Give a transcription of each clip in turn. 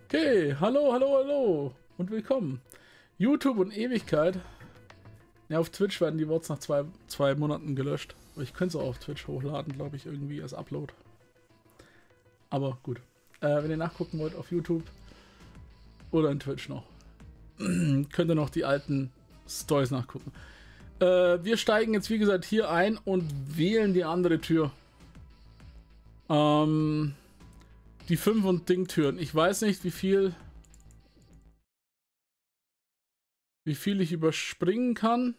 Okay, hallo, hallo, hallo und willkommen. YouTube und Ewigkeit. Ja, auf Twitch werden die Worts nach zwei Monaten gelöscht. Aber ich könnte es auch auf Twitch hochladen, glaube ich, irgendwie als Upload. Aber gut. Wenn ihr nachgucken wollt auf YouTube oder in Twitch noch, könnt ihr noch die alten Stories nachgucken. Wir steigen jetzt, wie gesagt, hier ein und wählen die andere Tür. Die 5 und Ding-Türen. Ich weiß nicht, wie viel ich überspringen kann.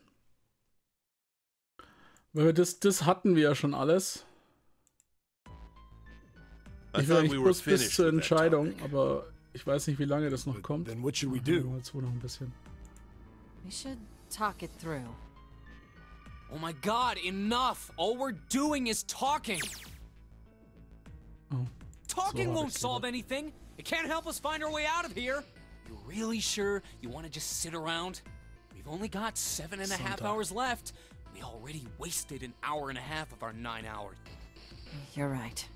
Weil das hatten wir ja schon alles. Ich will eigentlich bloß bis zur Entscheidung, aber ich weiß nicht, wie lange das noch kommt. Then what should we do? Mal zu noch ein bisschen. We should talk it through. Oh my god, enough! All we're doing is talking! Oh. Talking won't solve anything! It can't help us find our way out of here! You really sure you want to just sit around? We've only got 7.5 hours left. We already wasted an hour and a half of our 9 hours. You're right.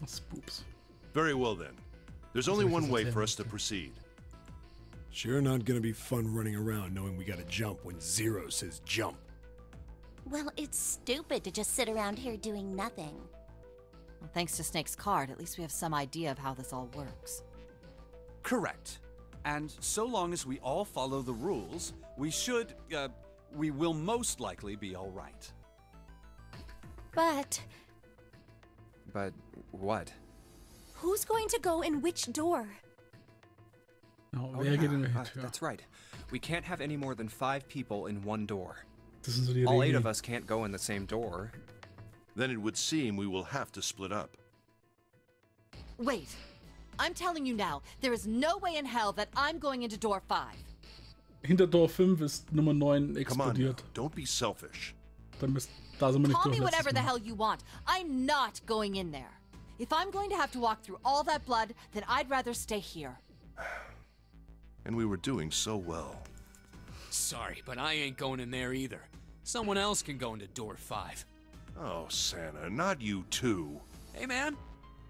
Spoops. Very well then. There's only one way for us to proceed. Sure not gonna be fun running around knowing we gotta jump when Zero says jump. Well, it's stupid to just sit around here doing nothing. Well, thanks to Snake's card, at least we have some idea of how this all works. Correct. And so long as we all follow the rules, we will most likely be all right. But But what? who's going to go in which door? Oh, Oh, wer geht in welche Tür? that's right. We can't have any more than 5 people in one door. Das sind so die All 8 of Regeln. us can't go in the same door. Then it would seem we will have to split up. Wait. I'm telling you now, there is no way in hell that I'm going into door 5. Hinter Tor 5 ist Nummer 9 Come on now, explodiert. don't be selfish. Da sind wir nicht Call durch me whatever letztes the Mal. hell you want. I'm not going in there. If I'm going to have to walk through all that blood, then I'd rather stay here. And we were doing so well. Sorry, but I ain't going in there either. Someone else can go into door 5. Oh, Santa, not you too. Hey man,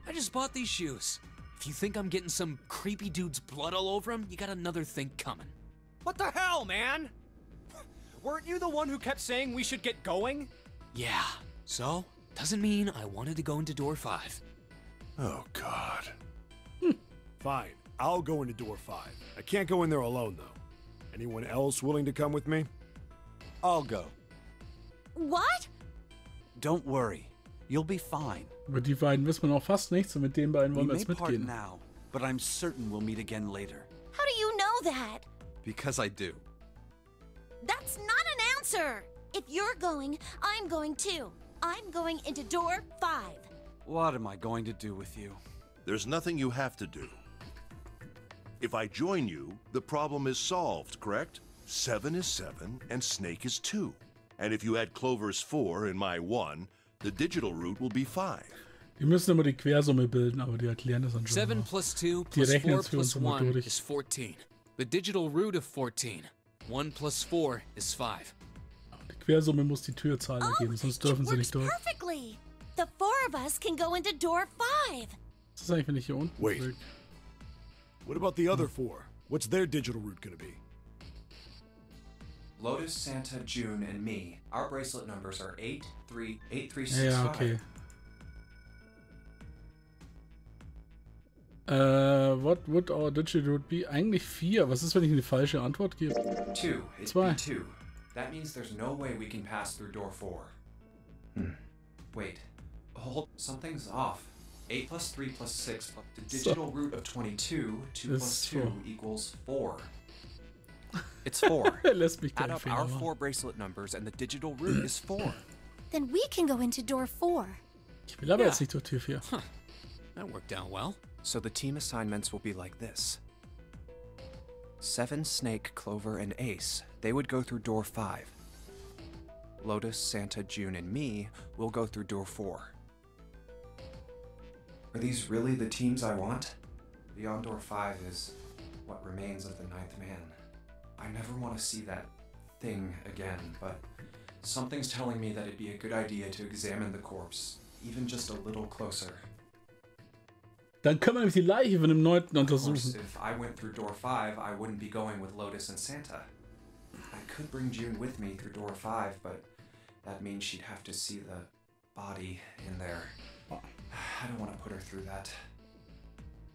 I just bought these shoes. If you think I'm getting some creepy dude's blood all over them, you got another thing coming. What the hell, man? Weren't you the one who kept saying we should get going? Yeah, so doesn't mean I wanted to go into door 5. Oh, God. Fine, I'll go into door 5. I can't go in there alone, though. Anyone else willing to come with me? I'll go. What? Don't worry. You'll be fine. Über die beiden wissen wir noch fast nichts und mit den beiden We wollen wir may jetzt part mitgehen. now, but I'm certain we'll meet again later. How do you know that? Because I do. That's not an answer! If you're going, I'm going too. I'm going into door 5. What am I going to do with you? There's nothing you have to do. If I join you, the problem is solved, correct? 7 is 7, and Snake is 2. And if you add Clover's 4 and my 1, the digital route will be 5. Die müssen immer die Quersumme bilden, aber die erklären das dann schon. 7 mal. plus 2 Die plus rechnen 4 es für uns plus immer 1 durch. is 14. The digital root of 14. 1 plus 4 is 5. Die Quersumme muss die Türzahl ergeben, sonst dürfen it sie works nicht durch. perfectly. The 4 of us can go into door 5. Was ist eigentlich, wenn ich hier unten Wait. drück? What about the other 4? What's their digital route gonna be? Lotus, Santa, June, and me. Our bracelet numbers are 8, 3, 8, 3, 6, Ja, 5. okay. What would our digital route be? Eigentlich 4. Was ist, wenn ich eine falsche Antwort gebe? 2. It'd Zwei. be 2. That means there's no way we can pass through door 4. Wait. Hold. Something's off. 8 plus 3 plus 6 plus the digital root of 22. 2 plus Ist 2 4. equals 4. It's 4. Er lässt mich Add keinen up Fehler our machen. 4 bracelet numbers and the digital root is 4. Then we can go into door 4. Ich will aber jetzt nicht durch Tür 4. That worked out well. So the team assignments will be like this. 7, Snake, Clover, and Ace. They would go through door 5. Lotus, Santa, June, and me will go through door 4. Are these really the teams I want? Beyond door 5 is what remains of the 9th man. I never want to see that thing again, but something's telling me that it'd be a good idea to examine the corpse, even just a little closer. Dann können wir nämlich die Leiche von dem 9. Of course, untersuchen. if I went through door 5, I wouldn't be going with Lotus and Santa. I could bring June with me through door 5, but that means she'd have to see the body in there. I don't want to put her through that.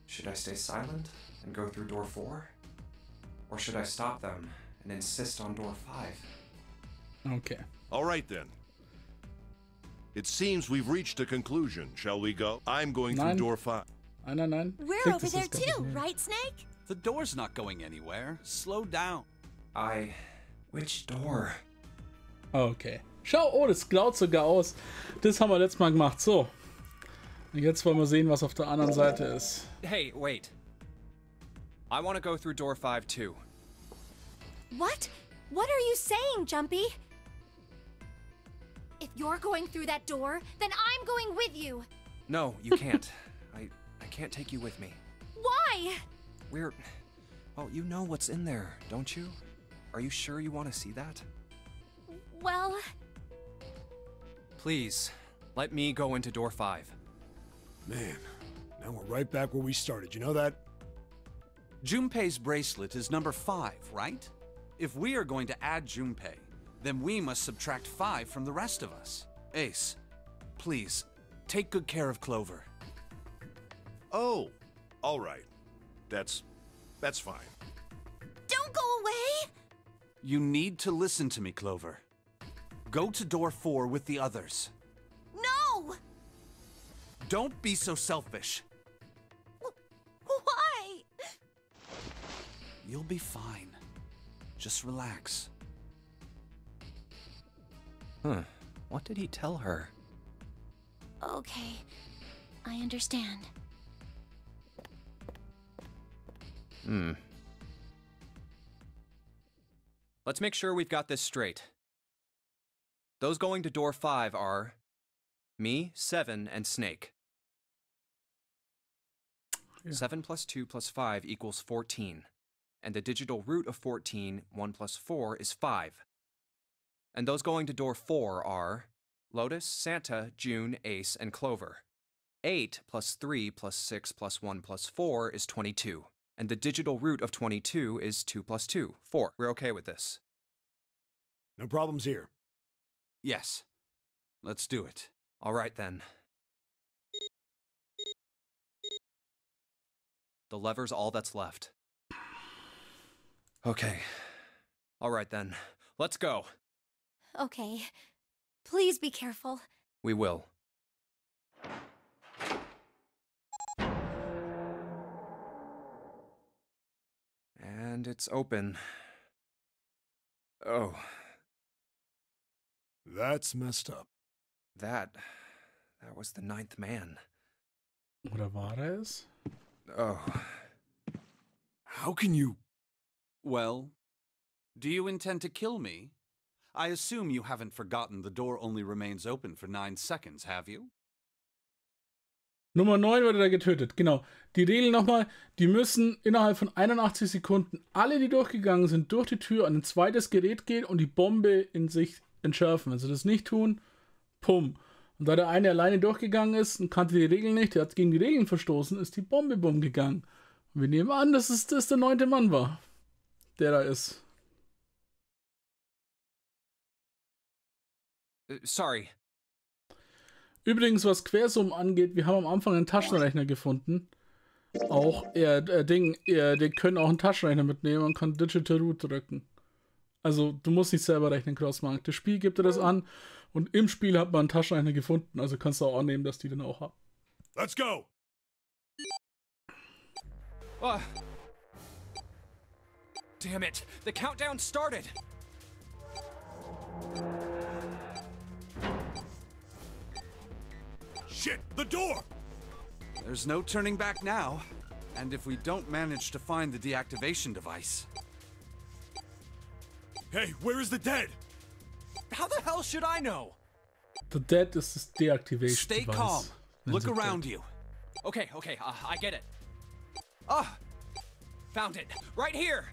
Should I stay silent and go through door 4? Or should I stop them and insist on door 5? Okay. All right then. It seems we've reached a conclusion. Shall we go? I'm going through Nein. door 5. Nein. We're Klick, over das there ist ganz too, okay. right, Snake? The door's not going anywhere. Slow down. Which door? Okay. Schau, oh, das klaut sogar aus. Das haben wir letztes Mal gemacht. So. Und jetzt wollen wir sehen, was auf der anderen Seite ist. Hey, wait. I want to go through door 5 too. What? What are you saying, Jumpy? If you're going through that door, then I'm going with you. No, you can't. I can't take you with me. Why? Well, you know what's in there, don't you? Are you sure you want to see that? Well, Please, let me go into door 5. Man, now we're right back where we started. You know that? Junpei's bracelet is number 5, right? If we are going to add Junpei, then we must subtract 5 from the rest of us. Ace, please, take good care of Clover. Oh, all right. That's fine. don't go away. You need to listen to me, Clover. Go to door 4 with the others. No! Don't be so selfish. Why? You'll be fine. Just relax. What did he tell her? Okay, I understand. Let's make sure we've got this straight. Those going to door 5 are me, 7, and Snake. Yeah. 7 plus 2 plus 5 equals 14. And the digital root of 14, 1 plus 4, is 5. And those going to door 4 are Lotus, Santa, June, Ace, and Clover. 8 plus 3 plus 6 plus 1 plus 4 is 22. And the digital root of 22 is 2 plus 2, 4. We're okay with this. No problems here. Yes. Let's do it. All right then. The lever's all that's left. Okay. All right then. Let's go. Okay. Please be careful. We will. And it's open. Oh, That's messed up. that was the 9th man. Oder war er es? Oh, How can you... Well, do you intend to kill me? I assume you haven't forgotten the door only remains open for 9 seconds, have you? Nummer 9 wurde da getötet. Genau. Die Regel nochmal, die müssen innerhalb von 81 Sekunden alle, die durchgegangen sind, durch die Tür an ein zweites Gerät gehen und die Bombe in sich entschärfen. Wenn sie das nicht tun, pum. Und da der eine alleine durchgegangen ist und kannte die Regeln nicht, der hat gegen die Regeln verstoßen, ist die Bombe bumm gegangen. Und wir nehmen an, dass das der 9. Mann war, der da ist. sorry. Übrigens, was Quersummen angeht, wir haben am Anfang einen Taschenrechner gefunden. Auch, die können auch einen Taschenrechner mitnehmen und kann Digital Root drücken. Also, du musst nicht selber rechnen, Crossmark. Das Spiel gibt dir das an und im Spiel hat man einen Taschenrechner gefunden. Also kannst du auch annehmen, dass die den auch haben. Let's go! Oh. Damn it! The countdown started! Shit, the door! There's no turning back now. And if we don't manage to find the deactivation device... Hey, where is the dead? How the hell should I know? The Dead ist das Deactivation Stay Device. calm. Wenn Look sie around dead. you. Okay, I get it. Found it. Right here!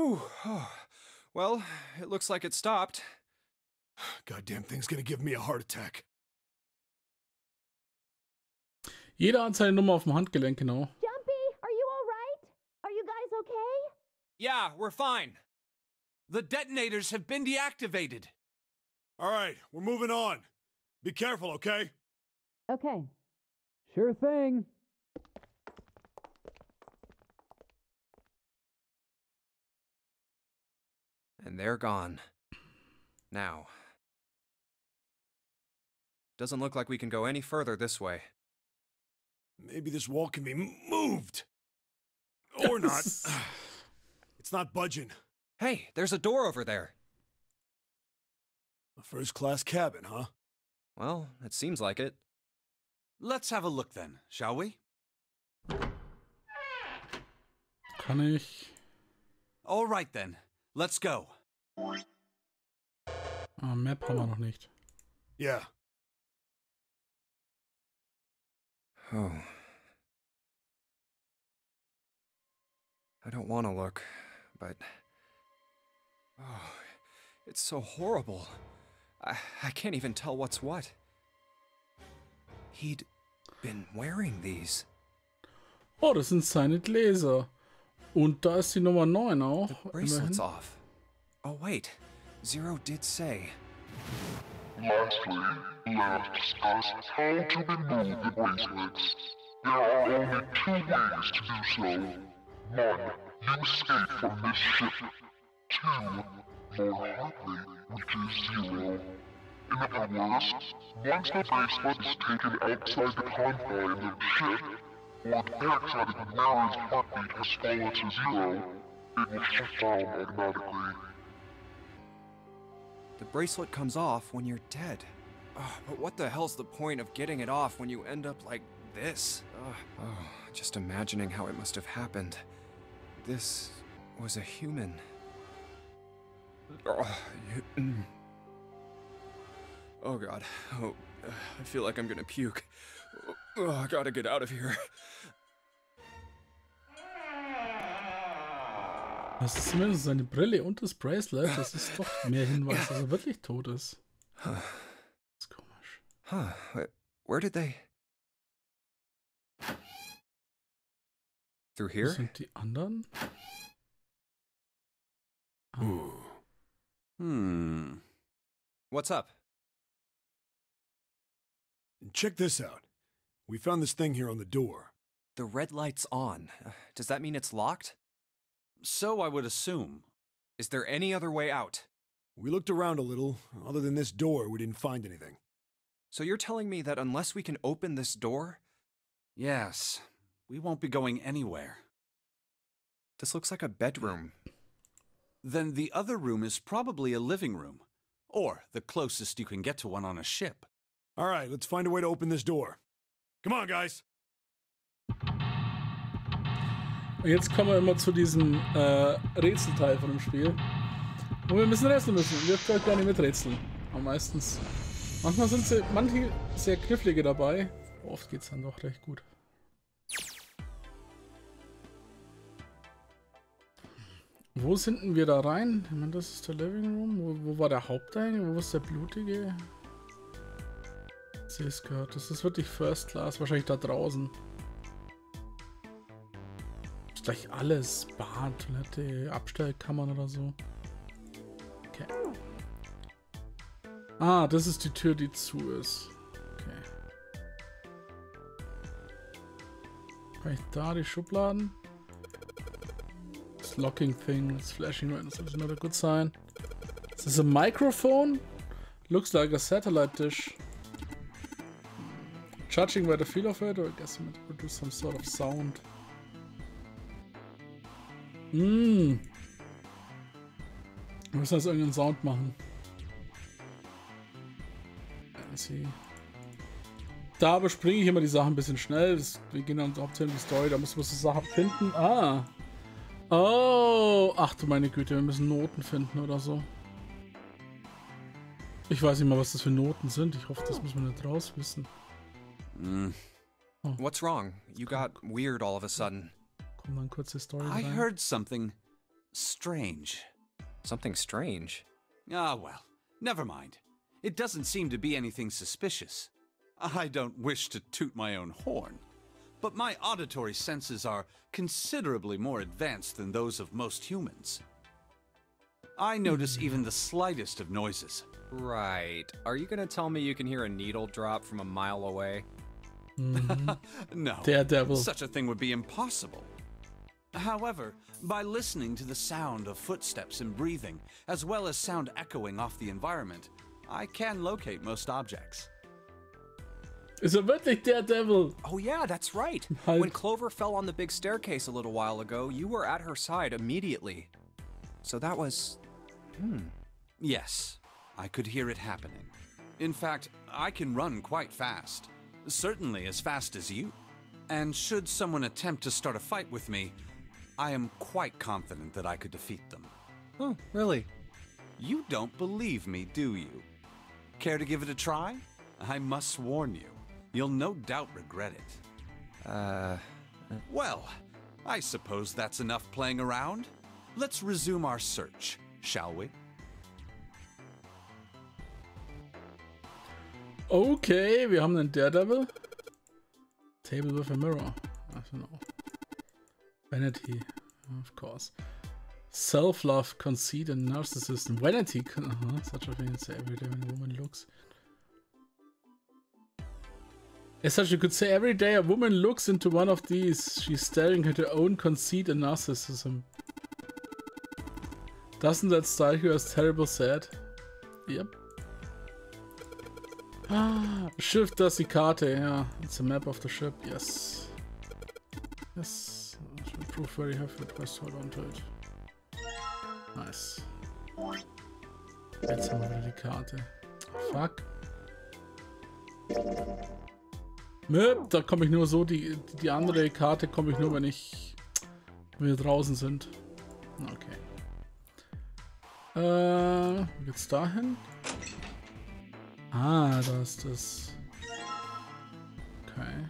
Whew. Oh. Well, it looks like it stopped. Goddamn thing's gonna give me a heart attack. Jeder hat seine Nummer auf dem Handgelenk, genau. Jumpy, are you all right? Are you guys okay? Yeah, we're fine. The detonators have been deactivated. All right, we're moving on. Be careful, okay? Okay. Sure thing. And they're gone. Now. Doesn't look like we can go any further this way. Maybe this wall can be moved. Or not. It's not budging. Hey, there's a door over there. A first-class cabin, huh? Well, it seems like it. Let's have a look then, shall we? Kann ich... All right then, let's go. Ah, Map haben wir noch nicht. Yeah. Oh. I don't want to look, but... Oh, it's so horrible. I can't even tell what's what. He'd been wearing these. Oh, das sind seine Gläser. Und da ist die Nummer 9 auch. The bracelet's off. Oh wait, Zero did say. Lastly, let us discuss how to remove the bracelets. There are only 2 ways to do so. 1, you escape from this ship. 2, more likely, which is Zero. In other words, once the bracelet is taken outside the confines of the ship, or the outside of the mirror's heartbeat has fallen to 0, it will shut down automatically. The bracelet comes off when you're dead. But what the hell's the point of getting it off when you end up like this? Just imagining how it must have happened. This was a human. Oh god. Oh, I feel like I'm gonna puke. Oh, I gotta get out of here. Das ist zumindest seine Brille und das Bracelet. Das ist doch mehr Hinweis, dass er wirklich tot ist. Das ist komisch. Huh. Where did they... Through Wo here? sind die anderen? What's up? Check this out. We found this thing here on the door. The red light's on. Does that mean it's locked? So I would assume. Is there any other way out? We looked around a little. Other than this door, we didn't find anything. So you're telling me that unless we can open this door? Yes, we won't be going anywhere. This looks like a bedroom. Then the other room is probably a living room. Or the closest you can get to one on a ship. All right, let's find a way to open this door. Come on, guys. Und jetzt kommen wir immer zu diesem Rätselteil von dem Spiel. Wo wir ein bisschen rätseln müssen. Wir können gar nicht miträtseln. Aber meistens. Manchmal sind sie manche sehr knifflige dabei. Oft geht es dann doch recht gut. Wo sind wir da rein? Ich meine, das ist der Living Room. Wo war der Haupteingang? Wo ist der blutige? Ich sehe es gerade. Das ist wirklich First Class. Wahrscheinlich da draußen. Ist gleich alles. Bad, Toilette, Abstellkammern oder so. Okay. Ah, das ist die Tür, die zu ist. Okay. Kann ich da die Schubladen? Das Locking Thing, das Flashing Light, das sollte not a good sign. Is this a microphone? Looks like a satellite dish. Judging by the feel of it, or I guess it might produce some sort of sound. Wir müssen jetzt irgendeinen Sound machen. Da überspringe ich immer die Sachen ein bisschen schnell. Wir gehen dann hauptsächlich in die Story, da müssen wir so Sachen finden. Ah! Oh! Ach du meine Güte, wir müssen Noten finden oder so. Ich weiß nicht mal, was das für Noten sind. Ich hoffe, das müssen wir nicht raus wissen. Oh. What's wrong? You got weird all of a sudden. Kommt dann kurz die Story I rein. heard something. strange. Something strange? Ah, well, never mind. It doesn't seem to be anything suspicious. I don't wish to toot my own horn, but my auditory senses are considerably more advanced than those of most humans. I notice even the slightest of noises. Right. Are you gonna tell me you can hear a needle drop from a mile away? No, Daredevil. such a thing would be impossible. However, by listening to the sound of footsteps and breathing, as well as sound echoing off the environment, I can locate most objects. Ist er wirklich Daredevil? Oh yeah, that's right. Halt. When Clover fell on the big staircase a little while ago, you were at her side immediately. So that was... Yes, I could hear it happening. In fact, I can run quite fast. Certainly as fast as you. And should someone attempt to start a fight with me, I am quite confident that I could defeat them. Oh, really? You don't believe me, do you? Care to give it a try? I must warn you, you'll no doubt regret it. Well, I suppose that's enough playing around. Let's resume our search, shall we? Okay, wir haben einen Daredevil. Table with a mirror. I don't know. Vanity, of course. Self-love, conceit, and narcissism. Vanity, such a thing as every day when a woman looks. As such, you could say every day a woman looks into one of these, she's staring at her own conceit and narcissism. Doesn't that strike you as terrible sad? Yep. Shift does die Karte, yeah. It's a map of the ship, yes. Yes. Should prove very heavy, press hold on to it. Nice. Jetzt haben wir wieder die Karte. Fuck. Möp, da komme ich nur so, die andere Karte komme ich nur, wenn wir draußen sind. Okay. Wie geht's dahin? Ah, da ist das. Okay.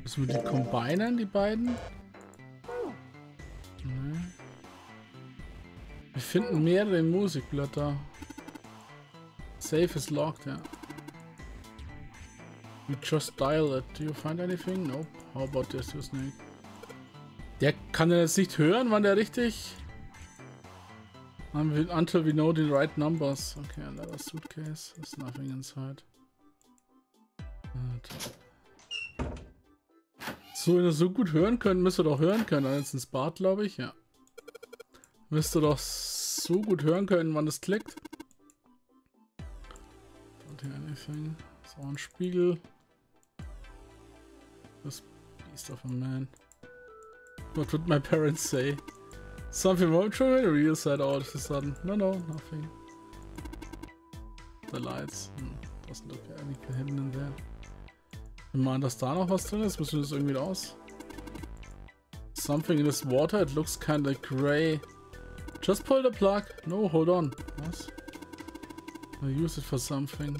Müssen wir die combinen, die beiden? Nee. Wir finden mehrere Musikblätter. Safe is locked, ja. We just dial it. Do you find anything? Nope. How about this, you snake? Der kann ja jetzt nicht hören, wann der richtig... Until we know the right numbers. Okay, another suitcase. There's nothing inside. So, wenn ihr so gut hören könnt, müsst ihr doch hören können. Jetzt ins Bad, glaube ich, ja. Müsst ihr doch so gut hören können, wann es klickt. Don't hear anything. So, ein Spiegel. This beast of a man. What would my parents say? Something wrong, showing the real side all of a sudden. No, nothing. The lights. Doesn't look anything hidden in there. Wir meinen, dass da noch was drin ist. Müssen wir das irgendwie raus? Something in this water. It looks kinda gray. Just pull the plug. No, hold on. Was? I use it for something.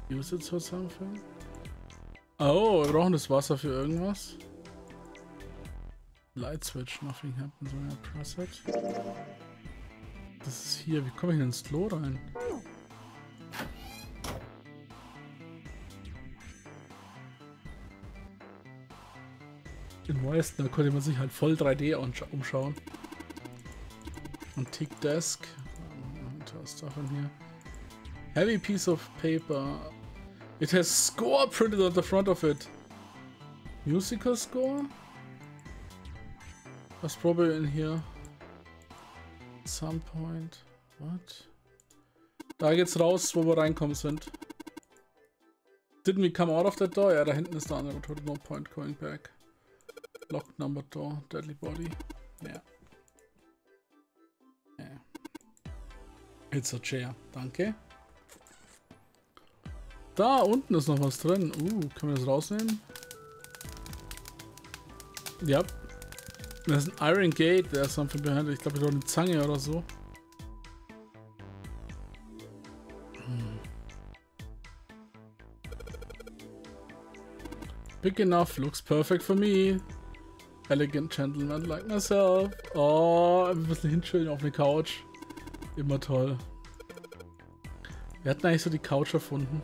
Use it for something? Oh, wir brauchen das Wasser für irgendwas. Light switch, nothing happens when I press it. Das ist hier, wie komme ich denn ins Klo rein? In Western konnte man sich halt voll 3D umschauen. Antique Desk. Stuff in here. Heavy piece of paper. It has score printed on the front of it. Musical score? That's probably in here. At some point. What? Da geht's raus, wo wir reinkommen sind. Didn't we come out of that door? Ja, da hinten ist der andere. Total no point going back. Locked number door. Deadly body. Ja. Ja. It's a chair. Danke. Da unten ist noch was drin. Können wir das rausnehmen? Ja. Yep. There's an iron gate, there's something behind it. Ich glaube, ich brauche eine Zange oder so. Big enough, looks perfect for me. Elegant gentleman like myself. Oh, ein bisschen hinschillen auf eine Couch. Immer toll. Wir hatten eigentlich so die Couch erfunden.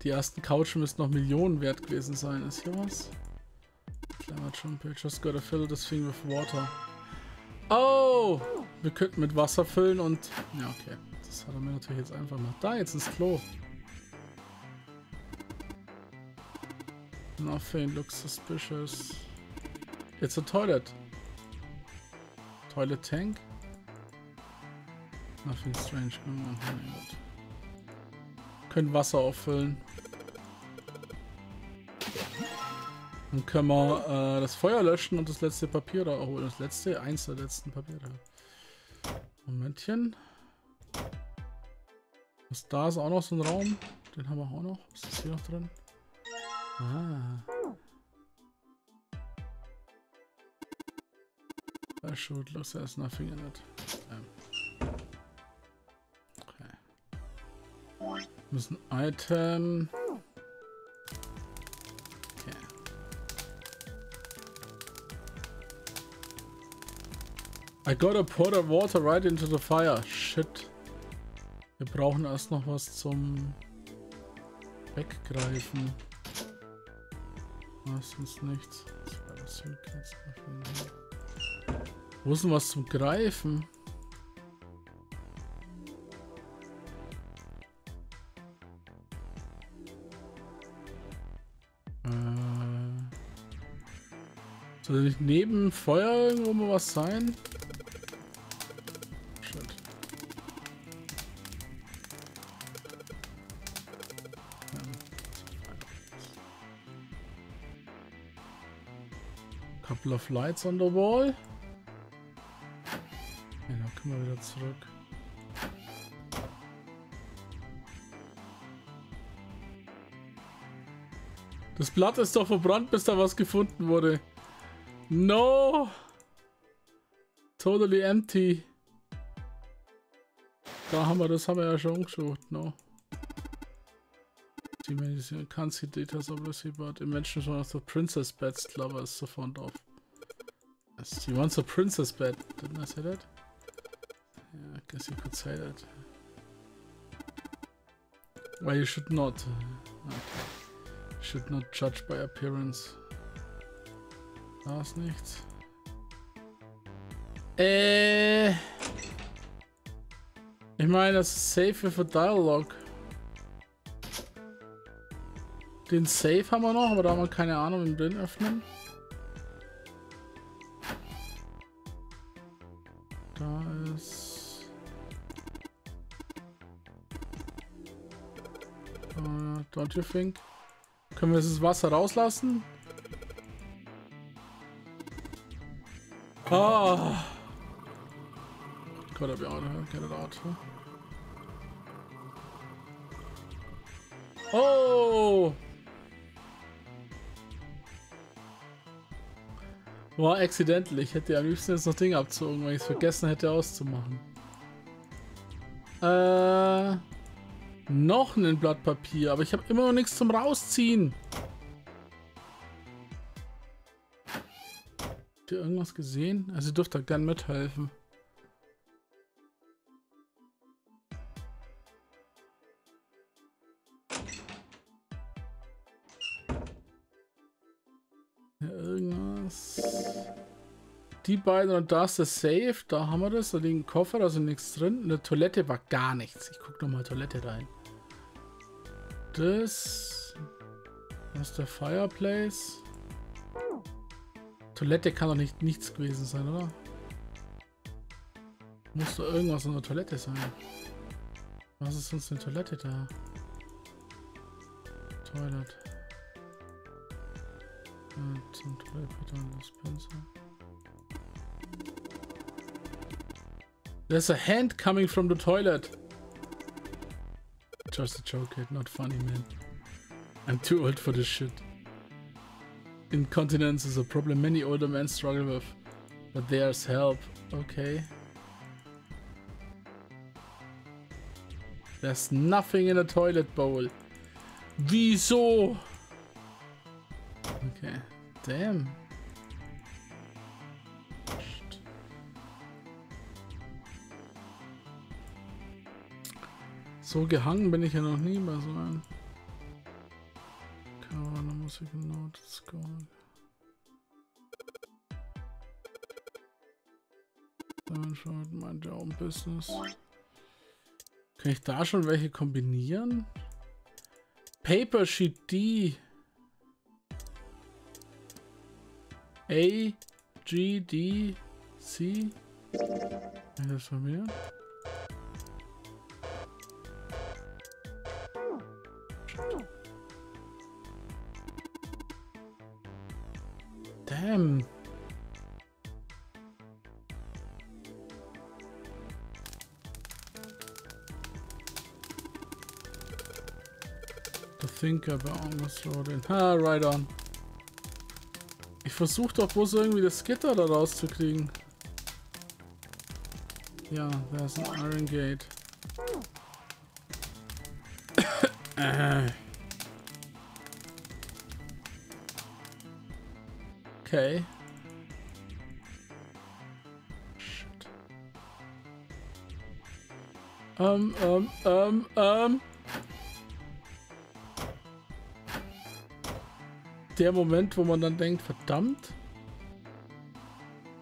Die ersten Couchen müssten noch Millionen wert gewesen sein. Ist hier was? Climate Jump, just gotta fill this thing with water. Oh! Wir könnten mit Wasser füllen und... Ja, okay. Das hat er mir natürlich jetzt einfach gemacht. Da, jetzt ins Klo. Nothing looks suspicious. It's a toilet. Toilet tank? Nothing strange. Können Wasser auffüllen. Dann können wir das Feuer löschen und das letzte Papier da holen. Das letzte, eins der letzten Papiere. Momentchen. Was da ist auch noch so ein Raum. Den haben wir auch noch. Was ist hier noch drin? Ah. That should look there's nothing in it. Okay. Müssen Item. Okay. I gotta pour the water right into the fire. Shit. Wir brauchen erst noch was zum Weggreifen. Was sonst nichts. Wo ist denn was zum Greifen? Soll nicht neben Feuer irgendwo mal was sein? Shit. Couple of lights on the wall. Ja, dann können wir wieder zurück. Das Blatt ist doch verbrannt, bis da was gefunden wurde. No! Totally empty. Da haben wir, das haben wir ja schon umgeschaut. No. Die Medizin can't see details obviously, but it mentions one of the princess beds Clover is so fond of. Yes, she wants a princess bed. Didn't I say that? Yeah, I guess you could say that. Well, you should not. Okay. Should not judge by appearance. Da ist nichts. Ich meine, das ist Safe für Dialog. Den Safe haben wir noch, aber da haben wir keine Ahnung, wie wir den öffnen. Da ist... don't you think? Können wir das Wasser rauslassen? Ah! Gotta be out of here. Get it out. Huh? Oh! War accidental. Ich hätte am liebsten jetzt noch Dinge abzogen, weil ich es vergessen hätte auszumachen. Noch ein Blatt Papier, aber ich habe immer noch nichts zum Rausziehen. Habt ihr irgendwas gesehen? Also ihr dürft da gern mithelfen. Ja, irgendwas. Die beiden und da ist das Safe, da haben wir das, da liegen Koffer, da ist nichts drin. In der Toilette war gar nichts. Ich gucke nochmal Toilette rein. Das ist der Fireplace. Toilette kann doch nicht nichts gewesen sein, oder? Muss doch irgendwas in der Toilette sein. Was ist sonst eine Toilette da? Toilet. Zum Toilet Dispenser. There's a hand coming from the toilet. Just a joke, kid. Not funny, man. I'm too old for this shit. Incontinence is a problem many older men struggle with. But there's help. Okay. There's nothing in a toilet bowl. Wieso? Okay. Damn. So gehangen bin ich ja noch nie bei so einem. Cover, Music Note, Score. Dann schaut mein Job Business. Kann ich da schon welche kombinieren? Paper Sheet D. A, G, D, C. Kann ich das von mir? Damn. To think about this loading. Ha, right on. Ich versuche doch bloß irgendwie das Gitter da rauszukriegen. Ja, da ist ein Iron Gate. Okay. Shit. Der Moment, wo man dann denkt, verdammt.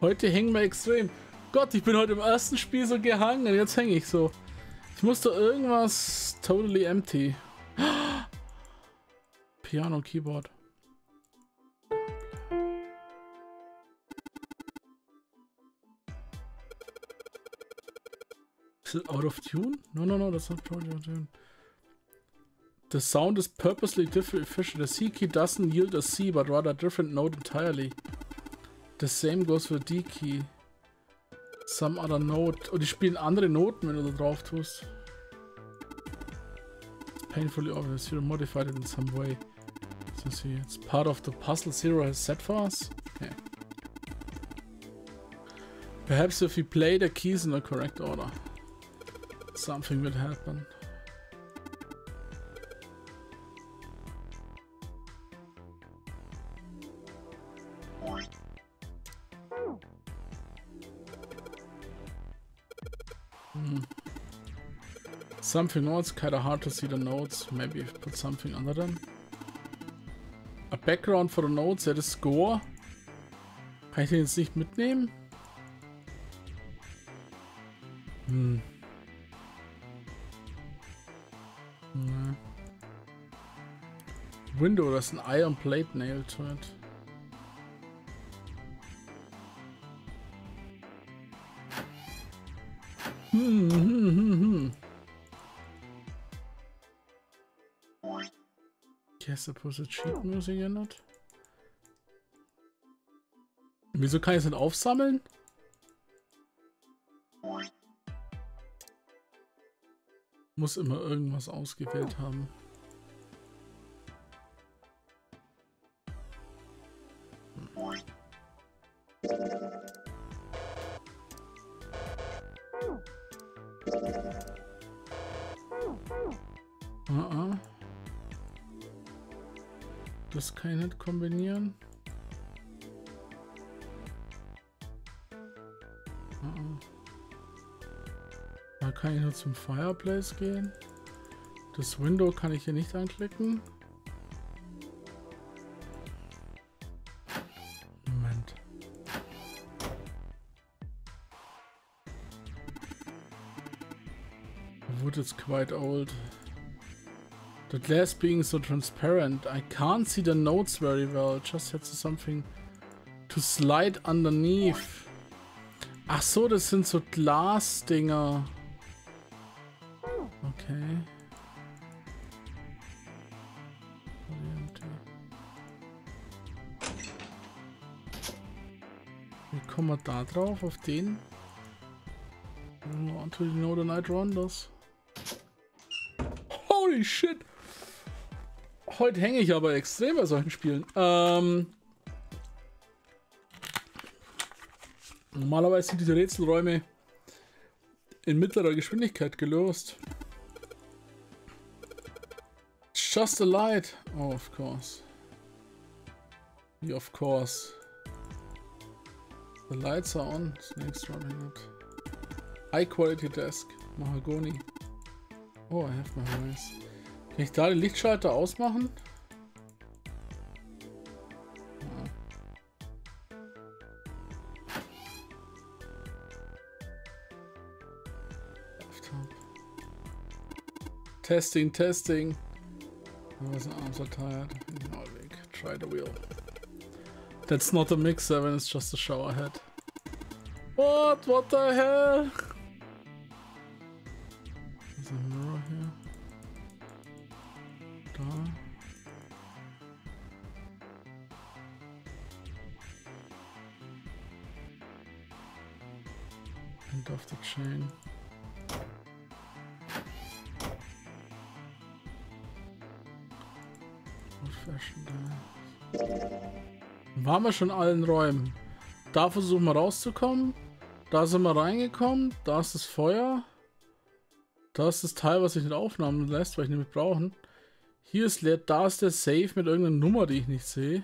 Heute hängen wir extrem. Gott, ich bin heute im ersten Spiel so gehangen und jetzt hänge ich so. Ich musste irgendwas totally empty. Piano, Keyboard. Is it out of tune? No, no, no, that's not totally out of tune. The sound is purposely different. The C key doesn't yield a C, but rather a different note entirely. The same goes for D key. Some other note. Oh, die spielen andere Noten, wenn du da drauf tust. It's painfully obvious. Zero modified it in some way. So see, it's part of the puzzle Zero has set for us. Okay. Perhaps if we play the keys in the correct order, something will happen. Something else, kinda hard to see the notes. Maybe put something under them. A background for the notes, that is score. Kann ich den jetzt nicht mitnehmen? Nee. Window, das ist ein Iron Plate Nail to it. I suppose it's sheet music or not. Wieso kann ich es nicht aufsammeln? Muss immer irgendwas ausgewählt haben. Das kann ich nicht kombinieren. Da kann ich nur zum Fireplace gehen. Das Window kann ich hier nicht anklicken. Moment. The wood is quite old. The glass being so transparent, I can't see the notes very well. Just had something to slide underneath. Ach so, das sind so Glasdinger. Okay. Wie kommen wir da drauf? Auf den? Until you know the night wonders. Holy shit! Heute hänge ich aber extrem bei solchen Spielen. Normalerweise sind diese Rätselräume in mittlerer Geschwindigkeit gelöst. It's just a light. Oh, of course. Yeah, of course. The lights are on. Snakes running out. High quality desk. Mahagoni. Oh, I have my eyes. Kann ich da den Lichtschalter ausmachen? Testing, testing. My arms are tired. Try the wheel. That's not a mixer when it's just a shower head. What? What the hell? There's a mirror here. Da. End of the chain. Waren wir schon in allen Räumen? Da versuchen wir rauszukommen. Da sind wir reingekommen. Da ist das Feuer. Da ist das Teil, was sich nicht aufnehmen lässt, weil ich nicht mit brauchen. Hier ist leer. Da ist der Safe mit irgendeiner Nummer, die ich nicht sehe.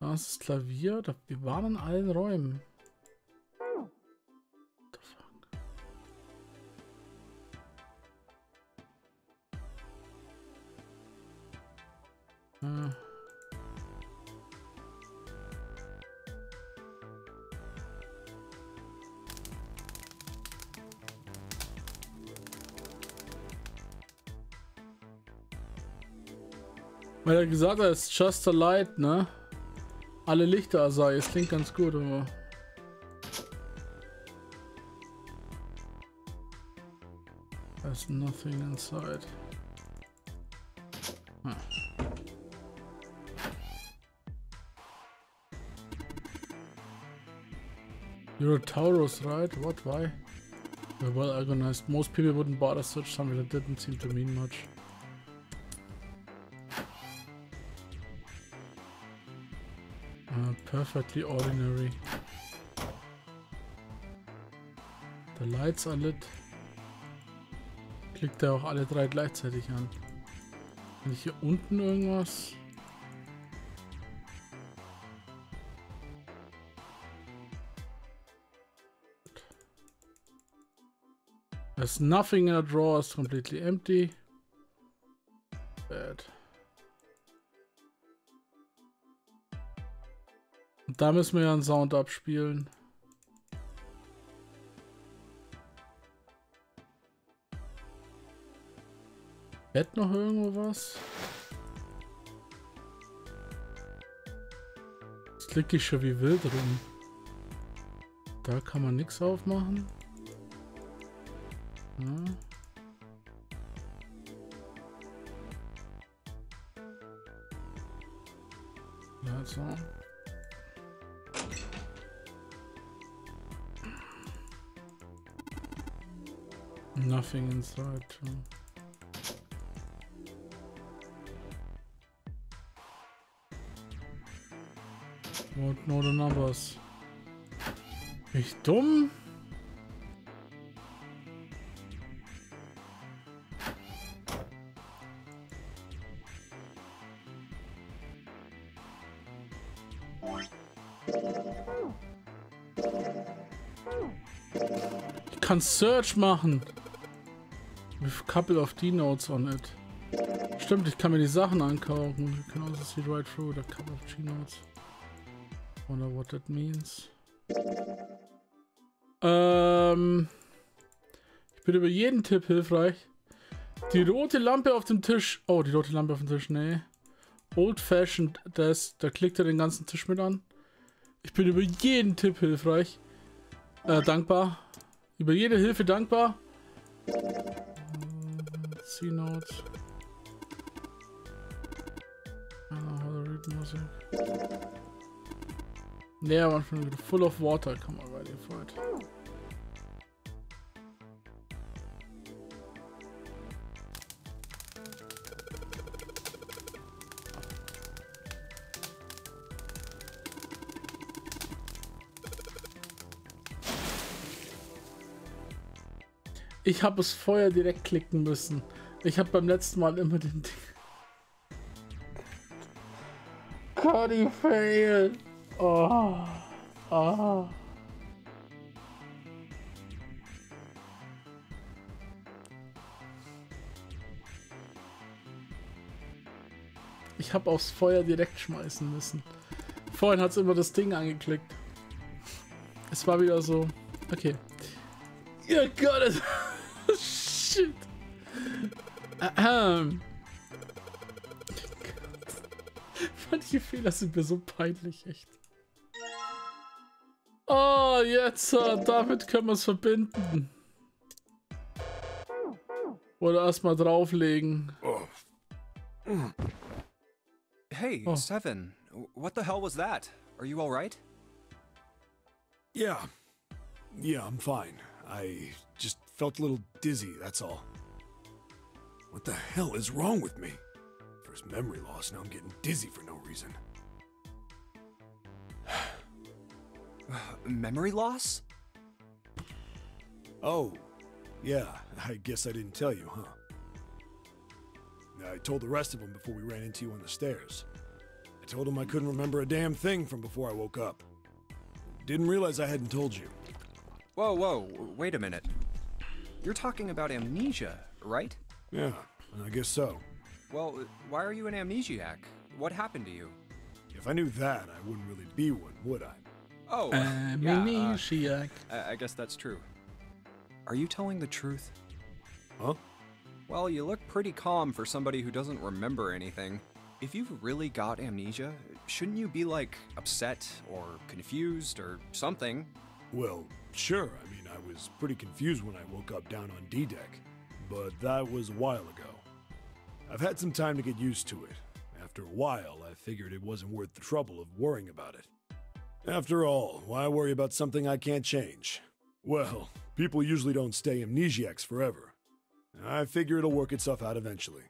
Da ist das Klavier. Wir waren in allen Räumen. What the fuck? Weil er gesagt hat, es ist just a light, ne? Alle Lichter sei, es klingt ganz gut, aber... There's nothing inside. Huh. You're a Taurus, right? What? Why? You're well organized. Most people wouldn't bother such something that didn't seem to mean much. Perfectly ordinary. The lights are lit. Klickt er auch alle drei gleichzeitig an. Kann ich hier unten irgendwas? There's nothing in the drawer, it's completely empty. Bad. Und da müssen wir ja einen Sound abspielen. Bett noch irgendwo was? Jetzt klicke ich schon wie wild rum. Da kann man nichts aufmachen. Ja. Ja, so. Nothing inside. Won't know the numbers. Bin ich dumm? Ich kann Search machen. With a couple of D-Notes on it. Stimmt, ich kann mir die Sachen ankaufen. You can also see right through the couple of G-Notes. Wonder what that means. Ich bin über jeden Tipp hilfreich. Die rote Lampe auf dem Tisch. Oh, die rote Lampe auf dem Tisch, nee. Old Fashioned Desk. Da klickt er den ganzen Tisch mit an. Ich bin über jeden Tipp hilfreich. Dankbar. Über jede Hilfe dankbar. C-Notes. I don't know how to read music. Yeah, one from full of water. Come on, ready for it. Ich habe das Feuer direkt klicken müssen. Ich habe beim letzten Mal immer den Ding. Cody fail. Oh. Oh. Ich habe aufs Feuer direkt schmeißen müssen. Vorhin hat es immer das Ding angeklickt. Es war wieder so. Okay. Ja Gott, shit. Manche Fehler sind mir so peinlich, echt. Oh, jetzt, damit können wir es verbinden. Oder erstmal drauflegen. Hey, Seven. What the hell was that? Are you alright? Yeah, I'm fine. I just felt a little dizzy, that's all. What the hell is wrong with me? First memory loss, now I'm getting dizzy for no reason. Memory loss? Oh, yeah, I guess I didn't tell you, huh? I told the rest of them before we ran into you on the stairs. I told them I couldn't remember a damn thing from before I woke up. Didn't realize I hadn't told you. Whoa, wait a minute. You're talking about amnesia, right? Yeah, I guess so. Well, why are you an amnesiac? What happened to you? If I knew that, I wouldn't really be one, would I? Oh, amnesiac. I guess that's true. Are you telling the truth? Huh? Well, you look pretty calm for somebody who doesn't remember anything. If you've really got amnesia, shouldn't you be, like, upset or confused or something? Well, sure. I mean, I was pretty confused when I woke up down on D-Deck, but that was a while ago. I've had some time to get used to it. After a while, I figured it wasn't worth the trouble of worrying about it. After all, why worry about something I can't change? Well, people usually don't stay amnesiacs forever. I figure it'll work itself out eventually.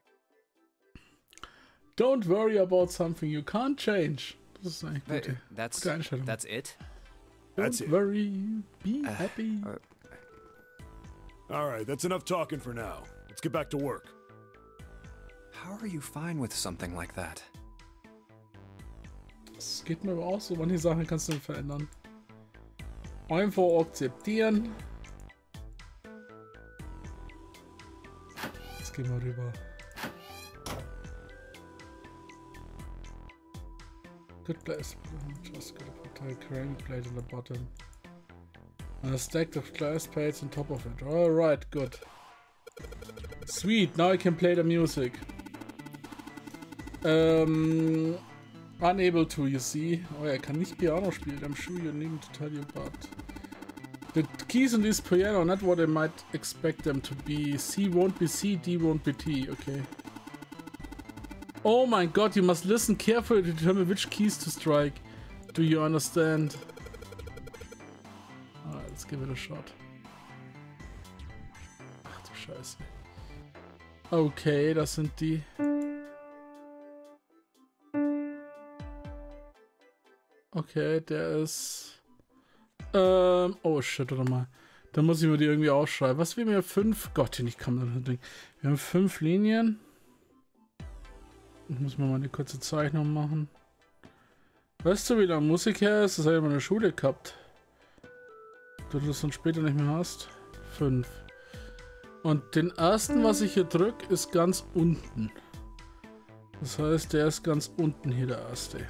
Don't worry about something you can't change. Das ist eine gute, gute Einstellung. That's it? That's Don't it. worry, be happy. Alright, that's enough talking for now. Let's get back to work. How are you fine with something like that? Das geht mir aber auch so, manche Sachen kannst du nicht verändern. Einfach akzeptieren. Jetzt gehen wir rüber. Good place. Just got a portal crank plate on the bottom. And a stack of glass plates on top of it. Alright, good. Sweet, now I can play the music. Unable to, you see. Oh, er kann nicht Piano spielen. I'm sure you need to tell you about. The keys on this piano are not what I might expect them to be. C won't be C, D won't be T. Okay. Oh my god, you must listen carefully to determine which keys to strike. Do you understand? Alright, let's give it a shot. Ach du Scheiße. Okay, das sind die. Okay, der ist... oh shit, warte mal. Dann muss ich mir die irgendwie aufschreiben. Was wir mir 5... Gott, ich kann das nicht denken. Wir haben 5 Linien. Ich muss mir mal eine kurze Zeichnung machen. Weißt du, wie lange Musik her ist? Das habe ich mal in der Schule gehabt. Du das dann später nicht mehr hast. 5. Und den ersten, was ich hier drücke, ist ganz unten. Das heißt, der ist ganz unten hier, der erste.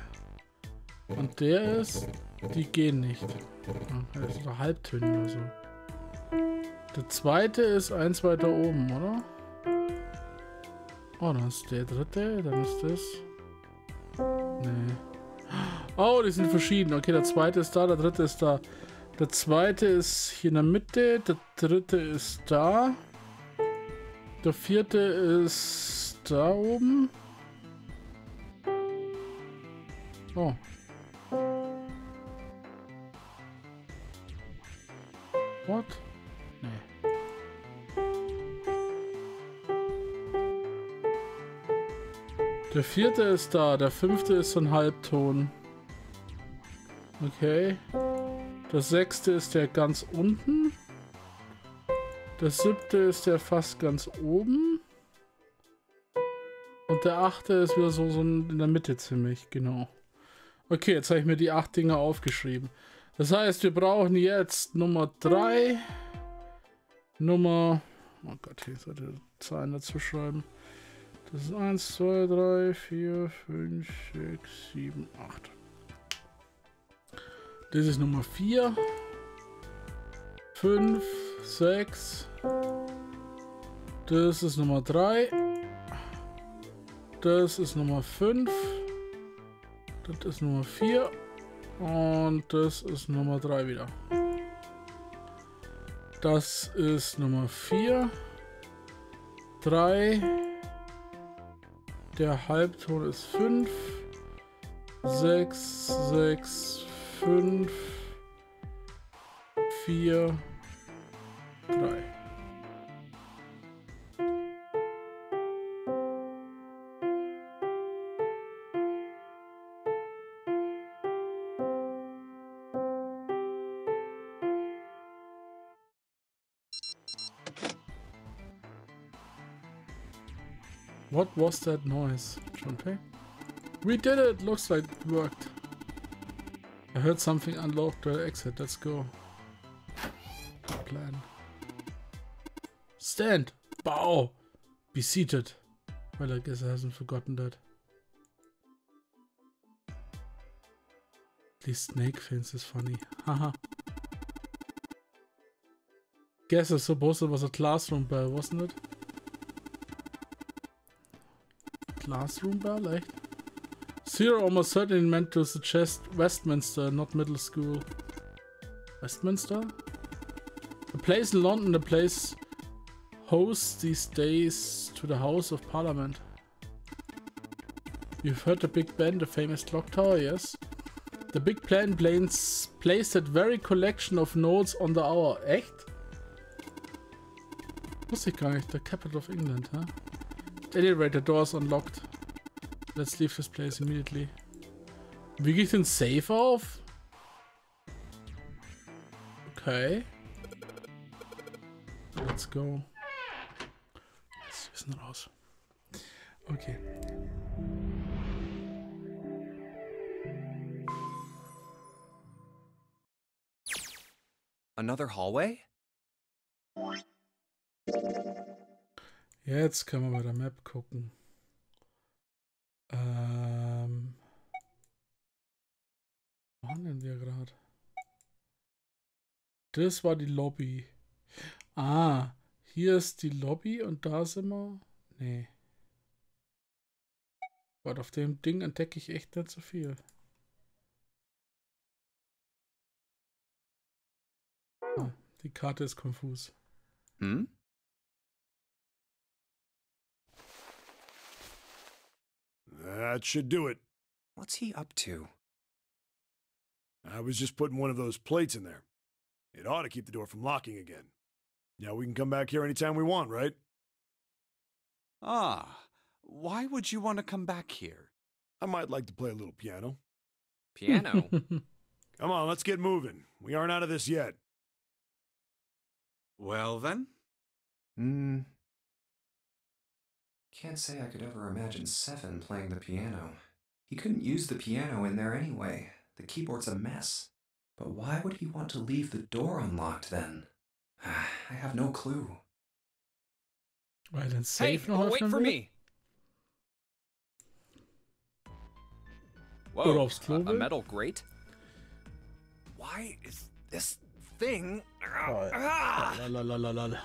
Und der ist... Die gehen nicht. Das ist doch Halbtöne oder so. Der zweite ist eins weiter oben, oder? Oh, dann ist der dritte, dann ist das. Nee. Oh, die sind verschieden. Okay, der zweite ist da, der dritte ist da. Der zweite ist hier in der Mitte, der dritte ist da. Der vierte ist da oben. Oh. What? Nee. Der vierte ist da, der fünfte ist so ein Halbton. Okay. Der sechste ist der ganz unten. Der siebte ist der fast ganz oben. Und der achte ist wieder so in der Mitte ziemlich, genau. Okay, jetzt habe ich mir die 8 Dinger aufgeschrieben. Das heißt, wir brauchen jetzt Nummer 3. Nummer... Oh Gott, hier sollte Zahlen dazu schreiben. Das ist 1, 2, 3, 4, 5, 6, 7, 8. Das ist Nummer 4. 5, 6. Das ist Nummer 3. Das ist Nummer 5. Das ist Nummer 4. Und das ist Nummer 3 wieder. Das ist Nummer 4. 3. Der Halbton ist 5. 6, 6, 5, 4, 3. What was that noise, Junpei? We did it! Looks like it worked. I heard something unlock the exit. Let's go. Plan. Stand! Bow! Be seated. Well, I guess I hasn't forgotten that. At least Snake thinks it's funny. Haha. Guess I suppose it was a classroom bell, wasn't it? Classroom bell, echt? Zero almost certainly meant to suggest Westminster, not middle school. Westminster? A place in London, the place hosts these days to the House of Parliament. You've heard the Big Ben, the famous clock tower, yes? The Big Ben placed that very collection of notes on the hour. Echt? Wusste ich gar nicht. The capital of England, huh? The elevator doors unlocked. Let's leave this place immediately. Wie gehe ich den Safe auf? Okay. Let's go. Jetzt ist er raus. Okay. Another hallway? Jetzt können wir bei der Map gucken. Wo waren wir gerade? Das war die Lobby. Ah, hier ist die Lobby und da sind wir. Nee. Gott, auf dem Ding entdecke ich echt nicht so viel. Ah, die Karte ist konfus. Hm? That should do it. What's he up to? I was just putting one of those plates in there. It ought to keep the door from locking again. Now we can come back here anytime we want, right? Ah, why would you want to come back here? I might like to play a little piano. Piano? Come on, let's get moving. We aren't out of this yet. Well then? Can't say I could ever imagine Seven playing the piano. He couldn't use the piano in there anyway. The keyboard's a mess. But why would he want to leave the door unlocked then? I have no clue. Weil den Hey, Safe noch wait öffnen for will? me! Oder Whoa, aufs Klo a will? metal grate? Why is this thing... Lalalala.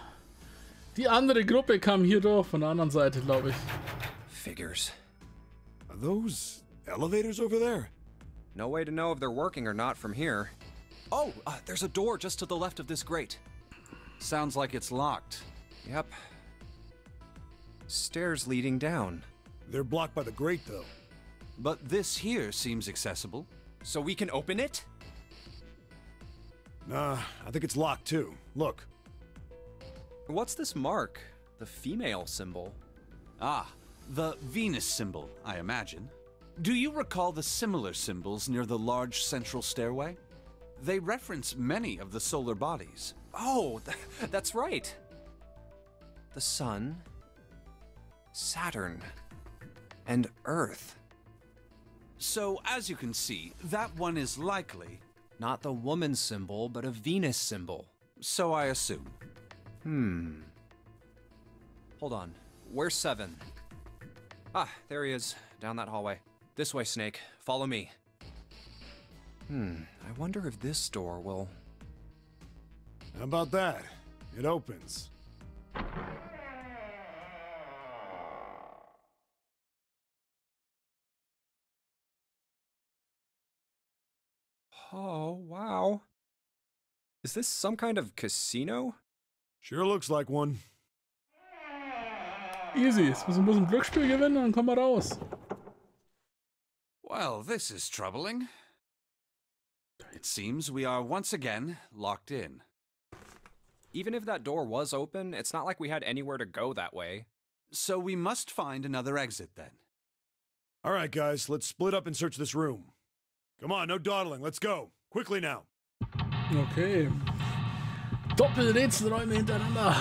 Die andere Gruppe kam hier durch, von der anderen Seite, glaube ich. Figures. Are those elevators over there? No way to know if they're working or not from here. Oh, there's a door just to the left of this grate. Sounds like it's locked. Yep. Stairs leading down. They're blocked by the grate, though. But this here seems accessible. So we can open it? Nah, I think it's locked too. Look. What's this mark? The female symbol. Ah, the Venus symbol, I imagine. Do you recall the similar symbols near the large central stairway? They reference many of the solar bodies. Oh, that's right. The Sun, Saturn, and Earth. So, as you can see, that one is likely... Not the woman symbol, but a Venus symbol. So I assume. Hold on. Where's 7? Ah, there he is, down that hallway. This way, Snake. Follow me. I wonder if this door will... How about that? It opens. Oh, wow. Is this some kind of casino? Sure looks like one. Easy. Jetzt müssen wir bloß ein Glücksspiel gewinnen und dann kommen wir raus. Well, this is troubling. It seems we are once again locked in. Even if that door was open, it's not like we had anywhere to go that way. So we must find another exit then. All right, guys, let's split up and search this room. Come on, no dawdling. Let's go. Quickly now. Okay. Doppelrätselräume hintereinander.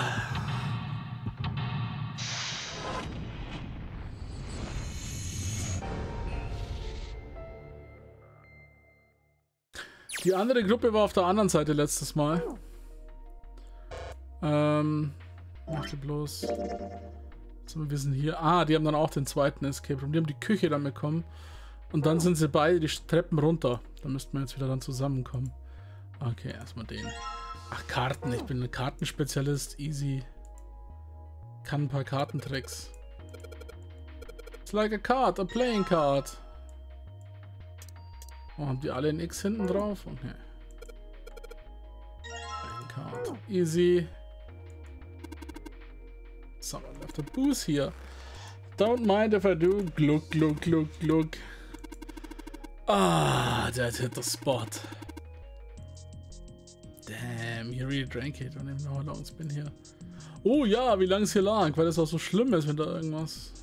Die andere Gruppe war auf der anderen Seite letztes Mal. Warte bloß. So, wir sind hier. Ah, die haben dann auch den zweiten Escape Room. Die haben die Küche dann bekommen. Und dann sind sie beide die Treppen runter. Da müssten wir jetzt wieder dann zusammenkommen. Okay, erstmal den. Ach, Karten. Ich bin ein Kartenspezialist. Easy. Kann ein paar Kartentricks. It's like a card, a playing card. Oh, haben die alle ein X hinten drauf? Okay. Playing card. Easy. So, auf der Boost hier. Don't mind if I do. Gluck, gluck, gluck, gluck. Ah, that hit the spot. Damn, he really drank it. I don't even know how long it's been here. Oh ja, wie lange es hier lag, weil das auch so schlimm ist, wenn da irgendwas...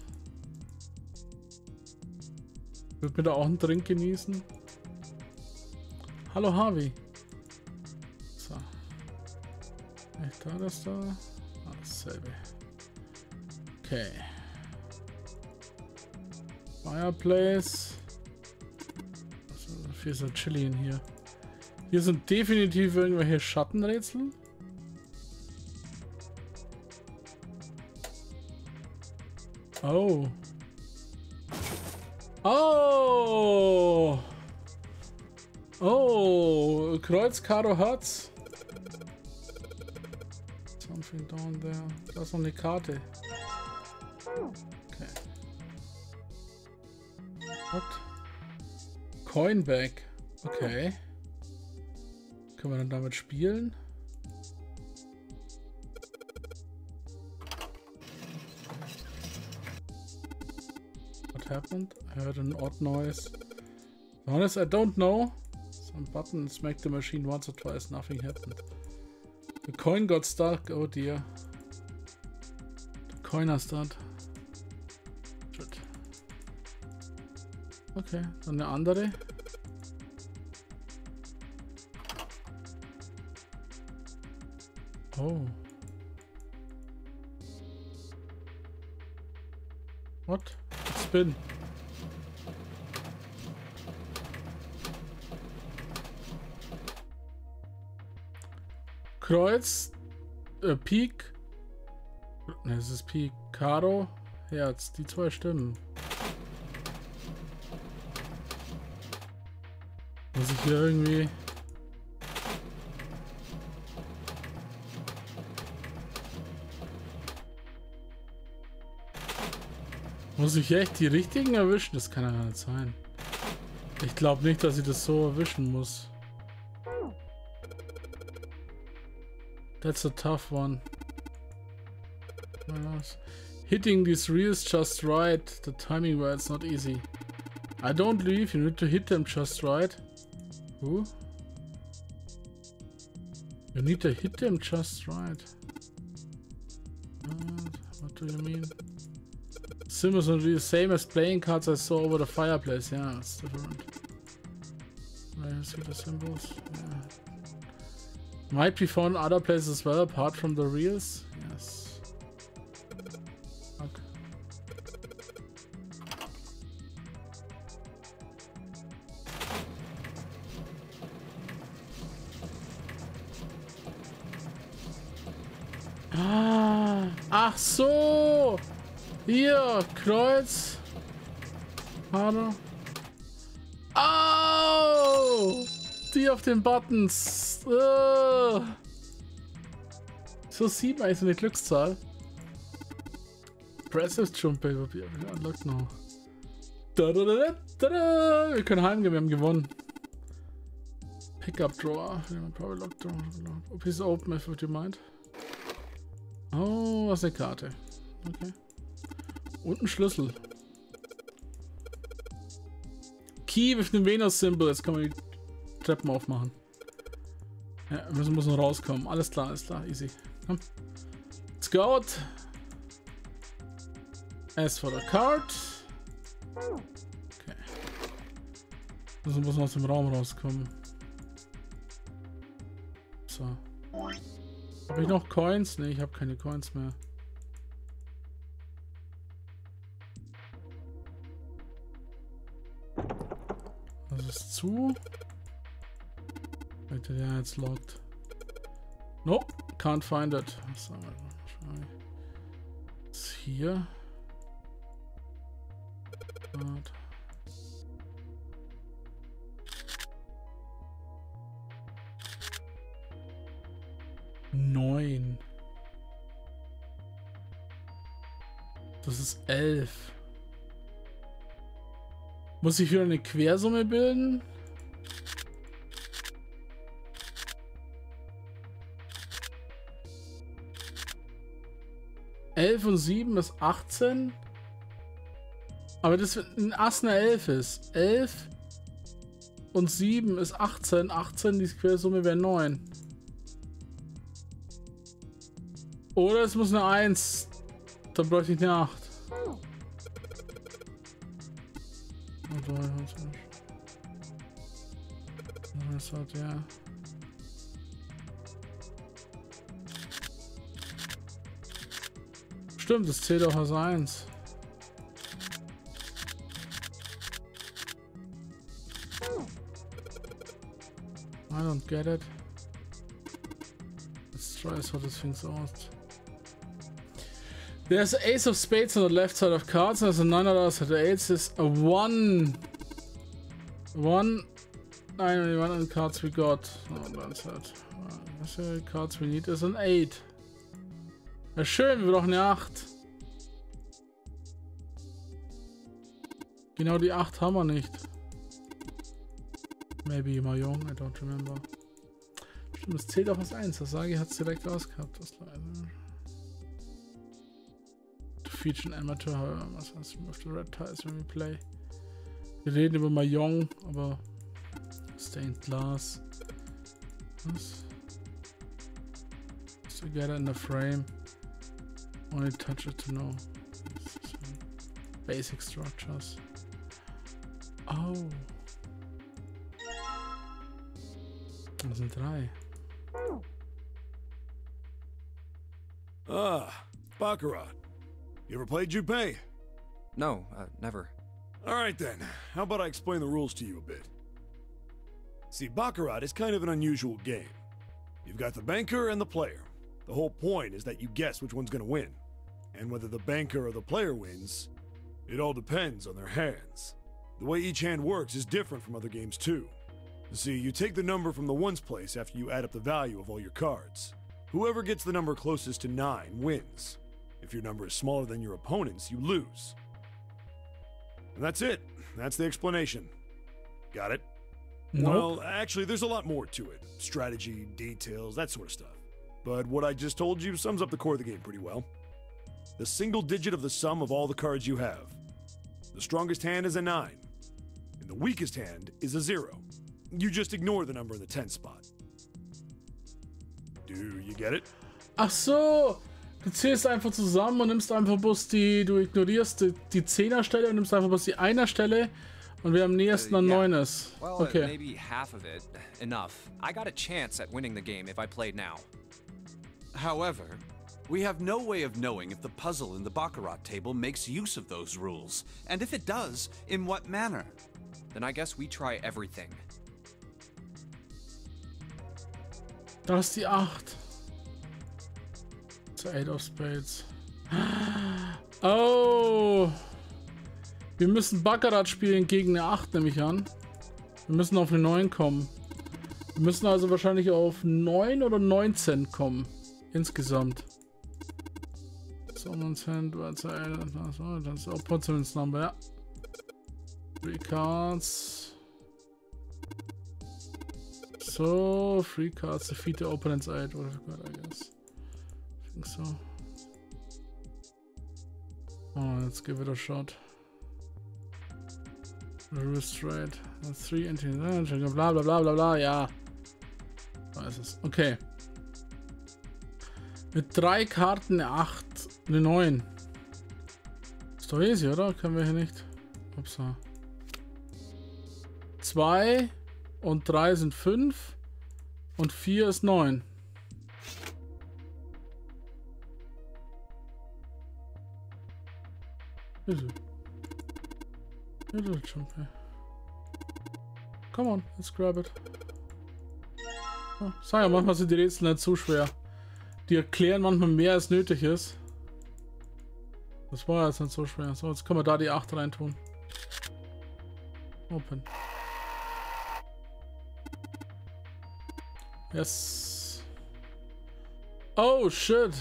Wird mir da auch einen Drink genießen? Hallo Harvey. So. Echt da, das da? Ah, dasselbe. Okay. Fireplace. Also, viel ist Chili in hier. Hier sind definitiv irgendwelche Schattenrätsel. Oh. Oh. Oh. Kreuz, Karo, Herz. Something down there. Da ist noch eine Karte. Okay. What? Coinback. Okay. Können wir dann damit spielen? What happened? I heard an odd noise. To be honest, I don't know. Some buttons make the machine once or twice. Nothing happened. The coin got stuck. Oh dear. The coin has stuck. Shit. Okay, dann eine andere. Oh. What? Spin. Kreuz. Pik. Ne, es ist Pik. Karo. Herz. Die zwei Stimmen. Muss ich hier irgendwie... Muss ich echt die richtigen erwischen? Das kann ja gar nicht sein. Ich glaube nicht, dass ich das so erwischen muss. That's a tough one. Hitting these reels just right. The timing where it's not easy. I don't believe you need to hit them just right. Who? You need to hit them just right. What do you mean? Symbols are the same as playing cards I saw over the fireplace. Yeah, it's different. I see the symbols. Yeah. Might be found other places as well, apart from the reels. Yes. Okay. Ah, ach so! Hier, Kreuz. harder. Oh! Die auf den Buttons. Oh. So sieht man eigentlich so eine Glückszahl. Pressive Jump Paper. Unlocked now. Da, da, da, da, da. Wir können heimgehen, wir haben gewonnen. Pickup Drawer. Probably locked drawer. Please open if you mind. Oh, was ist eine Karte. Okay. Und ein Schlüssel. Key with the Venus-Symbol. Jetzt kann man die Treppen aufmachen. Ja, wir müssen noch rauskommen. Alles klar, easy. Komm. Let's go. As for the card. Okay. Also muss man aus dem Raum rauskommen. So. Habe ich noch Coins? Ne, ich habe keine Coins mehr. Das ist zu. Ja, jetzt locked. Nope, can't find it. Was haben wir noch? Ist hier. Gut. Neun. Das ist 11. Muss ich wieder eine Quersumme bilden? Elf und 7 ist 18. Aber das wird ein Ass eine 11 ist. 11 und 7 ist 18. 18, die Quersumme wäre 9. Oder es muss eine 1. Dann bräuchte ich eine 8. Das hat ja. Stimmt, das zählt auch als 1. I don't get it. Let's try sort this things out. There's an ace of spades on the left side of cards, and there's a 9 on the other side. The ace is a 1. 1. 9 only 1 on the cards we got. Oh, that's it. The cards we need is an 8. Ja, schön, wir brauchen eine 8. Genau die 8 haben wir nicht. Maybe you are young, I don't remember. Stimmt, das zählt auch als 1. Das Sagi hat es direkt rausgehabt. Das leider. To feature an amateur, however, must have moved the red ties when we play. Wir reden über Mahjong, aber stained glass. Was? Together in the frame. Only touch it to know. Basic structures. Oh. Das sind 3. Ah, Baccarat. You ever played Junpei? No, never. Alright then, how about I explain the rules to you a bit? See, Baccarat is kind of an unusual game. You've got the banker and the player. The whole point is that you guess which one's gonna win. And whether the banker or the player wins, it all depends on their hands. The way each hand works is different from other games too. You see, you take the number from the ones place after you add up the value of all your cards. Whoever gets the number closest to 9 wins. If your number is smaller than your opponent's, you lose. And that's it. That's the explanation. Got it? Nope. Well, actually, there's a lot more to it. Strategy, details, that sort of stuff. But what I just told you sums up the core of the game pretty well. The single digit of the sum of all the cards you have. The strongest hand is a 9. And the weakest hand is a 0. You just ignore the number in the 10 spot. Do you get it? Ach so! Du zählst einfach zusammen und nimmst einfach bloß die, du ignorierst die 10er Stelle und nimmst einfach bloß die 1er Stelle und wer am nächsten an 9 ist. Well, okay. Maybe half of it. Enough. I got a chance at winning the game if I played now. However, we have no way of knowing if the puzzle in the Baccarat table makes use of those rules, and if it does, in what manner. Then I guess we try everything. Da ist die 8. Zur 8 of Spades. Oh! Wir müssen Baccarat spielen gegen eine 8, nehme ich an. Wir müssen auf eine 9 kommen. Wir müssen also wahrscheinlich auf 9 oder 19 kommen. Insgesamt. Someone's hand, das ist Opportunity Number, ja. 3 cards. So, 3 cards defeat the opponent's 8, what I've got, I guess. I think so. Oh, let's give it a shot. Restraint. 3 entry, bla bla bla bla bla, ja. Da ist es. Okay. Mit 3 Karten eine 8, eine 9. Ist doch easy, oder? Können wir hier nicht. Upsa. 2 und 3 sind 5 und 4 ist 9. Easy. Come on, let's grab it. Oh, sag ja, manchmal sind die Rätsel nicht so schwer. Die erklären manchmal mehr als nötig ist. Das war jetzt nicht so schwer. So, jetzt können wir da die 8 reintun. Open. Yes. Oh shit.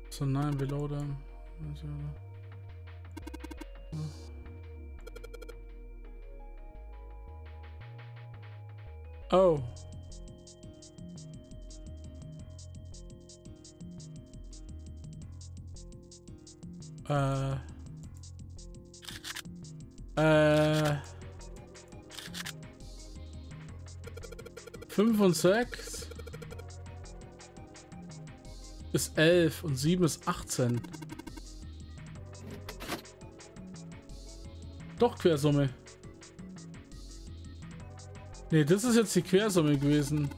So 9 below them. Oh. Fünf und 6 ist 11 und 7 ist 18. Doch Quersumme. Nee, das ist jetzt die Quersumme gewesen.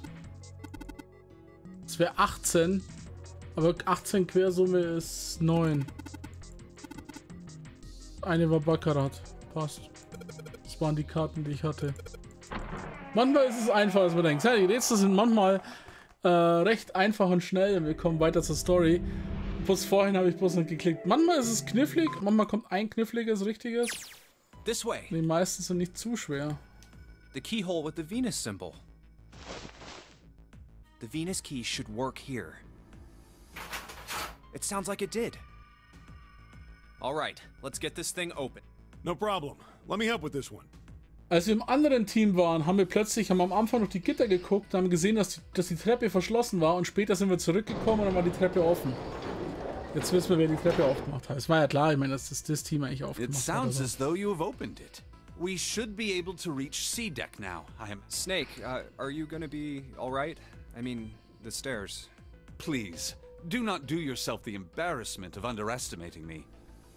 Es wäre 18. Aber 18 Quersumme ist 9. Eine war Baccarat. Passt. Das waren die Karten, die ich hatte. Manchmal ist es einfacher, als man denkt. Ja, die Rätsel sind manchmal recht einfach und schnell. Wir kommen weiter zur Story. Bloß vorhin habe ich bloß nicht geklickt. Manchmal ist es knifflig, manchmal kommt ein kniffliges, richtiges. This way. Die meisten sind nicht zu schwer. The keyhole with the Venus symbol. The Venus key should work here. It sounds like it did. All right, let's get this thing open. No problem. Let me help with this one. Als wir im anderen Team waren, haben wir am Anfang noch die Gitter geguckt, haben gesehen, dass die Treppe verschlossen war und später sind wir zurückgekommen und dann war die Treppe offen. Jetzt wissen wir, wer die Treppe aufgemacht hat. Es war ja klar, ich meine, dass das Team eigentlich aufgemacht hat. It sounds as though you have opened it. We should be able to reach C deck now. Snake, are you gonna be all right? I mean, the stairs. Please, do not do yourself the embarrassment of underestimating me.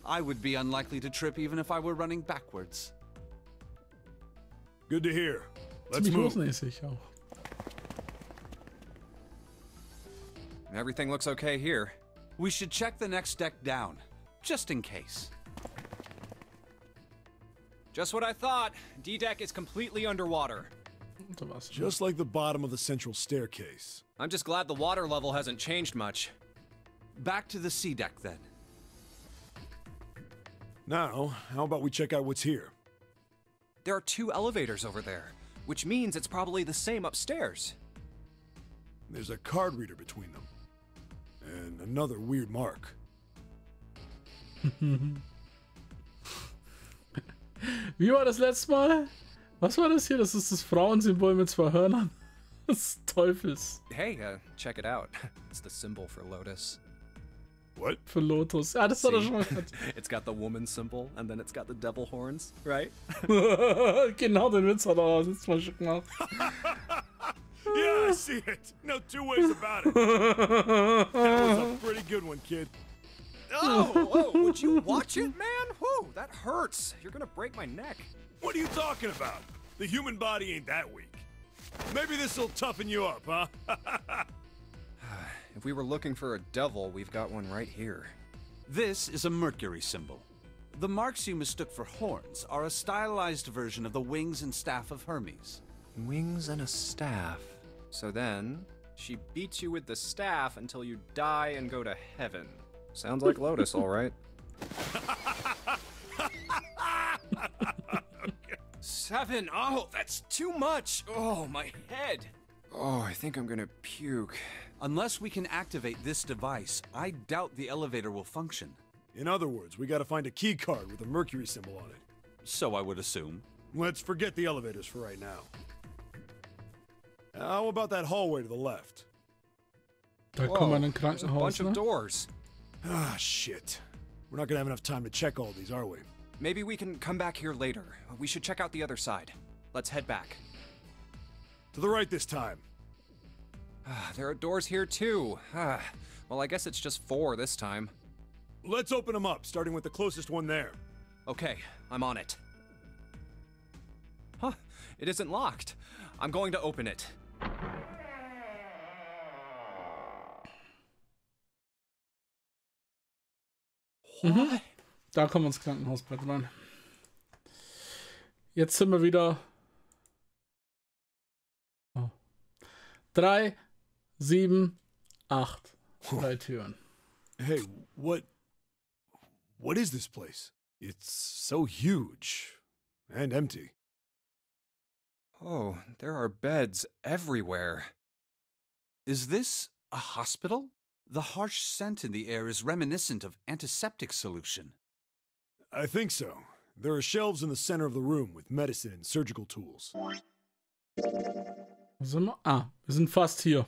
I would be unlikely to trip even if I were running backwards. Good to hear. Let's Ziemlich move. losmäßig auch. Everything looks okay here. We should check the next deck down, just in case. Just what I thought. D-deck is completely underwater. Just like the bottom of the central staircase. I'm just glad the water level hasn't changed much. Back to the C deck then. Now, how about we check out what's here? There are 2 elevators over there, which means it's probably the same upstairs. There's a card reader between them. And another weird mark. Wie war das letzte Mal? Was war das hier? Das ist das Frauensymbol mit 2 Hörnern. Des Teufels. Hey, check it out. It's the symbol for Lotus. What? Für Lotus. Ja, das war doch schon mal. It's got the woman symbol and then it's got the devil horns, right? Genau, den Witz hat er letztes Mal schon gemacht. Yeah, I see it. No 2 ways about it. That was a pretty good one, kid. Oh, would you watch it, man? Whew, that hurts. You're gonna break my neck. What are you talking about? The human body ain't that weak. Maybe this'll toughen you up, huh? If we were looking for a devil, we've got one right here. This is a Mercury symbol. The marks you mistook for horns are a stylized version of the wings and staff of Hermes. Wings and a staff. So then, she beats you with the staff until you die and go to heaven. Sounds like Lotus, all right. 7. Oh, that's too much. Oh, my head. Oh, I think I'm gonna puke. Unless we can activate this device, I doubt the elevator will function. In other words, we gotta find a key card with a Mercury symbol on it. So I would assume. Let's forget the elevators for right now. How about that hallway to the left? Da kommen wir in ein A Krankenhaus, bunch ne? of doors. Ah, shit. We're not gonna have enough time to check all these, are we? Maybe we can come back here later. We should check out the other side. Let's head back. To the right this time. There are doors here too. Well, I guess it's just 4 this time. Let's open them up, starting with the closest one there. Okay, I'm on it. Huh, it isn't locked. I'm going to open it. Mhm. Da kommen wir ins Krankenhausbett rein. Jetzt sind wir wieder. Oh. 3, 7, 8. 3 Türen. Hey, what is this place? It's so huge and empty. Oh, there are beds everywhere. Is this a hospital? The harsh scent in the air is reminiscent of antiseptic solution. I think so. There are shelves in the center of the room with medicine and surgical tools. Wo sind wir? Ah, wir sind fast hier.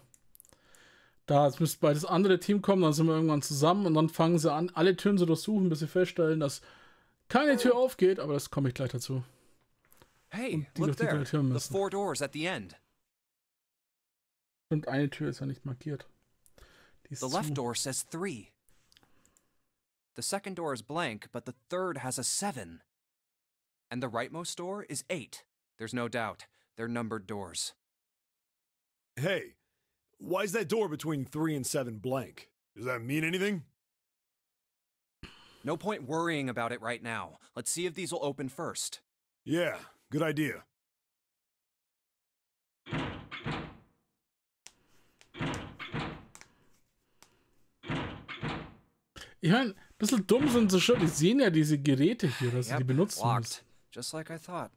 Da, jetzt müsste bald das andere Team kommen, dann sind wir irgendwann zusammen und dann fangen sie an, alle Türen zu durchsuchen, bis sie feststellen, dass keine Tür aufgeht, aber das komme ich gleich dazu. Hey, Die look durch die there. drei Türen The müssen. 4 doors at the end. Und eine Tür ist ja nicht markiert. Die ist The zu. left door says 3. The second door is blank, but the third has a 7. And the rightmost door is 8. There's no doubt. They're numbered doors. Hey, why is that door between 3 and 7 blank? Does that mean anything? No point worrying about it right now. Let's see if these will open first. Yeah, good idea. Ich meine, ein bisschen dumm sind sie schon. Die sehen ja diese Geräte hier, dass sie die benutzen müssen. Locked. Just like I thought.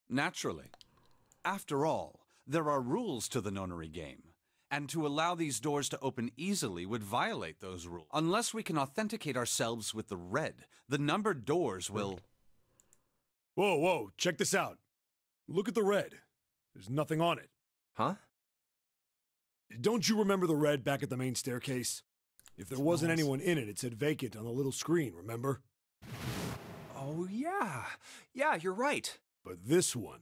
Naturally. After all, there are rules to the nonary game, and to allow these doors to open easily would violate those rules. Unless we can authenticate ourselves with the red, the numbered doors will... Whoa, check this out. Look at the red. There's nothing on it. Huh? Don't you remember the red back at the main staircase? If there wasn't anyone in it, it said vacant on the little screen, remember? Oh, yeah. Yeah, you're right. But this one...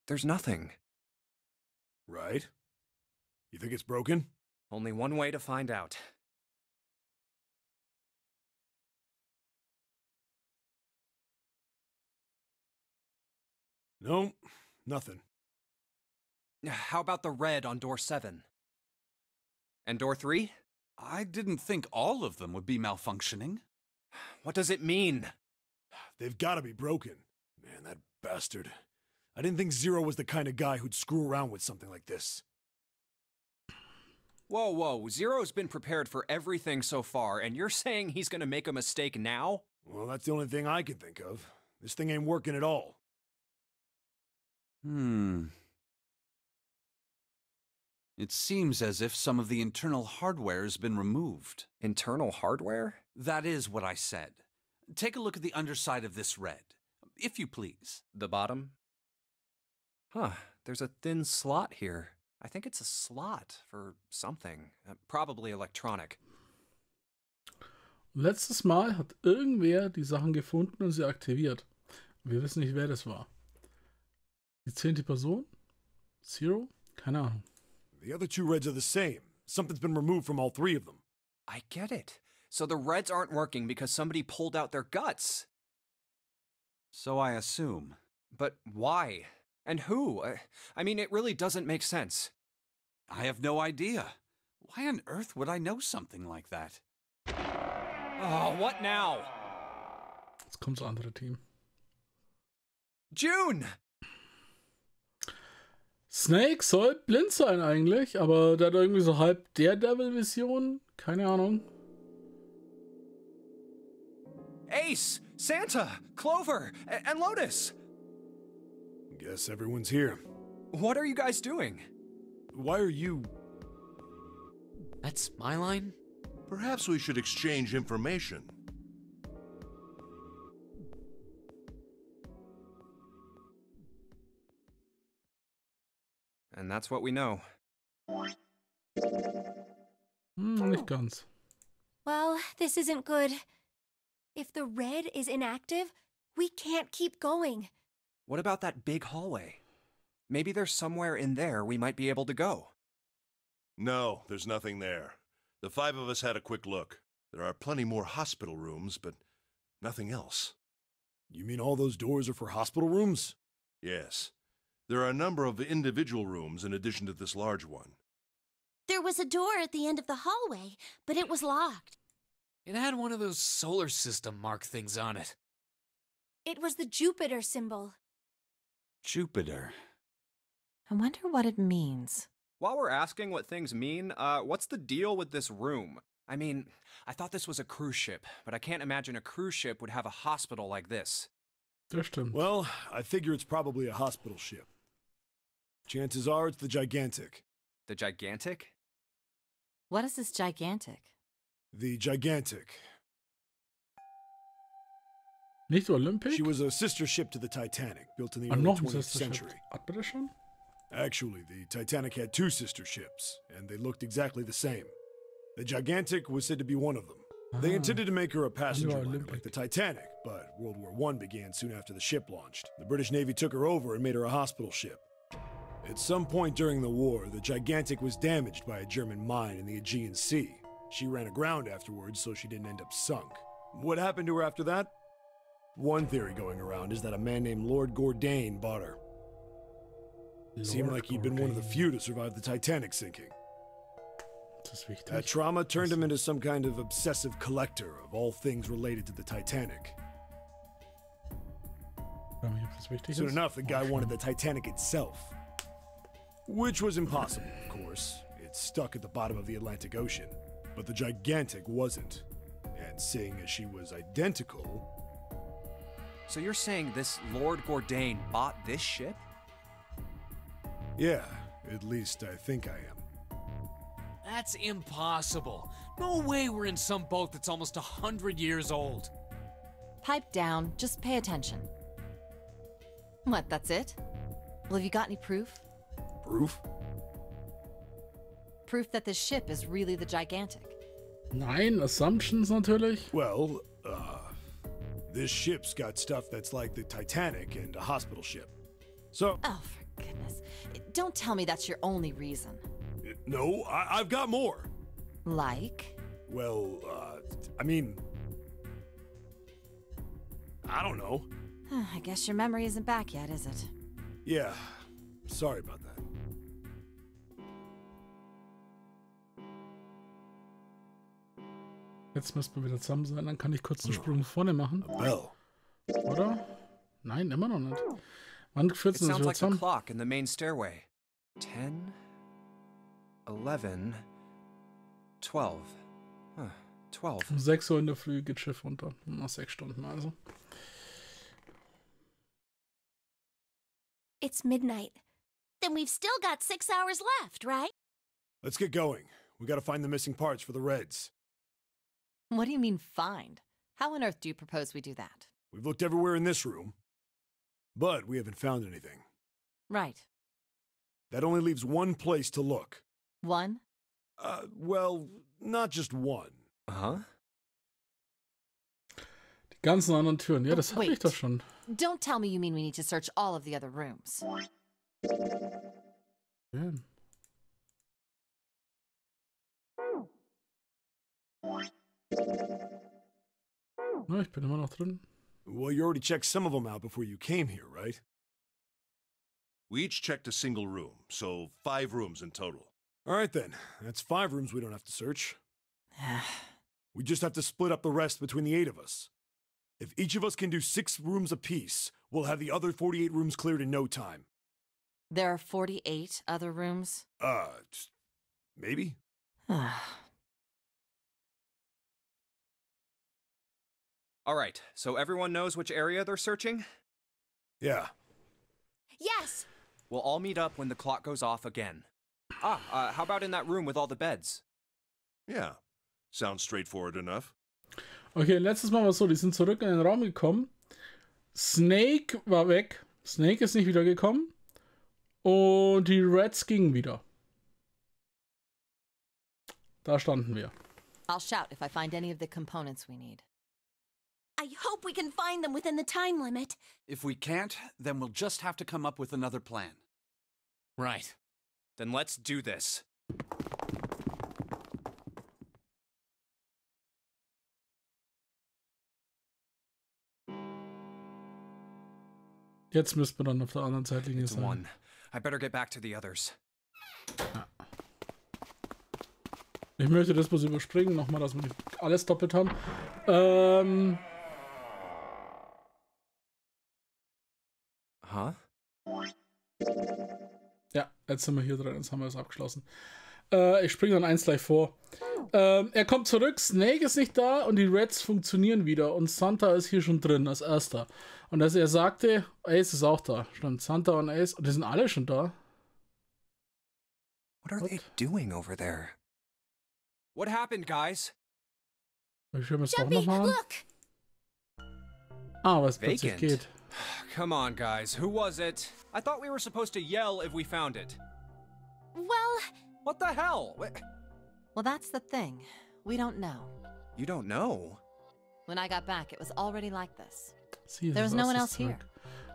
There's nothing. Right? You think it's broken? Only one way to find out. No, nothing. How about the red on door 7? And door 3? I didn't think all of them would be malfunctioning. What does it mean? They've got to be broken. Man, that bastard. I didn't think Zero was the kind of guy who'd screw around with something like this. Whoa. Zero's been prepared for everything so far, and you're saying he's gonna make a mistake now? Well, that's the only thing I can think of. This thing ain't working at all. It seems as if some of the internal hardware has been removed. Internal hardware? That is what I said. Take a look at the underside of this red, if you please. The bottom? Huh, there's a thin slot here. I think it's a slot for something. Probably electronic. Letztes Mal hat irgendwer die Sachen gefunden und sie aktiviert. Wir wissen nicht, wer das war. Die 10. Person? Zero? Keine Ahnung. The other 2 reds are the same. Something's been removed from all 3 of them. I get it. So the reds aren't working because somebody pulled out their guts. So I assume. But why? And who? I mean, it really doesn't make sense. I have no idea. Why on earth would I know something like that? Oh, what now? Jetzt kommt das andere Team. June! Snake soll blind sein eigentlich, aber der hat irgendwie so halb Daredevil-Vision. Keine Ahnung. Ace, Santa, Clover, and Lotus. Guess everyone's here. What are you guys doing? Why are you... That's my line? Perhaps we should exchange information. And that's what we know. Nicht ganz. Well, this isn't good. If the red is inactive, we can't keep going. What about that big hallway? Maybe there's somewhere in there we might be able to go. No, there's nothing there. The 5 of us had a quick look. There are plenty more hospital rooms, but nothing else. You mean all those doors are for hospital rooms? Yes. There are a number of individual rooms in addition to this large one. There was a door at the end of the hallway, but it was locked. It had one of those solar system mark things on it. It was the Jupiter symbol. Jupiter. I wonder what it means. While we're asking what things mean, what's the deal with this room? I mean, I thought this was a cruise ship, but I can't imagine a cruise ship would have a hospital like this. Das stimmt. Well, I figure it's probably a hospital ship. Chances are it's the Gigantic. The Gigantic? What is this gigantic? The Gigantic. Nicht Olympic? She was a sister ship to the Titanic, built in the Ah, early noch ein 20th Sister Ship. century. Hat man das schon? Actually, the Titanic had 2 sister ships, and they looked exactly the same. The Gigantic was said to be one of them. They intended to make her a passenger liner Olympic. like the Titanic, but World War I began soon after the ship launched. The British Navy took her over and made her a hospital ship. At some point during the war, the Gigantic was damaged by a German mine in the Aegean Sea. She ran aground afterwards, so she didn't end up sunk. What happened to her after that? One theory going around is that a man named Lord Gordain bought her. Seemed like he'd been one of the few to survive the Titanic sinking. Das ist wichtig. That trauma turned him into some kind of obsessive collector of all things related to the Titanic. Frag mich, ob das wichtig Soon ist. enough, the guy wanted the Titanic itself. Which was impossible, of course. It's stuck at the bottom of the Atlantic Ocean. But the Gigantic wasn't. And seeing as she was identical... So you're saying this Lord Gordain bought this ship? Yeah, at least I think I am. That's impossible. No way we're in some boat that's almost 100 years old. Pipe down, just pay attention. What, that's it? Well, have you got any proof? Proof? Proof that this ship is really the gigantic. Nein, Assumptions natürlich. Well, this ship's got stuff that's like the Titanic and a hospital ship. So... Oh, for goodness. Don't tell me that's your only reason. No, I've got more. Like? Well, I mean... I don't know. I guess your memory isn't back yet, is it? Yeah, sorry about that. Jetzt müssen wir wieder zusammen sein, dann kann ich kurz einen Sprung vorne machen. A bell. Oder? Nein, immer noch nicht. Wann führt It es uns sounds wieder like the zusammen? clock in the main stairway. 10, 11, 12. Huh, 12. Um 6 Uhr in der Früh geht Schiff runter. Nach 6 Stunden also. It's midnight. Then we've still got 6 hours left, right? Let's get going. We gotta find the missing parts for the Reds. What do you mean, find? How on earth do you propose we do that? We've looked everywhere in this room, but we haven't found anything. Right. That only leaves one place to look. One? Well, not just one. Huh? Die ganzen anderen Türen. Ja, das hatte ich Wait. doch schon. Don't tell me you mean we need to search all of the other rooms. Ja. Na, ich bin immer noch drin. Well, you already checked some of them out before you came here, right? We each checked a single room, so 5 rooms in total. All right, then. That's 5 rooms we don't have to search. We just have to split up the rest between the 8 of us. If each of us can do 6 rooms apiece, we'll have the other 48 rooms cleared in no time. There are 48 other rooms? Maybe? All right, so everyone knows which area they're searching? Yeah. Yes. We'll all meet up when the clock goes off again. How about in that room with all the beds? Yeah. Sounds straightforward enough. Okay, letztes Mal war es so, die sind zurück in den Raum gekommen. Snake war weg. Snake ist nicht wiedergekommen. Und die Reds gingen wieder. Da standen wir. I'll shout if I find any of the components we need. I hope we can find them within the time limit. If we can't, then we'll just have to come up with another plan. Right. Then let's do this. Jetzt müssten wir dann auf der anderen Seitlinie It's sein. one. I better get back to the others. Ja. Ich möchte das bloß überspringen, nochmal, dass wir nicht alles doppelt haben. Ja, jetzt sind wir hier drin, jetzt haben wir es abgeschlossen. Ich springe dann eins gleich vor. Er kommt zurück, Snake ist nicht da und die Reds funktionieren wieder und Santa ist hier schon drin als Erster. Und als er sagte, Ace ist auch da. Stimmt, Santa und Ace, und die sind alle schon da. What are they doing over there? What happened, guys? Ich schaue mir das doch Jumpy, nochmal an. look. Ah, was plötzlich Vacant. geht. Come on, guys. Who was it? I thought we were supposed to yell if we found it. Well, What the hell? Well, that's the thing. We don't know. You don't know? When I got back, it was already like this. Sie, There was das no one ist else here. zurück.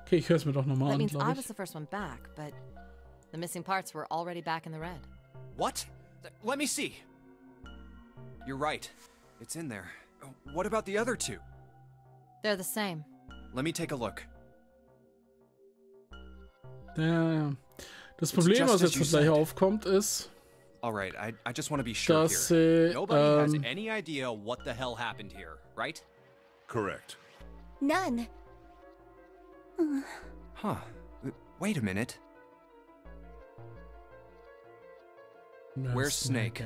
Okay, ich höre es mir doch nochmal That an, means I glaube was ich. the first one back, but the missing parts were already back in the red. What? Let me see. You're right. It's in there. What about the other two? They're the same. Let me take a look. Ja. Das Problem, just was as jetzt you gleich said. aufkommt, ist, All right, I just want to be sure dass here. Nobody has sie, any idea what the hell happened here, right? Correct. none. Huh. Wait a minute. Where's Snake?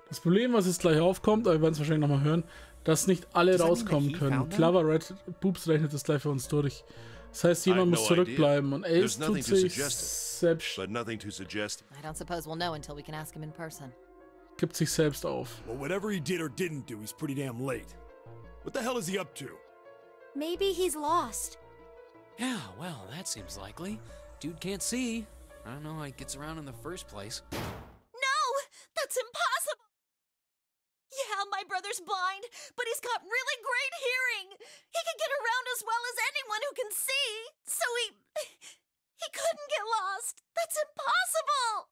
Das Problem, was jetzt gleich aufkommt, aber wir werden es wahrscheinlich nochmal hören, dass nicht alle Does that mean rauskommen that he können. found them? Clever Red Boobs rechnet das gleich für uns durch. Das heißt, I jemand have muss no zurückbleiben idea. und Ace There's nothing tut to sich suggest selbst, But nothing to suggest. I don't suppose we'll know until we can ask him in person. gibt sich selbst auf. Well, whatever he did or didn't do, he's pretty damn late. What the hell is he up to? Maybe he's lost. Yeah, well, that seems likely. Dude can't see. I don't know how he gets around in the first place. No, that's impossible. Yeah, my brother's blind, but he's got really great hearing. He can get around as well as anyone who can see. So he couldn't get lost. That's impossible.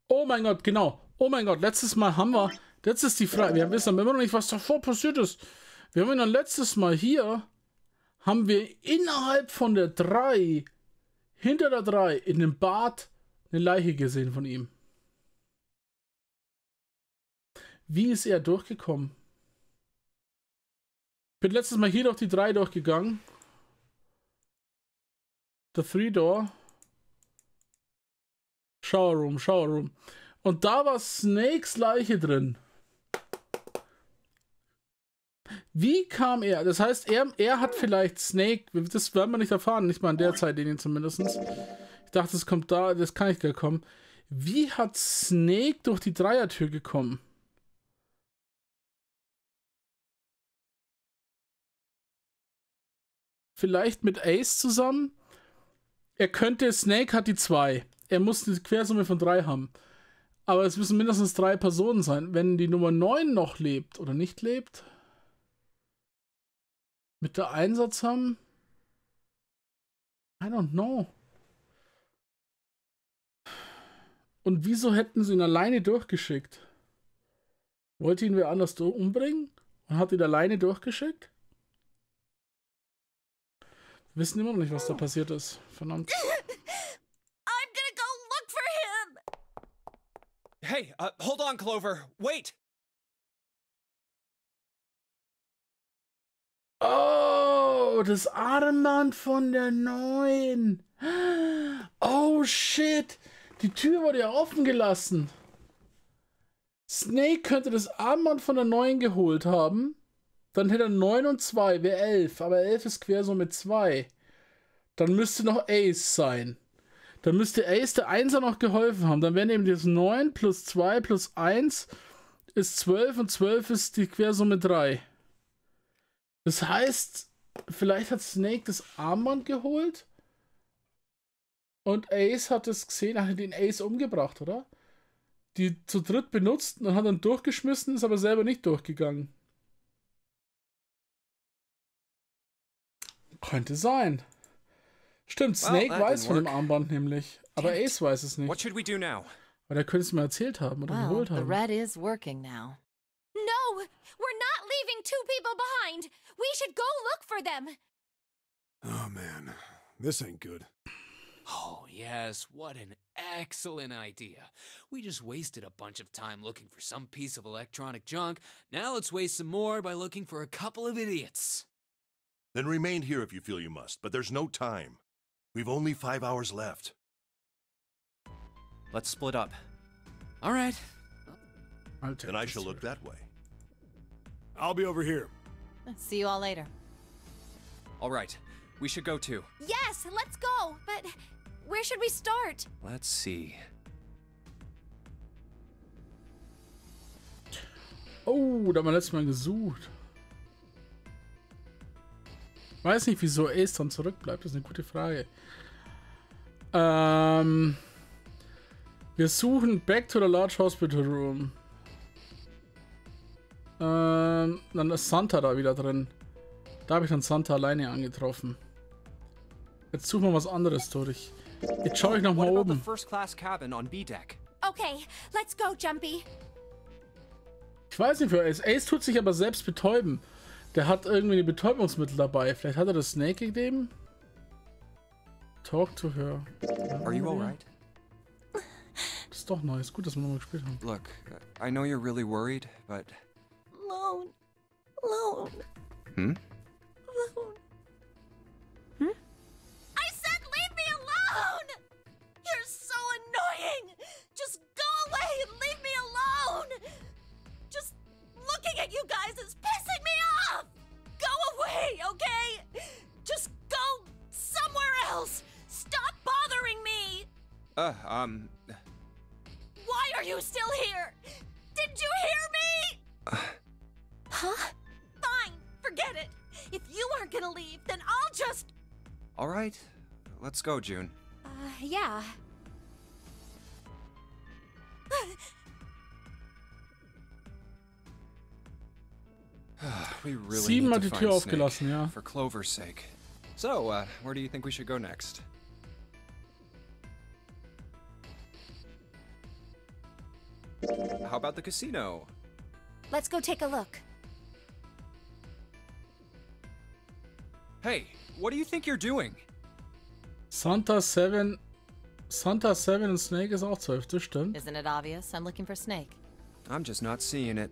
Oh mein Gott, genau. Oh mein Gott, letztes Mal haben wir, jetzt ist die Frage, wir wissen aber immer noch nicht, was davor passiert ist. Wir haben dann letztes Mal hier, haben wir innerhalb von der 3, hinter der 3, in dem Bad, eine Leiche gesehen von ihm. Wie ist er durchgekommen? Ich bin letztes Mal hier durch die 3 durchgegangen. The 3-Door. Shower Room, Shower Room. Und da war Snakes Leiche drin. Wie kam er? Das heißt, er hat vielleicht Snake, das werden wir nicht erfahren, nicht mal in der Zeitlinie zumindest. Ich dachte, es kommt da, das kann nicht gleich kommen. Wie hat Snake durch die Dreiertür gekommen? Vielleicht mit Ace zusammen? Snake hat die 2. Er muss eine Quersumme von 3 haben. Aber es müssen mindestens 3 Personen sein. Wenn die Nummer 9 noch lebt oder nicht lebt, mit der Einsatz haben, I don't know. Und wieso hätten sie ihn alleine durchgeschickt? Wollte ihn wer anders umbringen und hat ihn alleine durchgeschickt? Wir wissen immer noch nicht, was da passiert ist. Verdammt. I'm gonna go look for him. Hey, hold on, Clover. Wait! Oh, das Armband von der 9. Oh, shit. Die Tür wurde ja offen gelassen. Snake könnte das Armband von der 9 geholt haben. Dann hätte er 9 und 2, wäre 11. Aber 11 ist Quersumme 2. Dann müsste noch Ace sein. Dann müsste Ace der 1er noch geholfen haben. Dann wären eben das 9 plus 2 plus 1 ist 12 und 12 ist die Quersumme 3. Das heißt, vielleicht hat Snake das Armband geholt und Ace hat es gesehen, hat den Ace umgebracht, oder? Die zu dritt benutzt und hat dann durchgeschmissen, ist aber selber nicht durchgegangen. Könnte sein. Stimmt, Snake weiß von dem Armband nämlich, aber Ace weiß es nicht. What should we do now? Weil er könnte es mir erzählt haben oder geholt The haben. red is working now. No! We're not leaving two people behind! We should go look for them! Oh man, this ain't good. Oh, yes, what an excellent idea. We just wasted a bunch of time looking for some piece of electronic junk. Now let's waste some more by looking for a couple of idiots. Then remain here if you feel you must, but there's no time. We've only 5 hours left. Let's split up. All right. Then I shall look that way. I'll be over here. See you all later. All right, we should go too. Yes, let's go! But where should we start? Let's see. Oh, da haben wir letztes Mal gesucht. Weiß nicht, wieso Ace dann zurückbleibt. Das ist eine gute Frage. Wir suchen Back to the Large Hospital Room. Dann ist Santa da wieder drin. Da habe ich dann Santa alleine angetroffen. Jetzt suchen wir was anderes durch. Jetzt schaue ich noch mal oben. First class cabin on B deck. Okay, let's go, Jumpy. Ich weiß nicht für Ace. Ace tut sich aber selbst betäuben. Der hat irgendwie ein Betäubungsmittel dabei. Vielleicht hat er das Snake gegeben? Talk to her. Are you alright? Das ist doch nice. Gut, dass wir nochmal gespielt haben. Look, I know you're really worried, but... Lone. Lone. Hmm? Lone. I said leave me alone! You're so annoying! Just go away and leave me alone! Just looking at you guys is pissing me off! Go away, okay? Just go somewhere else! Stop bothering me! Why are you still here? Did you hear me? Huh? Fine, forget it. If you aren't gonna leave, then I'll just... Alright, let's go, June. Yeah. We really 7 need hat to die find Tür Snake, aufgelassen, ja. for Clover's sake. So, where do you think we should go next? How about the casino? Let's go take a look. Hey, what do you think you're doing? Santa 7 und Snake ist auch 12, das stimmt. Isn't it obvious? I'm looking for Snake. I'm just not seeing it.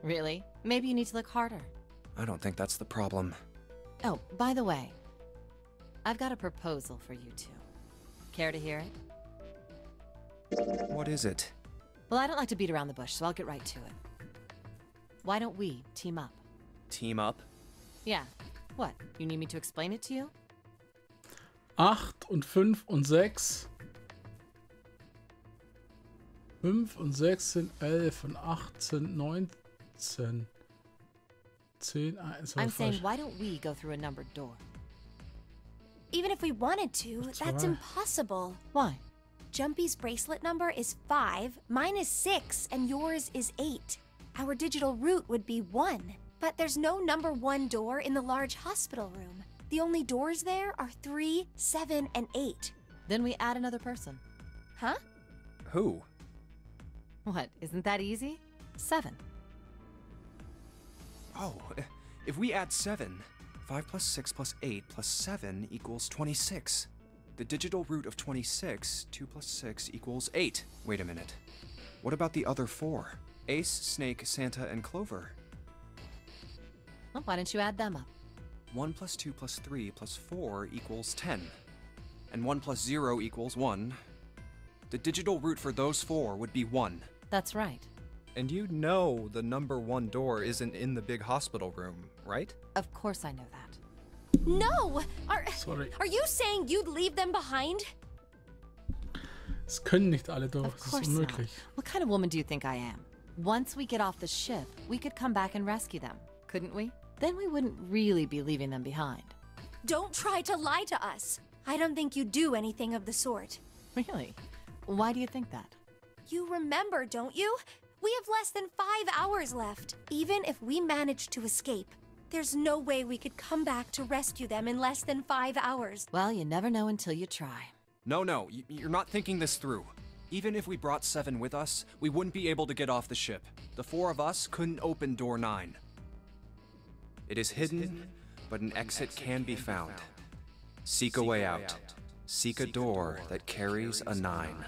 Really? Maybe you need to look harder. I don't think that's the problem. Oh, by the way, I've got a proposal for you two. Care to hear it? What is it? Well, I don't like to beat around the bush, so I'll get right to it. Why don't we team up? Team up? Yeah. What? You need me to explain it to you? 8 und 5 und 6. 5 und 6 sind 11 und 8 sind 19. 10, I'm saying, why don't we go through a numbered door? Even if we wanted to, that's why. impossible. Why? Jumpy's bracelet number is 5, mine is 6, and yours is 8. Our digital route would be 1. But there's no number 1 door in the large hospital room. The only doors there are 3, 7, and 8. Then we add another person. Huh? Who? What? Isn't that easy? 7. Oh, if we add 7, 5 plus 6 plus 8 plus 7 equals 26. The digital root of 26, 2 plus 6 equals 8. Wait a minute. What about the other 4? Ace, Snake, Santa, and Clover. Well, why don't you add them up? 1 plus 2 plus 3 plus 4 equals 10. And 1 plus 0 equals 1. The digital root for those 4 would be 1. That's right. And you know the number 1 door isn't in the big hospital room, right? Of course I know that. No! Sorry. Are you saying you'd leave them behind? Es können nicht alle durch. Of Es ist course not. unmöglich. What kind of woman do you think I am? Once we get off the ship, we could come back and rescue them, couldn't we? Then we wouldn't really be leaving them behind. Don't try to lie to us. I don't think you do anything of the sort. Really? Why do you think that? You remember, don't you? We have less than 5 hours left. Even if we manage to escape, there's no way we could come back to rescue them in less than 5 hours. Well, you never know until you try. No, you're not thinking this through. Even if we brought 7 with us, we wouldn't be able to get off the ship. The 4 of us couldn't open door 9. It is hidden, but an exit can be found. Seek a way out. Seek a door that carries a 9.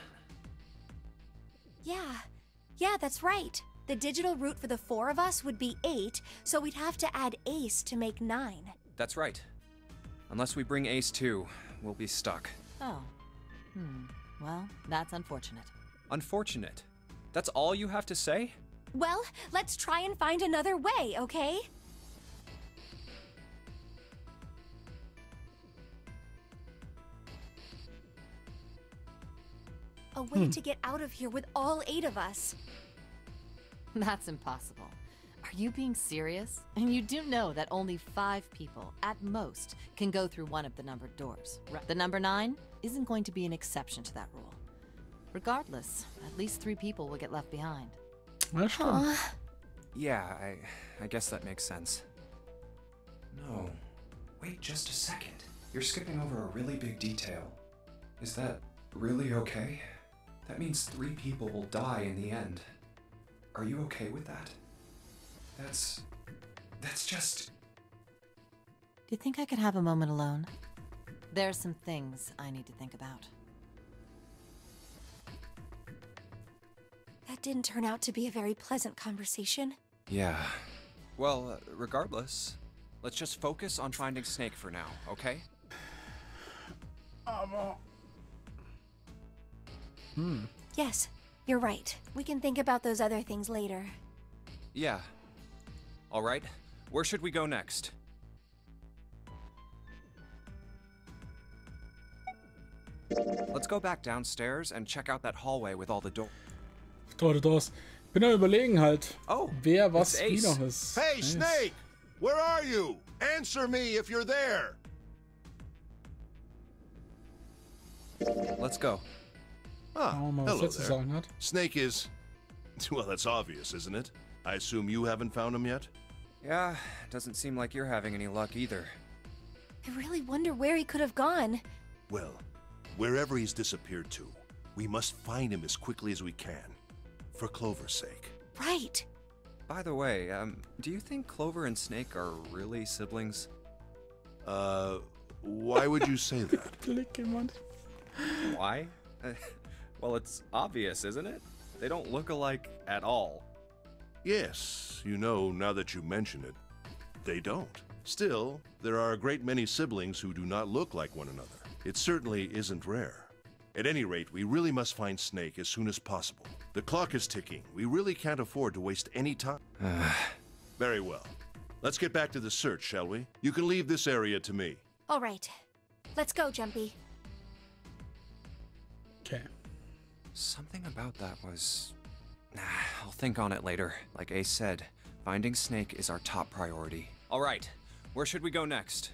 Yeah, that's right. The digital route for the 4 of us would be 8, so we'd have to add Ace to make 9. That's right. Unless we bring Ace too, we'll be stuck. Oh. Well, that's unfortunate. Unfortunate. That's all you have to say? Well, let's try and find another way, okay? A way to get out of here with all 8 of us. That's impossible. Are you being serious? And you do know that only 5 people, at most, can go through one of the numbered doors. The number 9 isn't going to be an exception to that rule. Regardless, at least 3 people will get left behind. Na schon. Yeah, I guess that makes sense. No. Wait just a second. You're skipping over a really big detail. Is that really okay? That means 3 people will die in the end. Are you okay with that? That's just... Do you think I could have a moment alone? There are some things I need to think about. That didn't turn out to be a very pleasant conversation. Yeah. Well, regardless, let's just focus on finding Snake for now, okay? Aber... Yes, you're right. We can think about those other things later. Yeah. All right. Where should we go next? Let's go back downstairs and check out that hallway with all the doors. Tote Doors. Bin am Überlegen halt, Oh, wer was it's wie Ace. noch ist. Hey, Ace. Snake! Where are you? Answer me if you're there! Let's go. Ah, Schauen wir mal, was hello er zu there. sagen hat. Snake is... Well, that's obvious, isn't it? I assume you haven't found him yet? Yeah, doesn't seem like you're having any luck either. I really wonder where he could have gone. Well, wherever he's disappeared to, we must find him as quickly as we can. For Clover's sake. Right. By the way, do you think Clover and Snake are really siblings? Why would you say that? Blicke, Mann. Why? Well, it's obvious, isn't it? They don't look alike at all. Yes, you know, now that you mention it, they don't. Still, there are a great many siblings who do not look like one another. It certainly isn't rare. At any rate, we really must find Snake as soon as possible. The clock is ticking. We really can't afford to waste any time. Very well. Let's get back to the search, shall we? You can leave this area to me. All right. Let's go, Jumpy. Okay. Something about that was... I'll think on it later. Like Ace said, finding Snake is our top priority. All right, where should we go next?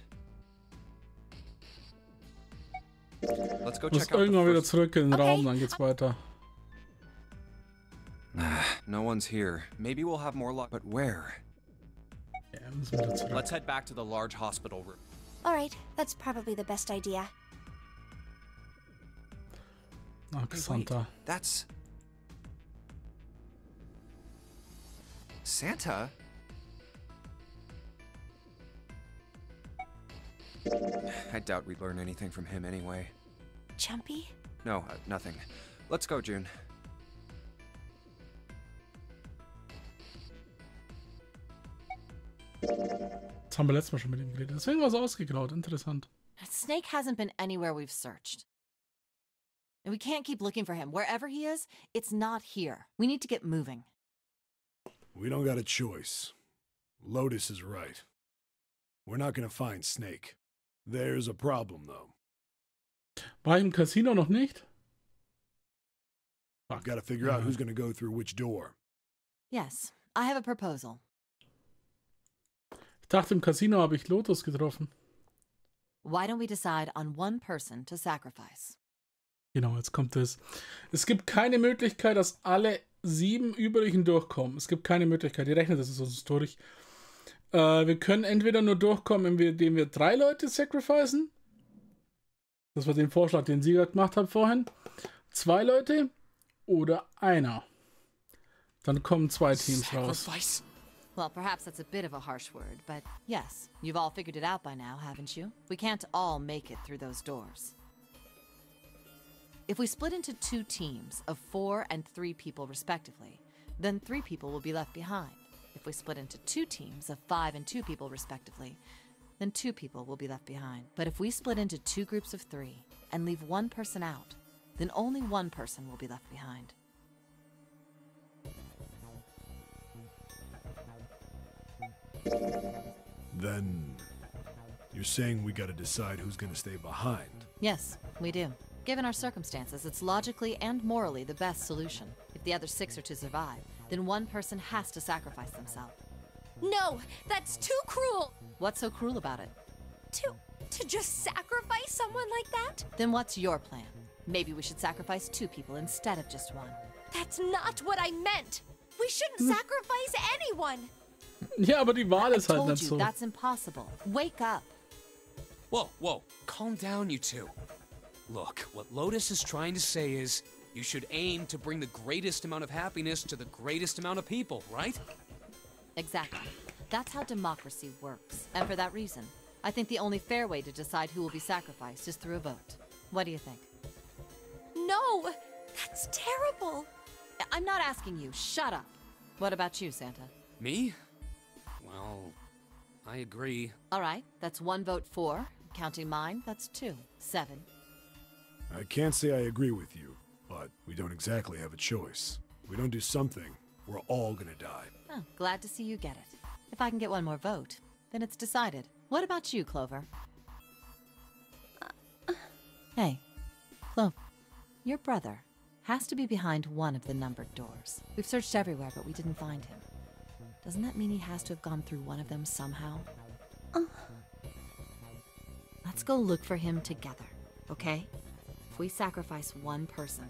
Let's go Muss check out the irgendwann wieder first... zurück in den Okay. Raum, dann geht's weiter. No one's here. Maybe we'll have more luck, but where? Ja, müssen wir wieder zurück. Let's head back to the large hospital room. All right. That's probably the best idea. Ach, Santa. That's... Santa? I doubt we'd learn anything from him anyway. Jumpy? No, nothing. Let's go, June. Das haben wir letztes Mal schon mit ihm geredet. Deswegen war es ausgegraut. Interessant. Snake hasn't been anywhere we've searched. And we can't keep looking for him. Wherever he is, it's not here. We need to get moving. We don't got a choice. Lotus is right. We're not gonna find Snake. There's a problem, though. War ich im Casino noch nicht? We've got to figure out who's gonna go through which door. Yes, I have a proposal. Ich dachte, im Casino habe ich Lotus getroffen. Why don't we decide on one person to sacrifice? Genau, jetzt kommt es. Es gibt keine Möglichkeit, dass alle 7 übrigen durchkommen. Es gibt keine Möglichkeit. Die rechnet das uns durch. Wir können entweder nur durchkommen, indem wir 3 Leute sacrificen. Das war den Vorschlag, den Sieger gemacht hat vorhin. 2 Leute oder einer. Dann kommen 2 Teams raus. Sacrifice? Well, perhaps that's a bit of a harsh word, but yes, you've all figured it out by now, haven't you? We can't all make it through those doors. If we split into 2 teams of 4 and 3 people respectively, then 3 people will be left behind. If we split into 2 teams of 5 and 2 people respectively, then 2 people will be left behind. But if we split into 2 groups of 3 and leave 1 person out, then only 1 person will be left behind. Then you're saying we gotta decide who's gonna stay behind. Yes, we do. Given our circumstances, it's logically and morally the best solution. If the other 6 are to survive, then 1 person has to sacrifice themselves. No, that's too cruel. What's so cruel about it? To just sacrifice someone like that? Then what's your plan? Maybe we should sacrifice 2 people instead of just 1. That's not what I meant. We shouldn't sacrifice anyone. Ja, aber die Wahl ist I halt told nicht you, so. that's impossible. Wake up. Whoa, whoa. Calm down, you two. Look, what Lotus is trying to say is, you should aim to bring the greatest amount of happiness to the greatest amount of people, right? Exactly. That's how democracy works. And for that reason, I think the only fair way to decide who will be sacrificed is through a vote. What do you think? No, that's terrible. I'm not asking you. Shut up. What about you, Santa? Me? Well, I agree. All right, that's 1 vote for. Counting mine, that's 2. 7. I can't say I agree with you, but we don't exactly have a choice. If we don't do something, we're all gonna die. Oh, glad to see you get it. If I can get 1 more vote, then it's decided. What about you, Clover? Hey, Clover, your brother has to be behind one of the numbered doors. We've searched everywhere, but we didn't find him. Doesn't that mean he has to have gone through one of them somehow? Let's go look for him together, okay? If we sacrifice 1 person,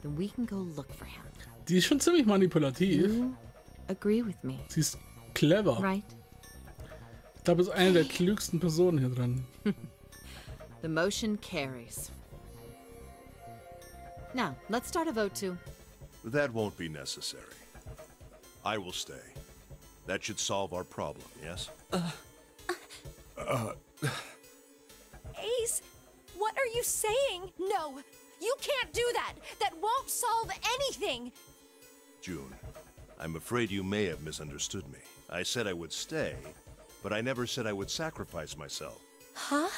then we can go look for him. Die ist schon ziemlich manipulativ. You agree with me, Sie ist clever. right? Ich glaube, ist eine der klügsten Personen hier drin. The motion carries. Now, let's start a vote to... That won't be necessary. I will stay. That should solve our problem, yes? Ace, what are you saying? No, you can't do that. That won't solve anything. June, I'm afraid you may have misunderstood me. I said I would stay, but I never said I would sacrifice myself. Huh?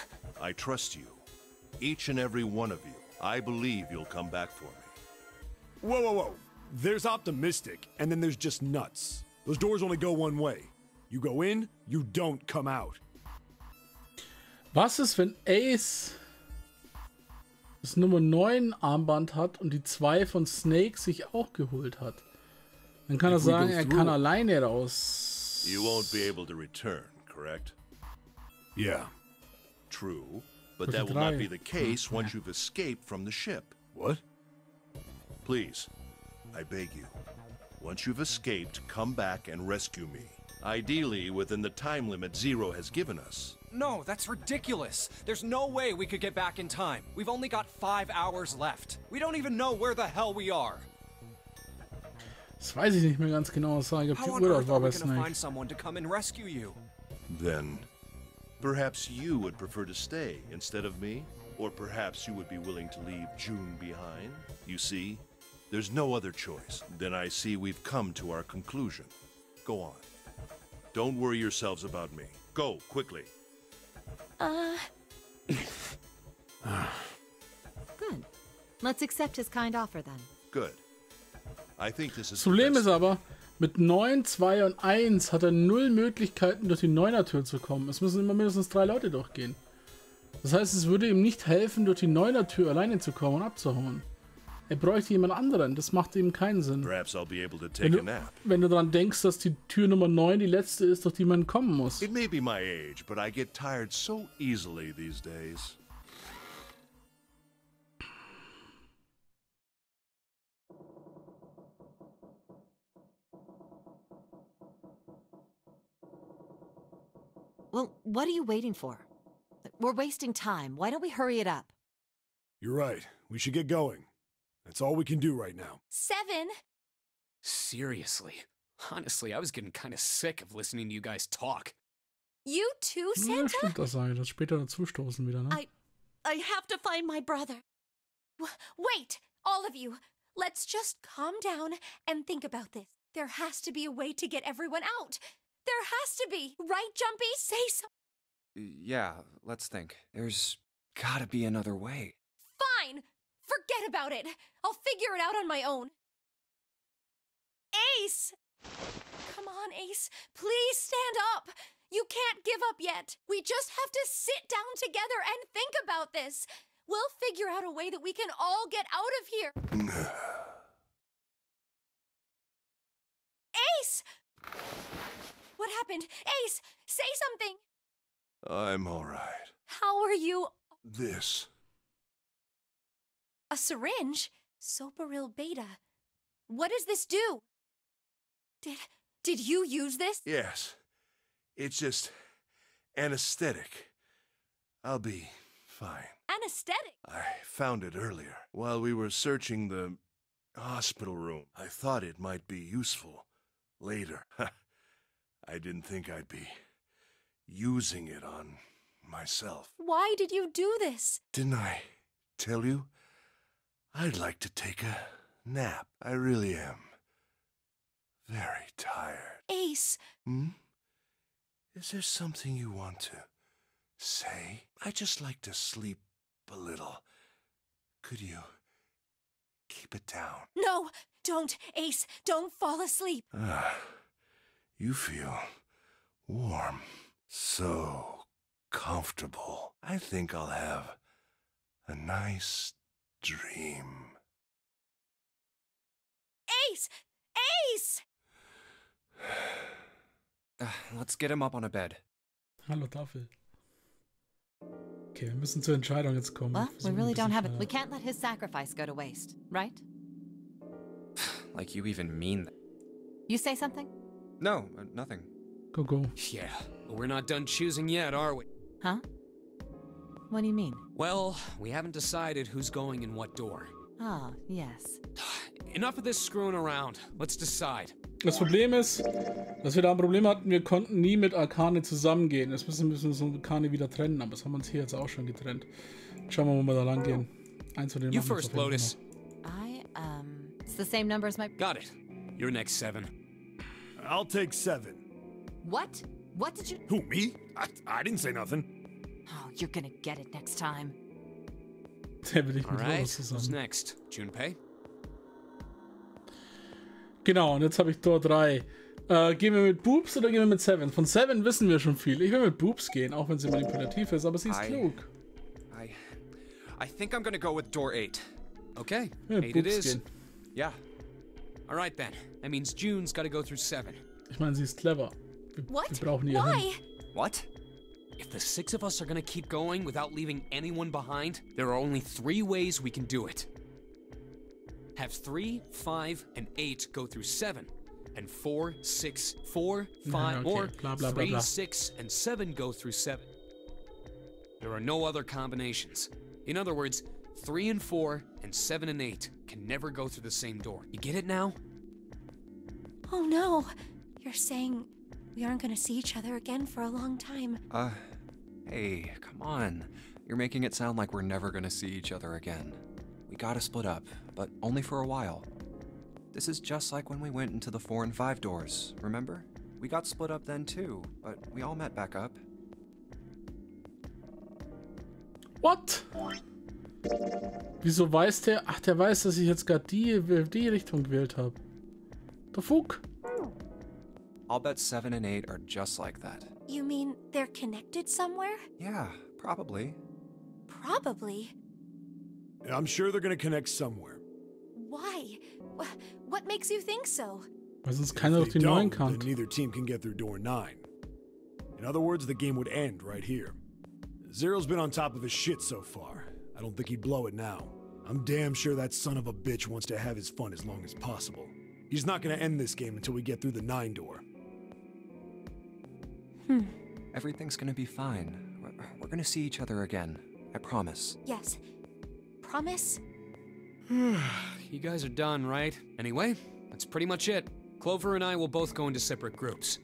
I trust you. Each and every one of you. I believe you'll come back for me. Whoa, whoa, whoa. There's optimistic, and then there's just nuts. Those doors only go one way. You go in, you don't come out. Was ist, wenn Ace das Nummer 9 Armband hat und die 2 von Snake sich auch geholt hat? Dann kann er sagen, er kann alleine raus. You won't be able to return, correct? Yeah. True, but that will not be the case once you've escaped from the ship. What? Please, I beg you. Once you've escaped, come back and rescue me. Ideally, within the time limit Zero has given us. No, that's ridiculous. There's no way we could get back in time. We've only got 5 hours left. We don't even know where the hell we are. Das weiß ich nicht mehr ganz genau. Ich glaube, die How on Uhr earth war are we bei gonna Snake. find someone to come and rescue you? Then, perhaps you would prefer to stay instead of me? Or perhaps you would be willing to leave June behind? You see, there's no other choice. Then I see we've come to our conclusion. Go on. Don't worry yourselves about me. Go, quickly. Good. Let's accept his kind offer then. Good. I think this is Das the Problem best. ist aber, Mit 9, 2 und 1 hat er 0 Möglichkeiten, durch die 9er-Tür zu kommen. Es müssen immer mindestens 3 Leute durchgehen. Das heißt, es würde ihm nicht helfen, durch die 9er-Tür alleine zu kommen und abzuhauen. Er bräuchte jemand anderen. Das macht ihm keinen Sinn. Wenn du daran denkst, dass die Tür Nummer 9 die letzte ist, durch die man kommen muss. It may be my age, but I get tired so easily these days. Well, what are you waiting for? We're wasting time. Why don't we hurry it up? You're right. We should get going. That's all we can do right now. 7. Seriously. Honestly, I was getting kind of sick of listening to you guys talk. You too, Ja, Santa? stimmt das eigentlich. Das später dazustoßen wieder, ne? I have to find my brother. Wait, all of you. Let's just calm down and think about this. There has to be a way to get everyone out. There has to be. Right, Jumpy? Say something. Yeah, let's think. There's gotta be another way. Fine. Forget about it. I'll figure it out on my own. Ace! Come on, Ace. Please stand up. You can't give up yet. We just have to sit down together and think about this. We'll figure out a way that we can all get out of here. Ace! What happened? Ace, say something. I'm all right. How are you? This. A syringe? Soparil beta. What does this do? Did you use this? Yes. It's just anesthetic. I'll be fine. Anesthetic? I found it earlier while we were searching the hospital room. I thought it might be useful later. I didn't think I'd be using it on myself. Why did you do this? Didn't I tell you? I'd like to take a nap. I really am. Very tired. Ace. Hmm? Is there something you want to say? I just like to sleep a little. Could you keep it down? No, don't, Ace. Don't fall asleep. You feel warm. So comfortable. I think I'll have a nice dream. Ace! Ace! Let's get him up on a bed. Hallo Tafel. Okay, wir müssen zur Entscheidung jetzt kommen. Well, we Versuchen really ein don't have it. bisschen We can't let his sacrifice go to waste, right? Like you even mean that. You say something? No, nothing. Go, go. Yeah, but we're not done choosing yet, are we? Huh? What do you mean? Well, we haven't decided who's going in what door. Ah, yes. Enough of this screwing around. Let's decide. Das Problem ist, dass wir da ein Problem hatten, wir konnten nie mit Arkane zusammengehen. Jetzt müssen wir uns Arkane wieder trennen, aber das haben wir uns hier jetzt auch schon getrennt. Schauen wir mal, wo wir da lang gehen. Eins von denen You machen wir first, auf jeden Lotus. It's the same number as my... Got it. You're next, 7. I'll take 7. What? What did you... Who, me? I didn't say nothing. Oh, you're gonna get it next time. Der will ich All mit right, Lotus who's zusammen. next? Junpei? Genau, und jetzt habe ich Tor 3. Gehen wir mit Boobs oder gehen wir mit 7? Von 7 wissen wir schon viel. Ich will mit Boobs gehen, auch wenn sie manipulativ ist, aber sie ist klug. I think I'm gonna go with door 8. Okay, Ja, 8 it Boobs is. gehen. Yeah. All right then. That means June's got to go through 7. Ich meine, sie ist clever. Wir What? brauchen ihr hin. Why? What? If the 6 of us are gonna keep going without leaving anyone behind, there are only 3 ways we can do it. Have 3, 5, and 8 go through 7, and 4, 6, 4, 5, okay. or Blah, blah, blah, 3, blah. 6, and 7 go through 7. There are no other combinations. In other words, 3 and 4, and 7 and 8 can never go through the same door. You get it now? Oh no. You're saying we aren't gonna see each other again for a long time. Hey, come on. You're making it sound like we're never gonna see each other again. We gotta split up, but only for a while. This is just like when we went into the 4 and 5 doors, remember? We got split up then too, but we all met back up. What? Wieso weiß der? Ach, der weiß, dass ich jetzt gerade die Richtung gewählt habe. Der Fuck. I'll bet 7 and 8 are just like that. You mean they're connected somewhere? Yeah, probably. Probably. I'm sure they're gonna connect somewhere. Why? What makes you think so? Weil sonst keiner durch If die they 9 don't, kann. then neither team can get through door 9. In other words, the game would end right here. Zero's been on top of his shit so far. I don't think he'd blow it now. I'm damn sure that son of a bitch wants to have his fun as long as possible. He's not gonna end this game until we get through the 9 door. Everything's gonna be fine. We're gonna see each other again. I promise. Yes. Promise? You guys are done, right? Anyway, that's pretty much it. Clover and I will both go into separate groups.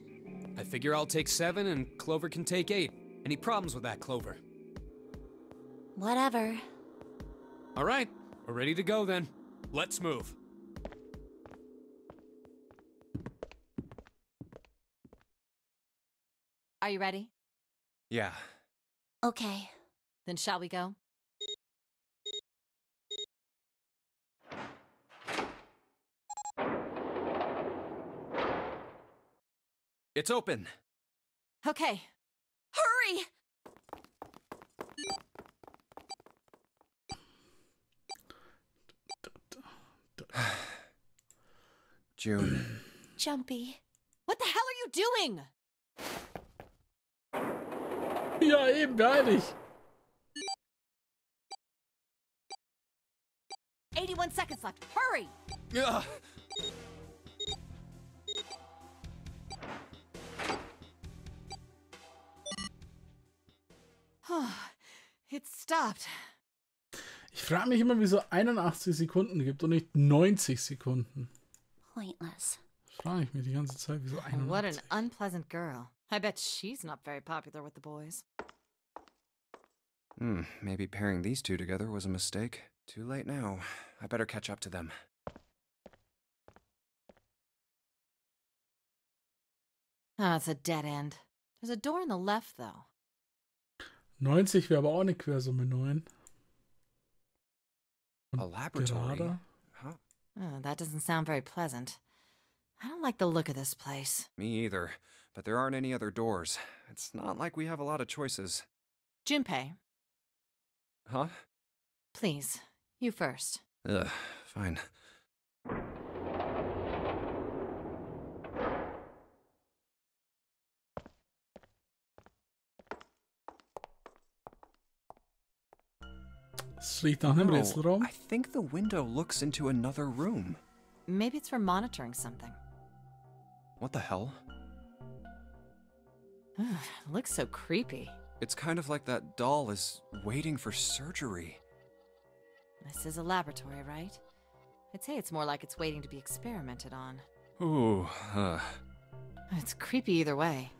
I figure I'll take 7 and Clover can take 8. Any problems with that, Clover? Whatever. All right, we're ready to go then. Let's move. Are you ready? Yeah. Okay. Then shall we go? It's open. Okay. Hurry! June. Jumpy. What the hell are you doing? Ja, eben, beeil dich. 81 seconds left. Hurry! Ugh. It stopped. Ich frage mich immer, wieso 81 Sekunden gibt und nicht 90 Sekunden. Pointless. Das frage ich mich die ganze Zeit, wieso 81. What an unpleasant girl. I bet she's not very popular with the boys. Maybe pairing these two together was a mistake. Too late now. I better catch up to them. Ah, it's a dead end. There's a door on the left, though. 90 wäre aber auch eine Quersumme 9. A laboratory? Gerade? Huh? Oh, that doesn't sound very pleasant. I don't like the look of this place. Me either. But there aren't any other doors. It's not like we have a lot of choices. Junpei, Huh? please, you first. Ugh, fine. Es riecht nach einem Rätselraum. I think the window looks into another room. Maybe it's for monitoring something. What the hell? It looks so creepy. It's kind of like that doll is waiting for surgery. This is a laboratory, right? I'd say it's more like it's waiting to be experimented on. Ooh, It's creepy either way.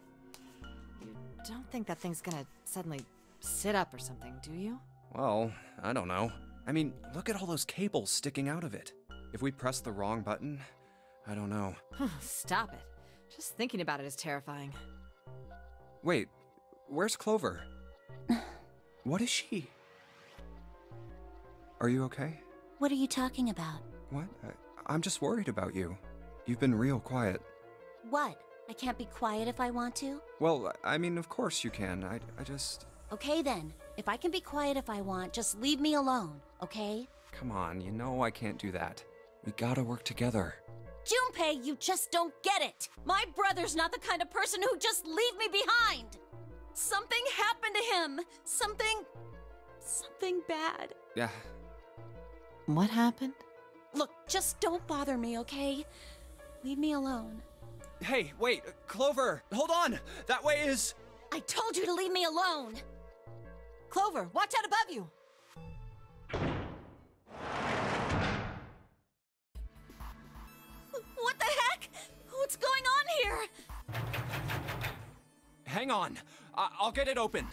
You don't think that thing's gonna suddenly sit up or something, do you? Well, I don't know. I mean, look at all those cables sticking out of it. If we press the wrong button, I don't know. Stop it. Just thinking about it is terrifying. Wait, where's Clover? What is she? Are you okay? What are you talking about? What? I'm just worried about you. You've been real quiet. What? I can't be quiet if I want to? Well, I mean, of course you can. I just... Okay then. If I can be quiet if I want, just leave me alone, okay? Come on, you know I can't do that. We gotta work together. Junpei, you just don't get it! My brother's not the kind of person who'd just leave me behind! Something happened to him! Something bad. Yeah. What happened? Look, just don't bother me, okay? Leave me alone. Hey, wait, Clover, hold on! That way is... I told you to leave me alone! Clover, watch out above you! What the heck? What's going on here? Hang on, I'll get it open.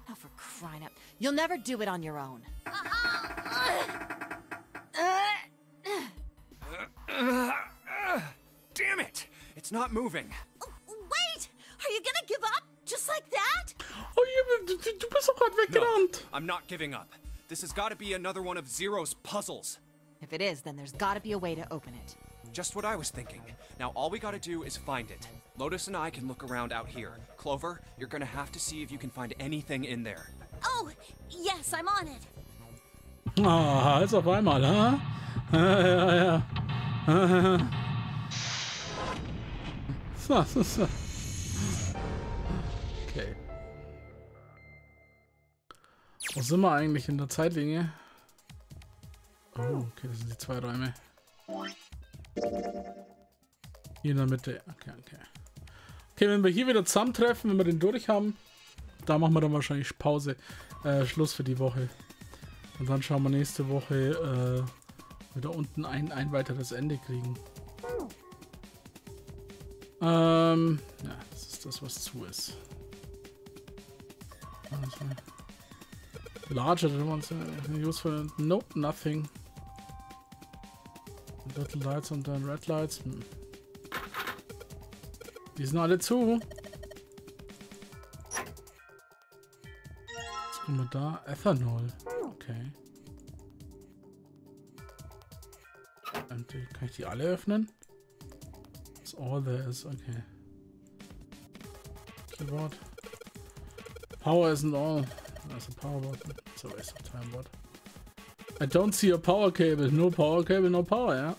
Oh, for crying out. You'll never do it on your own. Damn it! It's not moving. Wait! Are you gonna give up? Just like that? Oh, du bist doch gerade weggerannt. I'm not giving up. This has got to be another one of Zero's puzzles. If it is, then there's gotta be a way to open it. Just what I was thinking. Now all we gotta do is find it. Lotus and I can look around out here. Clover, you're gonna have to see if you can find anything in there. Oh, yes, I'm on it. Ah, jetzt auf einmal, ha? Ja. So. Okay. Wo sind wir eigentlich in der Zeitlinie? Oh, okay, das sind die 2 Räume. Hier in der Mitte. Okay. Okay, wenn wir hier wieder zusammentreffen, wenn wir den durch haben, da machen wir dann wahrscheinlich Pause. Schluss für die Woche. Und dann schauen wir nächste Woche wieder unten ein weiteres Ende kriegen. Ja, das ist das, was zu ist. Also, larger than ones useful. Nope, nothing. Little lights und dann red lights. Die sind alle zu. Was haben wir da? Ethanol. Okay. Kann ich die alle öffnen? That's all there is. Okay. Keyboard. Power isn't all. That's a power button. It's a waste of time. What? I don't see a power cable. No power cable, no power. Yeah.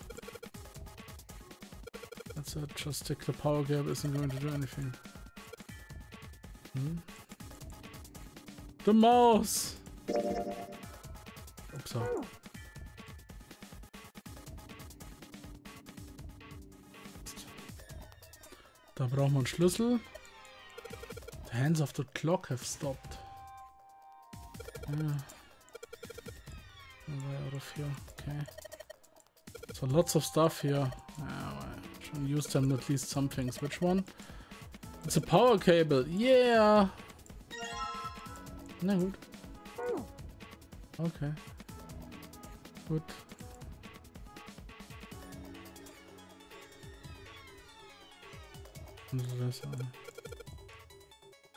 That's it. Just stick the power cable. Isn't going to do anything. The mouse. Ups. Da brauchen wir einen Schlüssel. The hands of the clock have stopped. Yeah. Way out of here. Okay. So lots of stuff here. I should use them at least some things. Which one? It's a power cable. Yeah. Na gut. Okay. Gut.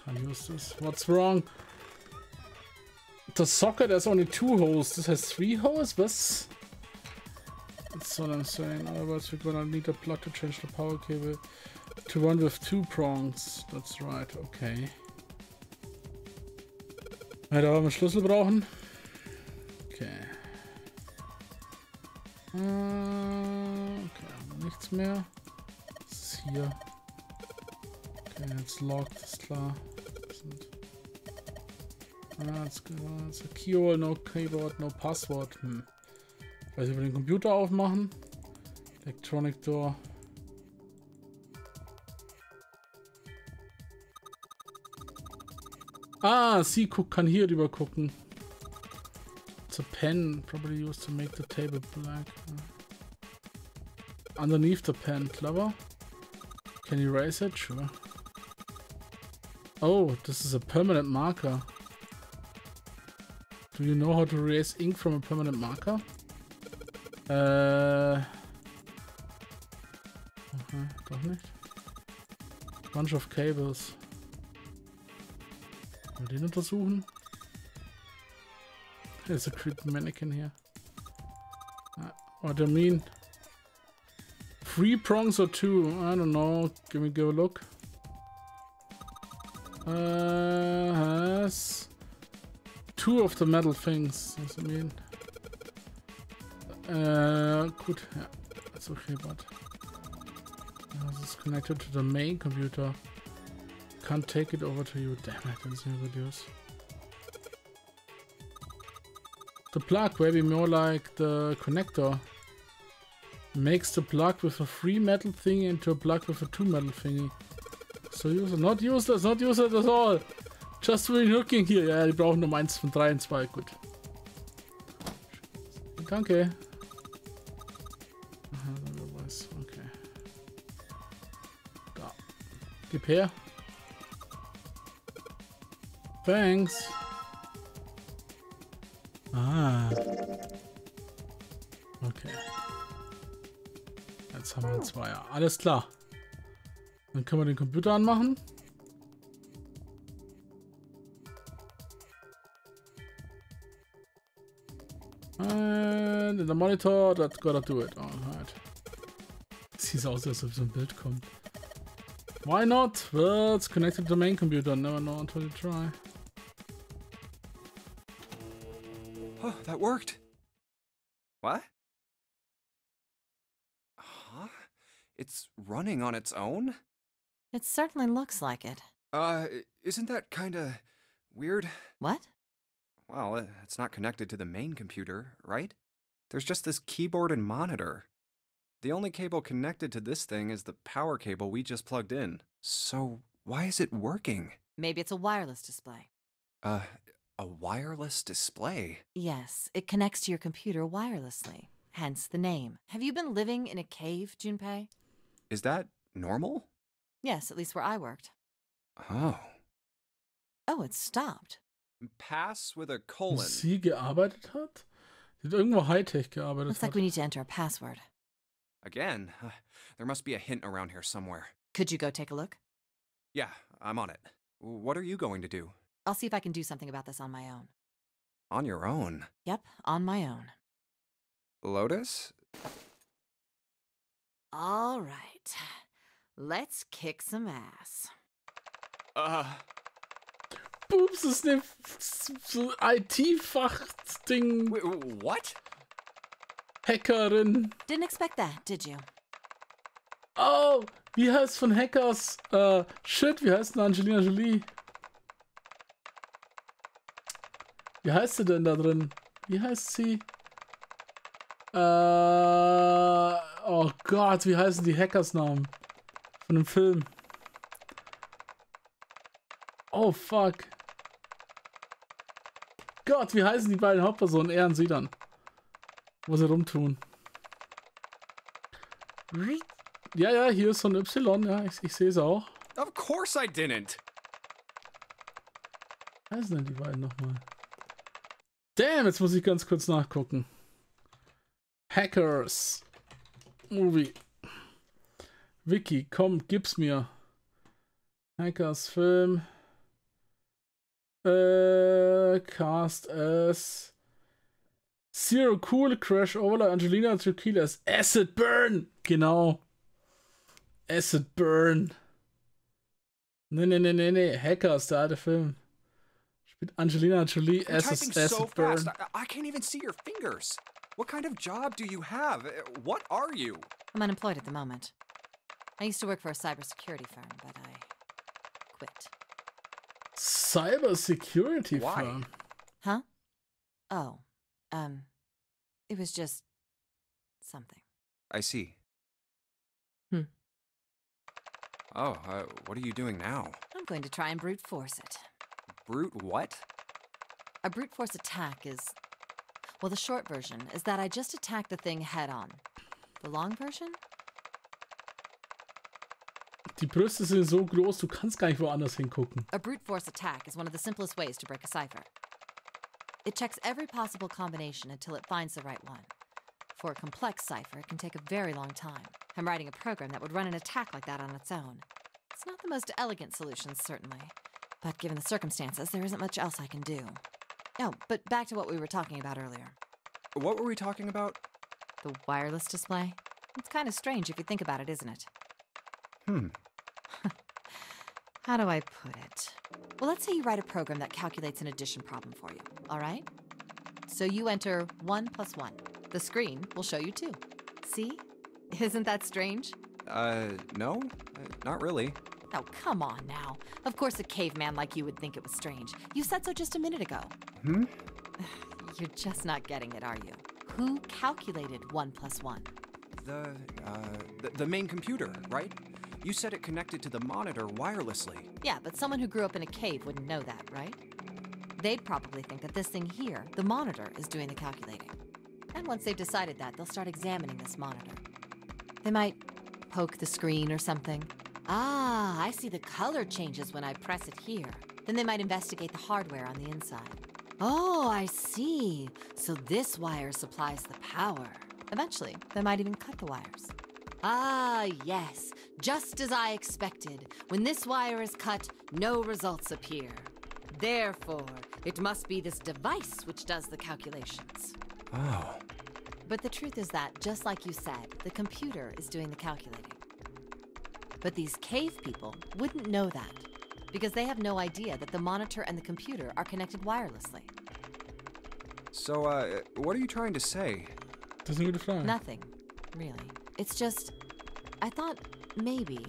Can't use this. What's wrong? The socket has only 2 holes. This has 3 holes? Was? That's what I'm saying. Otherwise we're gonna need a plug to change the power cable to one with 2 prongs. That's right. Okay. Ja, da wollen wir Schlüssel brauchen. Okay. Okay, nichts mehr. Das ist hier. Okay, jetzt locked, ist klar. It's a keyhole, no keyboard, no password. Weiß ich, wir den Computer aufmachen. Electronic Door. Ah, sie kann hier rüber gucken. It's a pen, probably used to make the table black. Underneath the pen, clever. Can you erase it? Sure. Oh, this is a permanent marker. Do you know how to erase ink from a permanent marker? Okay, doch nicht. Bunch of cables. Können wir den untersuchen? There's a creepy mannequin here. What do you mean? 3 prongs or 2? I don't know. Give me a look. Has 2 of the metal things. What does it mean? Gut, ja. That's okay, but this is connected to the main computer. Can't take it over to you. Damn it, it's no good use. The plug, maybe more like the connector. Makes the plug with a 3 metal thingy into a plug with a 2 metal thingy. So useless. Not useless at all. Just looking here. Ja, die brauchen nur 1 von 3 und 2. Gut. Danke. Aha, okay. Da. Gib her. Thanks. Ah. Okay. Jetzt haben wir einen Zweier. Alles klar. Dann können wir den Computer anmachen. And in the monitor, that's gotta do it. Alright. sieht aus, als ob so ein Bild kommt. Why not? Well, it's connected to the main computer. Never know until you try. Oh, that worked. What? Huh? It's running on its own? It certainly looks like it. Isn't that kinda weird? What? Well, it's not connected to the main computer, right? There's just this keyboard and monitor. The only cable connected to this thing is the power cable we just plugged in. So, why is it working? Maybe it's a wireless display. A wireless display? Yes, it connects to your computer wirelessly. Hence the name. Have you been living in a cave, Junpei? Is that normal? Yes, at least where I worked. Oh. Oh, it stopped. Pass with a Wo colon. sie gearbeitet hat? Sie hat irgendwo Hightech gearbeitet. Looks like we need to enter a password. Again, there must be a hint around here somewhere. Could you go take a look? Yeah, I'm on it. What are you going to do? I'll see if I can do something about this on my own. On your own? Yep, on my own. Lotus? All right. Let's kick some ass. Pups, das ist eine so IT-Fach-Ding. What? Hackerin. Didn't expect that, did you? Oh, wie heißt von Hackers? Shit, wie heißt denn Angelina Jolie? Wie heißt sie denn da drin? Wie heißt sie? Oh Gott, wie heißen die Hackersnamen? Von dem Film. Oh fuck. Gott, wie heißen die beiden Hauptpersonen? Er und sie dann. Wo sie rumtun. Ja, ja, hier ist so ein Y, ja, ich sehe es auch. Of course I didn't. Wie heißen denn die beiden nochmal? Damn, jetzt muss ich ganz kurz nachgucken. Hackers. Movie. Wiki, komm, gib's mir. Hackers Film. Cast as Zero Cool, Crash Overlord, Angelina Tequila as Acid Burn. Genau. Acid Burn. Nee. Hackers, der alte Film. Spielt Angelina Jolie as Acid Burn. Fast. I can't even see your fingers. What kind of job do you have? What are you? I'm unemployed at the moment. I used to work for a cybersecurity firm, but I quit. Cybersecurity firm? Huh? Oh, it was just something. I see. Hmm. Oh, what are you doing now? I'm going to try and brute force it. Brute what? A brute force attack is... Well, the short version is that I just attacked the thing head on. The long version? Die Brüste sind so groß, du kannst gar nicht woanders hingucken. A brute force attack is one of the simplest ways to break a cipher. It checks every possible combination until it finds the right one. For a complex cipher, it can take a very long time. I'm writing a program that would run an attack like that on its own. It's not the most elegant solution, certainly. But given the circumstances, there isn't much else I can do. Oh, but back to what we were talking about earlier. What were we talking about? The wireless display? It's kind of strange if you think about it, isn't it? How do I put it? Well, let's say you write a program that calculates an addition problem for you, all right? So you enter 1 + 1. The screen will show you 2. See? Isn't that strange? No, not really. Oh, come on now. Of course a caveman like you would think it was strange. You said so just a minute ago. You're just not getting it, are you? Who calculated 1 + 1? The main computer, right? You said it connected to the monitor wirelessly. Yeah, but someone who grew up in a cave wouldn't know that, right? They'd probably think that this thing here, the monitor, is doing the calculating. And once they've decided that, they'll start examining this monitor. They might poke the screen or something. Ah, I see the color changes when I press it here. Then they might investigate the hardware on the inside. Oh, I see. So this wire supplies the power. Eventually, they might even cut the wires. Ah, yes. Just as I expected. When this wire is cut, no results appear. Therefore, it must be this device which does the calculations. Oh. But the truth is that, just like you said, the computer is doing the calculating. But these cave people wouldn't know that, because they have no idea that the monitor and the computer are connected wirelessly. So, what are you trying to say? Das ist eine gute Frage. Nothing, really. It's just, I thought maybe,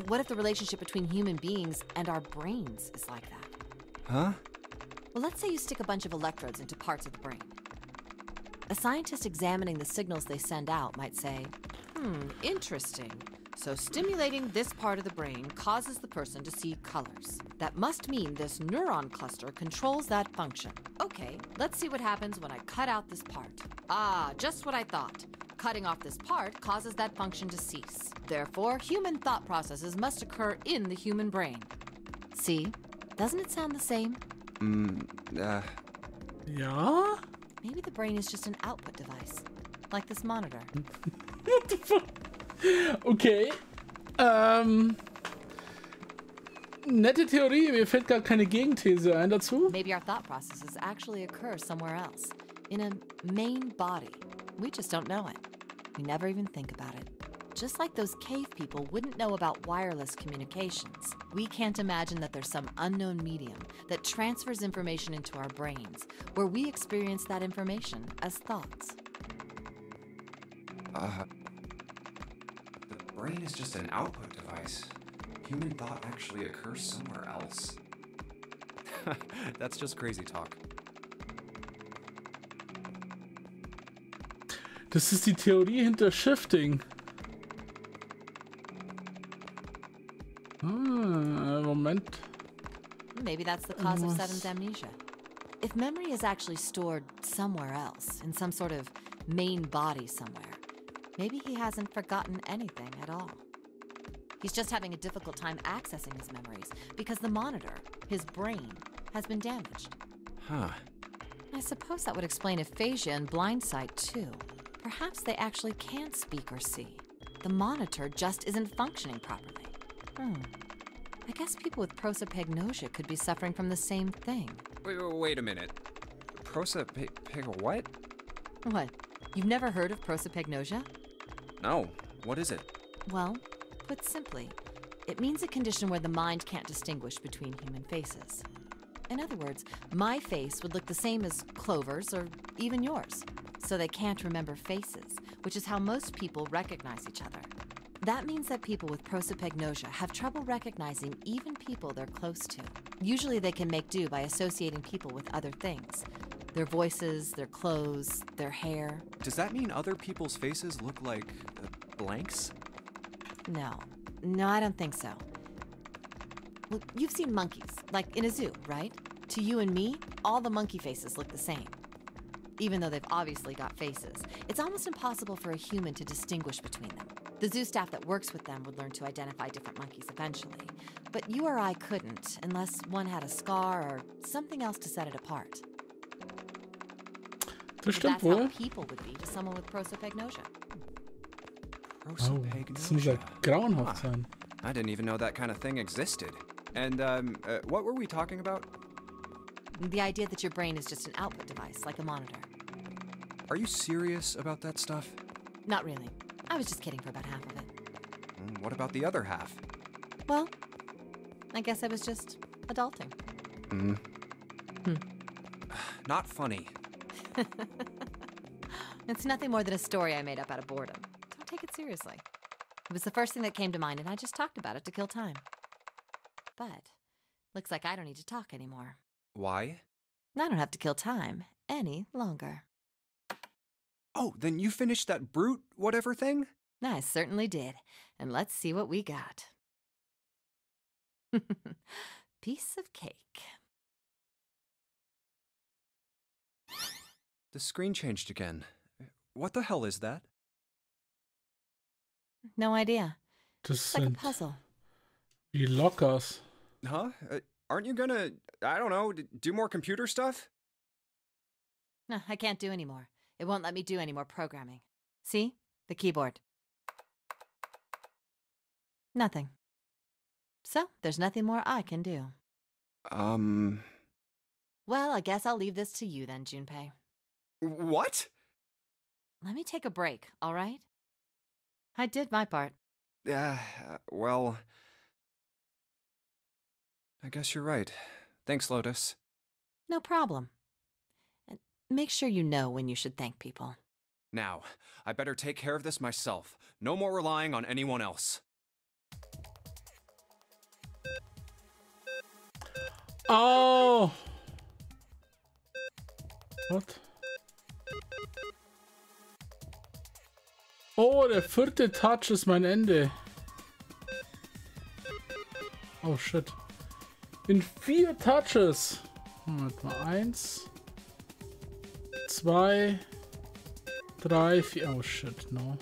what if the relationship between human beings and our brains is like that? Huh? Well, let's say you stick a bunch of electrodes into parts of the brain. A scientist examining the signals they send out might say, interesting. So stimulating this part of the brain causes the person to see colors. That must mean this neuron cluster controls that function. Okay, let's see what happens when I cut out this part. Ah, just what I thought. Cutting off this part causes that function to cease. Therefore, human thought processes must occur in the human brain. See? Doesn't it sound the same? Ja? Maybe the brain is just an output device, like this monitor. What the fuck? Okay. Nette Theorie, mir fällt gar keine Gegenthese ein dazu. Maybe our thought processes actually occur somewhere else, in a main body. We just don't know it. We never even think about it. Just like those cave people wouldn't know about wireless communications, we can't imagine that there's some unknown medium that transfers information into our brains, where we experience that information as thoughts. The brain is just an output device. Human thought actually occurs somewhere else. That's just crazy talk. Das ist die Theorie hinter Shifting. Moment. Maybe that's the cause of Seven's amnesia. If memory is actually stored somewhere else, in some sort of main body somewhere, maybe he hasn't forgotten anything at all. He's just having a difficult time accessing his memories because the monitor, his brain, has been damaged. Huh. I suppose that would explain aphasia and blindsight too. Perhaps they actually can speak or see. The monitor just isn't functioning properly. I guess people with prosopagnosia could be suffering from the same thing. Wait a minute. What? What? You've never heard of prosopagnosia? No. What is it? Well, put simply, it means a condition where the mind can't distinguish between human faces. In other words, my face would look the same as Clover's or even yours. So they can't remember faces, which is how most people recognize each other. That means that people with prosopagnosia have trouble recognizing even people they're close to. Usually they can make do by associating people with other things. Their voices, their clothes, their hair. Does that mean other people's faces look like blanks? No, I don't think so. Well, you've seen monkeys, like in a zoo, right? To you and me, all the monkey faces look the same. Even though they've obviously got faces, it's almost impossible for a human to distinguish between them. The zoo staff that works with them would learn to identify different monkeys eventually, but you or I couldn't unless one had a scar or something else to set it apart. Das stimmt That's wohl. how people would be to someone with prosopagnosia. Oh, das muss ja grauenhaft sein. I didn't even know that kind of thing existed. And, what were we talking about? The idea that your brain is just an output device, like a monitor. Are you serious about that stuff? Not really. I was just kidding for about half of it. What about the other half? Well, I guess I was just adulting. Not funny. It's nothing more than a story I made up out of boredom. Don't take it seriously. It was the first thing that came to mind, and I just talked about it to kill time. But looks like I don't need to talk anymore. Why? I don't have to kill time any longer. Oh, then you finished that brute whatever thing? I certainly did. And let's see what we got. Piece of cake. The screen changed again. What the hell is that? No idea. Das It's like a sind puzzle. die Lockers. Huh? Aren't you gonna, I don't know, do more computer stuff? No, I can't do anymore. It won't let me do any more programming. See? The keyboard. Nothing. So, there's nothing more I can do. Well, I guess I'll leave this to you then, Junpei. What? let me take a break, all right? I did my part. Well... I guess you're right. Thanks, Lotus. No problem. And make sure you know when you should thank people. Now, I better take care of this myself. No more relying on anyone else. Oh! What? Oh, der 4. Touch ist mein Ende. Oh shit. In 4 Touches. Warte mal. 1, 2, 3, 4. Oh shit, no.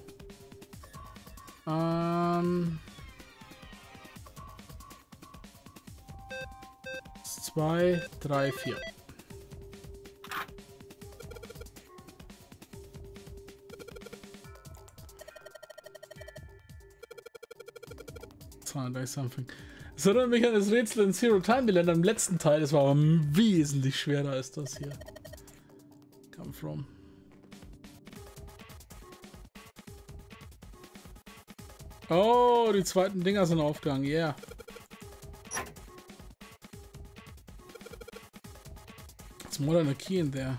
2, 3, 4. Something. Das erinnert mich an das Rätsel in Zero Time Land im letzten Teil. Das war aber wesentlich schwerer als das hier. Come from. Oh, die zweiten Dinger sind aufgegangen. Yeah. It's more than a key in there.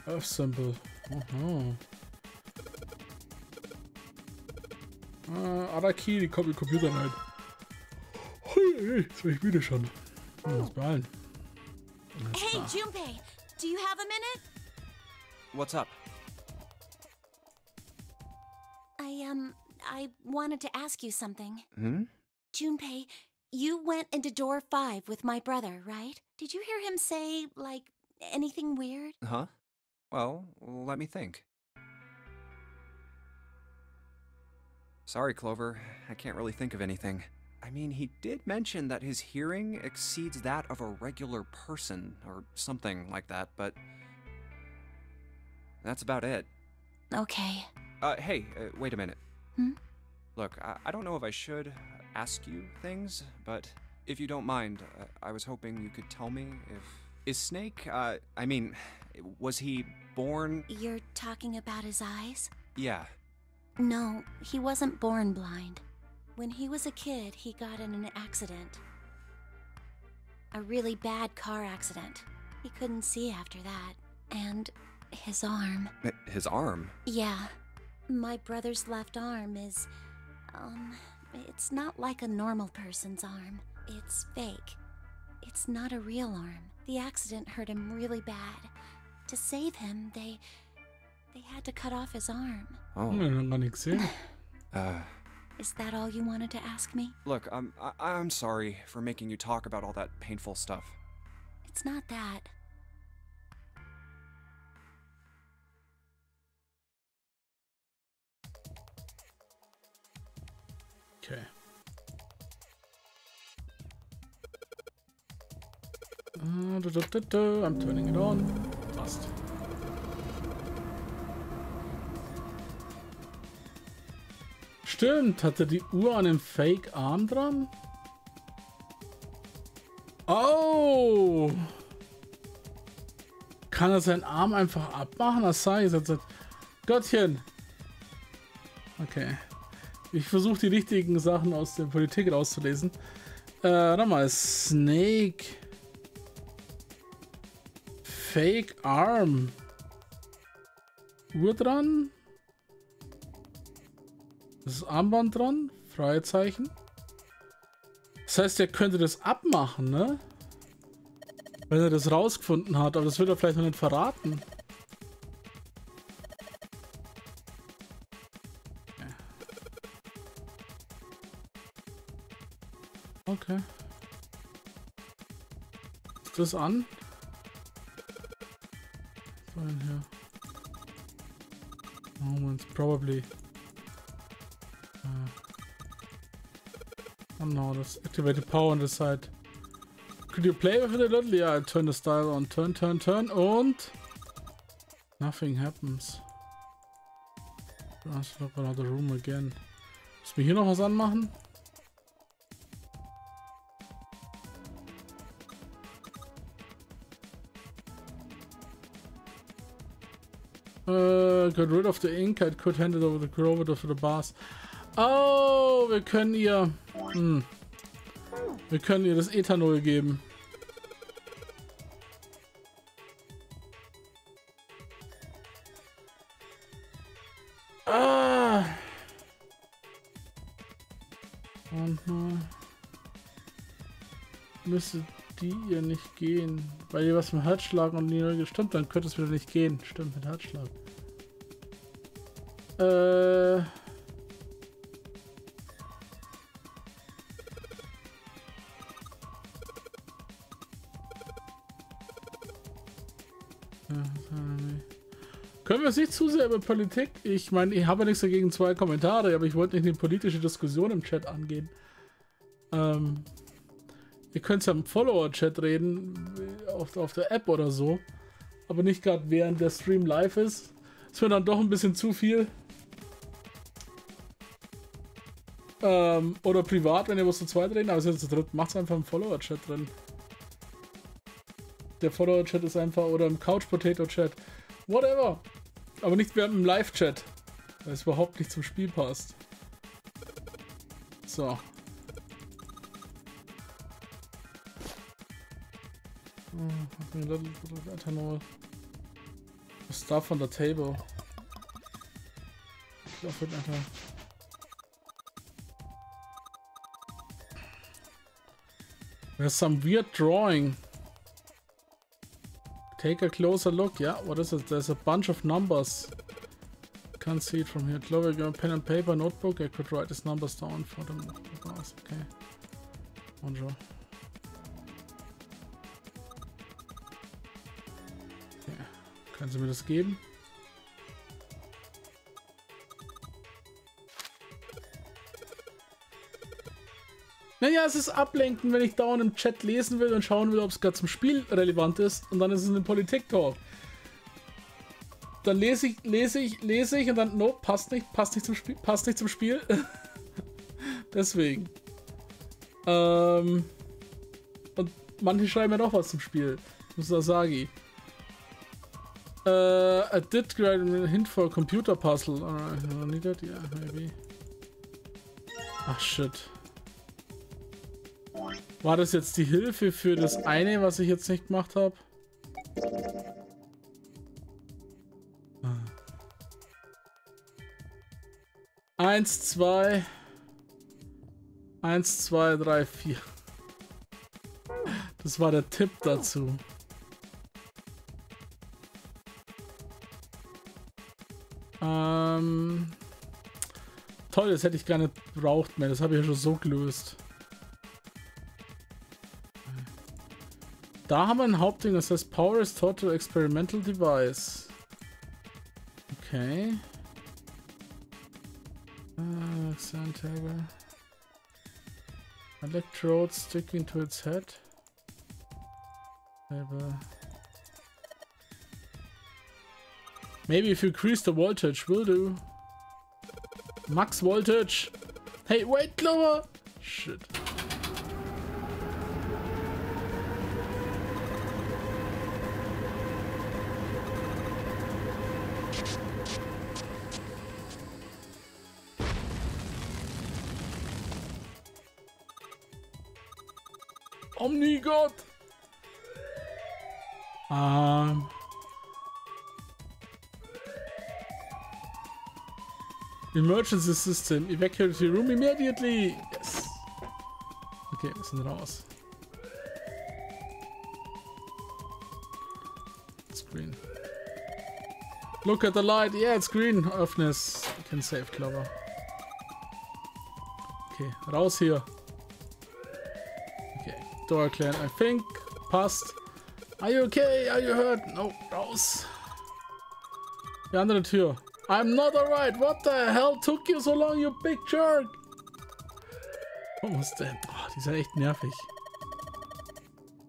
Earth symbol. Oh no. Other key, die kommt im Computer rein. Jetzt bin ich müde schon. Muss beeilen. Hey, Junpei, do you have a minute? What's up? I wanted to ask you something. Hmm? Junpei, you went into door 5 with my brother, right? Did you hear him say, like, anything weird? Huh? Well, let me think. Sorry, Clover. I can't really think of anything. I mean, he did mention that his hearing exceeds that of a regular person, or something like that, but... that's about it. Okay. Hey, wait a minute. Hmm? Look, I don't know if I should ask you things, but if you don't mind, I was hoping you could tell me if... Is Snake, I mean, was he born... You're talking about his eyes? Yeah. No, he wasn't born blind. When he was a kid, he got in an accident. A really bad car accident. He couldn't see after that. And his arm. His arm? Yeah. My brother's left arm is... it's not like a normal person's arm. It's fake. It's not a real arm. The accident hurt him really bad. To save him, they had to cut off his arm. Oh. Is that all you wanted to ask me? Look, I'm sorry for making you talk about all that painful stuff. It's not that. Okay. I'm turning it on. Passt. Stimmt, hatte die Uhr an einem Fake-Arm dran? Oh! Kann er seinen Arm einfach abmachen? Das sage ich jetzt. Gottchen! Okay. Ich versuche die richtigen Sachen aus der Politik rauszulesen. Nochmal. Snake. Fake Arm. Uhr dran. Das Armband dran. Fragezeichen. Das heißt, er könnte das abmachen, ne? Wenn er das rausgefunden hat. Aber das wird er vielleicht noch nicht verraten. Okay. Ist das an? So in here. Moments, probably. Oh no, that's activated power on the side. Could you play with it a little? Yeah, I turn the style on. Turn, turn, turn. Und nothing happens. Let's look another room again. Müssen wir hier noch was anmachen? Got rid of the ink, I could hand it over the Grover to the boss. Oh, wir können ihr... Wir können ihr das Ethanol geben. Ah! Und mal... Müsste die ihr nicht gehen. Weil ihr was mit Herzschlag und die neue stimmt, dann könnte es wieder nicht gehen. Stimmt, mit Herzschlag. Können wir es nicht zu sehr über Politik? Ich meine, ich habe ja nichts dagegen 2 Kommentare, aber ich wollte nicht eine politische Diskussion im Chat angehen. Ihr könnt ja im Follower-Chat reden, auf der App oder so. Aber nicht gerade während der Stream live ist. Das wird dann doch ein bisschen zu viel. Oder privat, wenn ihr was zu zweit reden, aber es ist jetzt zu dritt. Macht es einfach im Follower-Chat drin. Der Follower-Chat ist einfach, oder im Couch-Potato-Chat. Whatever. Aber nicht während im Live-Chat. Weil es überhaupt nicht zum Spiel passt. So. Stuff on the table. Ich glaube, wird einfach. There's some weird drawing. Take a closer look. Yeah, what is it? There's a bunch of numbers. Can't see it from here. Clover, got a pen and paper, notebook. I could write these numbers down for them. Okay. Bonjour. Können Sie mir das geben? Naja, es ist ablenken, wenn ich dauernd im Chat lesen will und schauen will, ob es gerade zum Spiel relevant ist. Und dann ist es ein Politik-Talk. Dann lese ich und dann, no, passt nicht zum Spiel. Deswegen. Und manche schreiben ja noch was zum Spiel. Musasagi. I did get a hint for a computer puzzle. Alright, I need it, yeah, maybe. Ach shit. War das jetzt die Hilfe für das eine, was ich jetzt nicht gemacht habe? Eins, zwei. 1, 2, 3, 4. Das war der Tipp dazu. Toll, das hätte ich gar nicht gebraucht mehr. Das habe ich ja schon so gelöst. Da haben wir ein Hauptding, das heißt Power is Total Experimental Device. Okay. Table. Electrode sticking to its head. Table. Maybe if you increase the voltage, will do. Max voltage. Hey, wait, Clover. Shit. Omnigod. Emergency System. Evacuate the room immediately. Yes. Okay, wir sind raus. It's green. Look at the light. Yeah, it's green. Offness. You can save Clover. Okay, raus hier. Okay, door clear. I think. Passt. Are you okay? Are you hurt? No, raus. Die andere Tür. I'm not alright. What the hell took you so long, you big jerk? What was that? Oh, die sind echt nervig.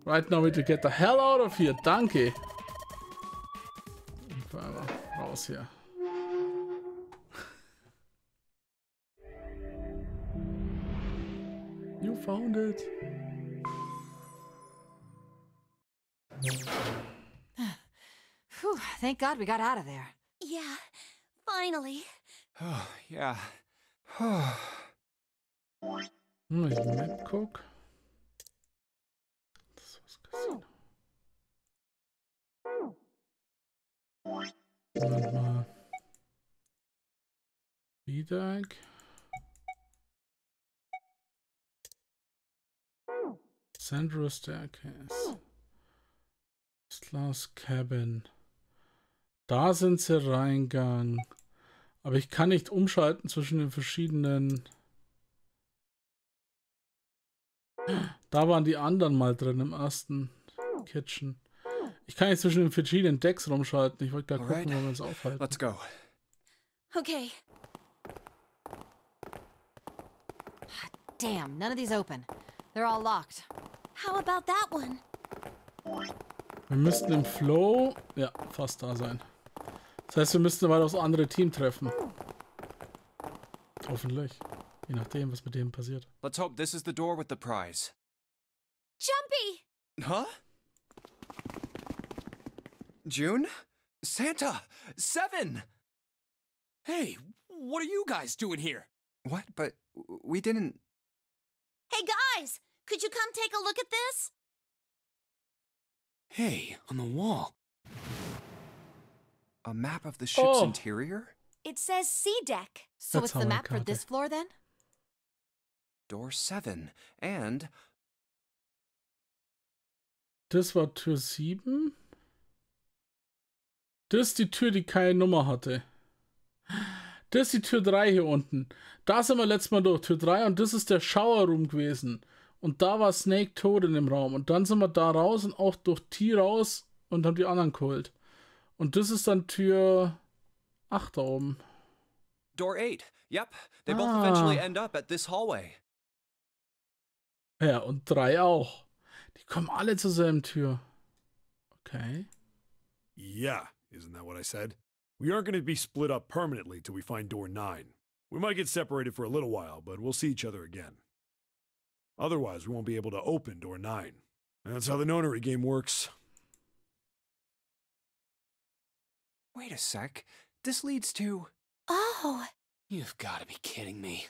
Right now we need to get the hell out of here. Danke. Raus hier. You found it. Whew, thank God we got out of there. Yeah, finally. Oh, yeah. Ich Map guck. Das ist das Casino. Moment mal. Vidag. Central Staircase. Glass Cabin. Da sind sie reingegangen. Aber ich kann nicht umschalten zwischen den verschiedenen. Da waren die anderen mal drin im ersten Kitchen. Ich kann jetzt zwischen den verschiedenen Decks rumschalten. Ich wollte da gucken, wo wir uns aufhalten. Let's go. Okay. Damn, none of these open. They're all locked. How about that one? Wir müssten im Flow, ja, fast da sein. Das heißt, wir müssten mal aufs andere Team treffen. Hoffentlich. Je nachdem, was mit dem passiert. Let's hope this is the door with the prize. Jumpy! Huh? June? Santa! 7! Hey, what are you guys doing here? What? But we didn't... Hey guys, could you come take a look at this? Hey, on the wall. A map of the ship's Oh. interior? It says C deck. So That's it's the how I map for got this it. floor then? Door 7. And... Das war Tür 7. Das ist die Tür, die keine Nummer hatte. Das ist die Tür 3 hier unten. Da sind wir letztes Mal durch. Tür 3 und das ist der Shower Room gewesen. Und da war Snake tot in dem Raum. Und dann sind wir da raus und auch durch T raus und haben die anderen geholt. Und das ist dann Tür 8 da oben. Door 8. Yep. They both eventually end up at this hallway. Ja, und 3 auch. Die kommen alle zur selben Tür. Okay. Yeah, isn't that what I said? We aren't going to be split up permanently till we find door 9. We might get separated for a little while, but we'll see each other again. Otherwise, we won't be able to open door 9. That's how the nonary game works. Wait a sec. This leads to... Oh, You've got to be kidding me.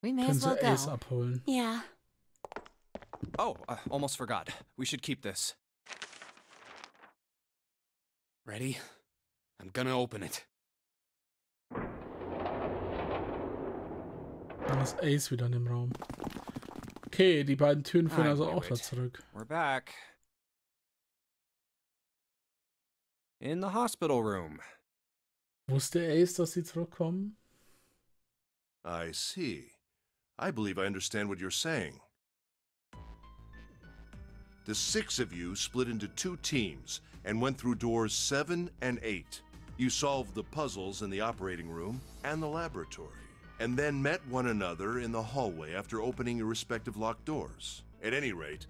We may Können as well sie Ace go. abholen. yeah. Oh, almost forgot. We should keep this. Ready? I'm gonna open it. Dann ist Ace wieder in dem Raum. Okay, die beiden Türen führen I also knew auch da it. zurück. We're back. In the hospital room. Wusste Ace, dass sie zurückkommen? I see. I believe I understand what you're saying. The 6 of you split into 2 teams and went through doors 7 and 8. You solved the puzzles in the operating room and the laboratory, and then met one another in the hallway after opening your respective locked doors. At any rate,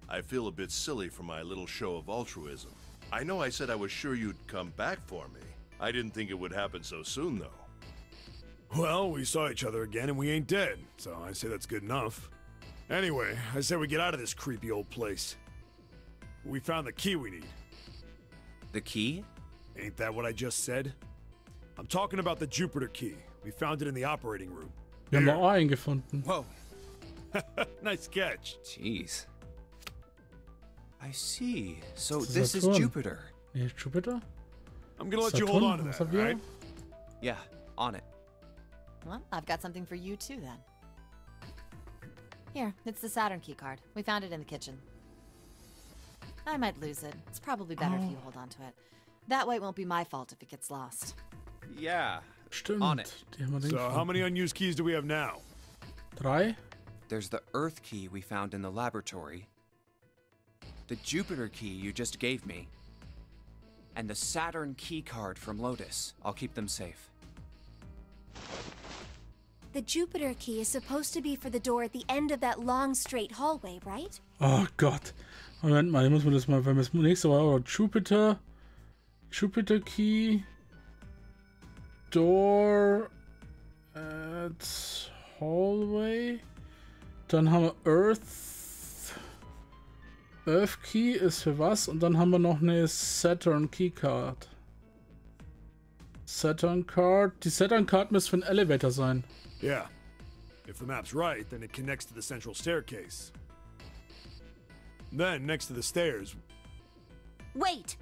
I feel a bit silly for my little show of altruism. I know I said I was sure you'd come back for me. I didn't think it would happen so soon, though. Well, we saw each other again and we ain't dead, so I say that's good enough. Anyway, I say we get out of this creepy old place. We found the key we need. The key? Ain't that what I just said? I'm talking about the Jupiter key. We found it in the operating room. Wir haben Here. auch einen gefunden. Whoa. Nice catch. Jeez. I see. So This is this is Saturn. Jupiter. Nee, Jupiter? I'm gonna let you hold on to was that, er wieder? alright? Yeah, on it. Well, I've got something for you too then. Here, it's the Saturn key card. We found it in the kitchen. I might lose it. It's probably better if you hold on to it. That way it won't be my fault if it gets lost. Yeah. Stimmt. On it. Die haben wir den So, how gefunden. many unused keys do we have now? 3? There's the Earth key we found in the laboratory, the Jupiter key you just gave me, and the Saturn key card from Lotus. I'll keep them safe. The Jupiter key is supposed to be for the door at the end of that long straight hallway, right? Oh Gott. Moment mal, ich muss mir das mal, wenn wir das nächste Mal oder Jupiter Key Door at Hallway. Dann haben wir Earth Key ist für was und dann haben wir noch eine Saturn Key Card. Saturn Card. Die Saturn Card müsste für einen Elevator sein. Yeah. If the map's right, then it connects to the central staircase. Then, next to the stairs... Wait!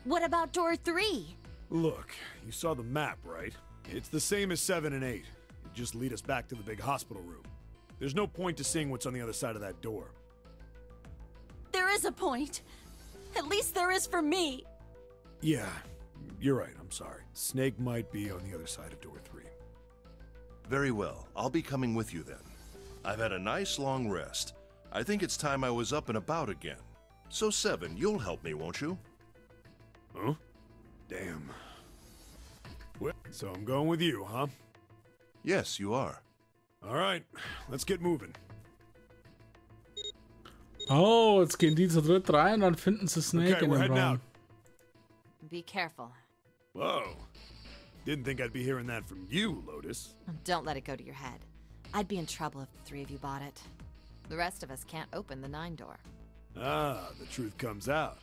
What about door 3? Look, you saw the map, right? It's the same as 7 and 8. It just lead us back to the big hospital room. There's no point to seeing what's on the other side of that door. There is a point. At least there is for me. Yeah, you're right, I'm sorry. Snake might be on the other side of door 3. Very well. I'll be coming with you then. I've had a nice long rest. I think it's time I was up and about again. So 7, you'll help me, won't you? Huh? Damn. Well, so I'm going with you, huh? Yes, you are. All right, let's get moving. Oh, jetzt gehen die zu dritt rein und dann finden sie Snake Okay, in we're dem heading Raum. out. Be careful. Whoa. Didn't think I'd be hearing that from you, Lotus. Don't let it go to your head. I'd be in trouble if the 3 of you bought it. The rest of us can't open the 9 door. Ah, the truth comes out.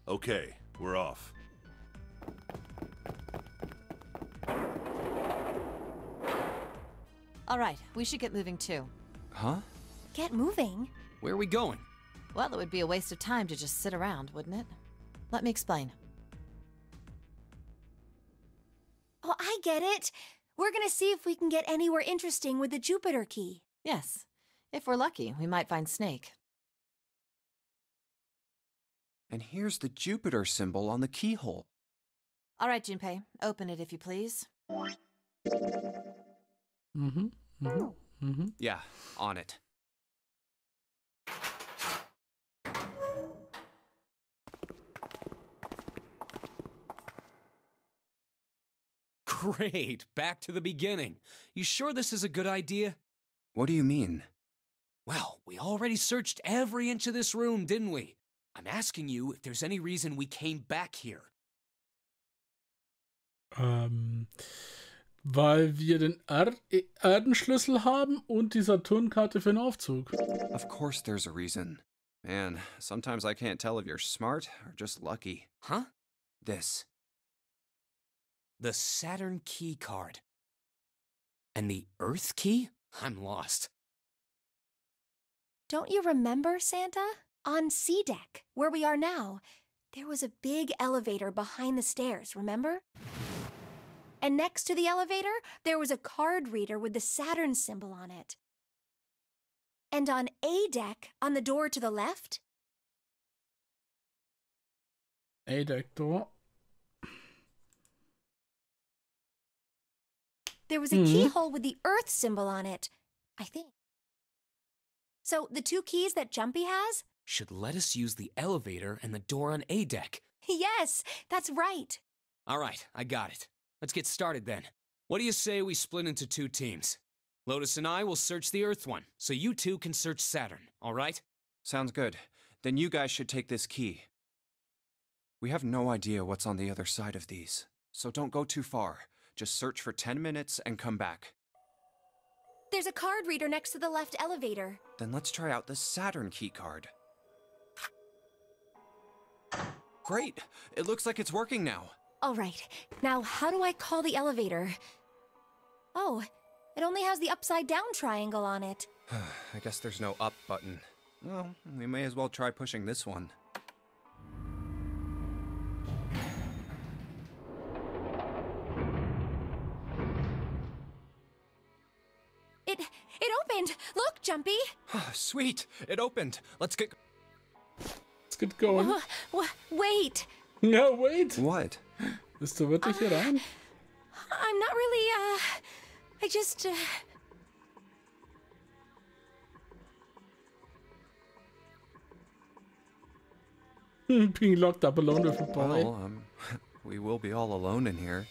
Okay, we're off. All right, we should get moving too. Huh? Get moving? Where are we going? Well, it would be a waste of time to just sit around, wouldn't it? Let me explain. Oh, I get it. We're gonna see if we can get anywhere interesting with the Jupiter key. Yes. If we're lucky, we might find Snake. And here's the Jupiter symbol on the keyhole. All right, Junpei, open it if you please. Yeah, on it. Great, back to the beginning. You sure this is a good idea? What do you mean? Well, we already searched every inch of this room, didn't we? I'm asking you if there's any reason we came back here. Weil wir den Erdenschlüssel haben und die Saturnkarte für den Aufzug. Of course there's a reason. Man, sometimes I can't tell if you're smart or just lucky. Huh? This. The Saturn key card. And the Earth key? I'm lost. Don't you remember, Santa? On C deck, where we are now, there was a big elevator behind the stairs, remember? And next to the elevator, there was a card reader with the Saturn symbol on it. And on A deck, on the door to the left, A-Deck door. there was a keyhole with the Earth symbol on it, I think. So the 2 keys that Jumpy has? Should let us use the elevator and the door on A deck. Yes, that's right. All right, I got it. Let's get started then. What do you say we split into 2 teams? Lotus and I will search the Earth one, so you 2 can search Saturn, all right? Sounds good. Then you guys should take this key. We have no idea what's on the other side of these, so don't go too far. Just search for 10 minutes and come back. There's a card reader next to the left elevator. Then let's try out the Saturn key card. Great! It looks like it's working now. All right, now how do I call the elevator? Oh, it only has the upside down triangle on it. I guess there's no up button. Well, we may as well try pushing this one. It opened! Look, Jumpy! Sweet! It opened! Let's get going. Wait! No, wait! What? Bist du wirklich hier rein? I'm not really, I just, Being locked up alone with a boy. Well, we will be all alone in here.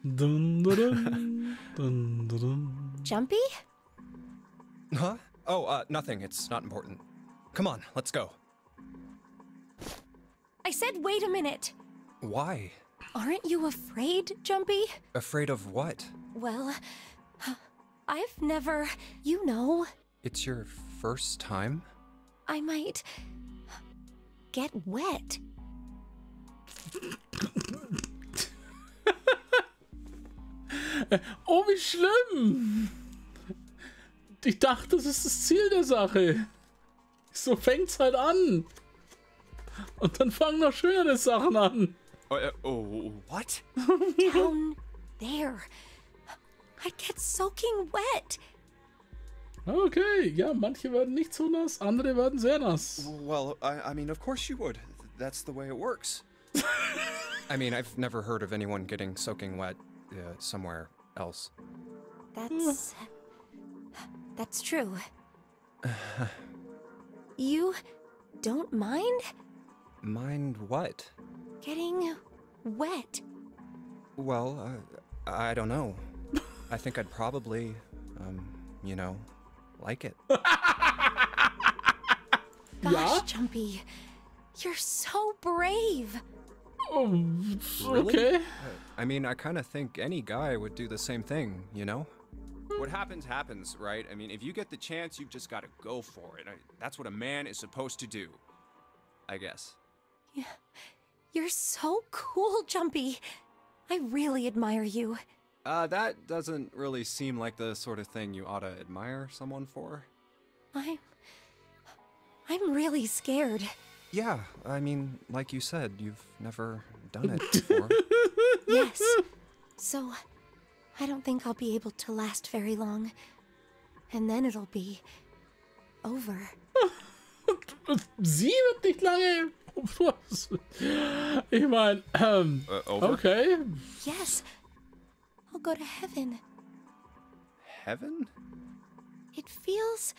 Dun, dun, dun, dun, dun, dun. Jumpy? Huh? Oh, nothing. It's not important. Come on, let's go. I said wait a minute. Why? Aren't you afraid, Jumpy? Afraid of what? Well, I've never, you know. It's your first time? I might get wet. Oh, wie schlimm! Ich dachte, das ist das Ziel der Sache. So fängt's halt an. Und dann fangen noch schönere Sachen an. What? Down there. I'd get soaking wet. Okay, ja, manche werden nicht so nass, andere werden sehr nass. Well, I mean, of course you would. That's the way it works. I mean, I've never heard of anyone getting soaking wet somewhere else. That's true. You don't mind? Mind what? Getting wet. Well, I don't know. I think I'd probably, you know, like it. Gosh, Jumpy, you're so brave. Oh, Really? okay. I mean, I kind of think any guy would do the same thing, you know? What happens, happens, right? I mean, if you get the chance, you've just got to go for it. That's what a man is supposed to do, I guess. Yeah, you're so cool, Jumpy. I really admire you. That doesn't really seem like the sort of thing you ought to admire someone for. I'm really scared. Yeah, I mean, like you said, you've never done it before. Yes. So, I don't think I'll be able to last very long. And then it'll be over. Sie wird nicht lange. Ich meine, Over? okay. Yes. I'll go to heaven. Heaven? It feels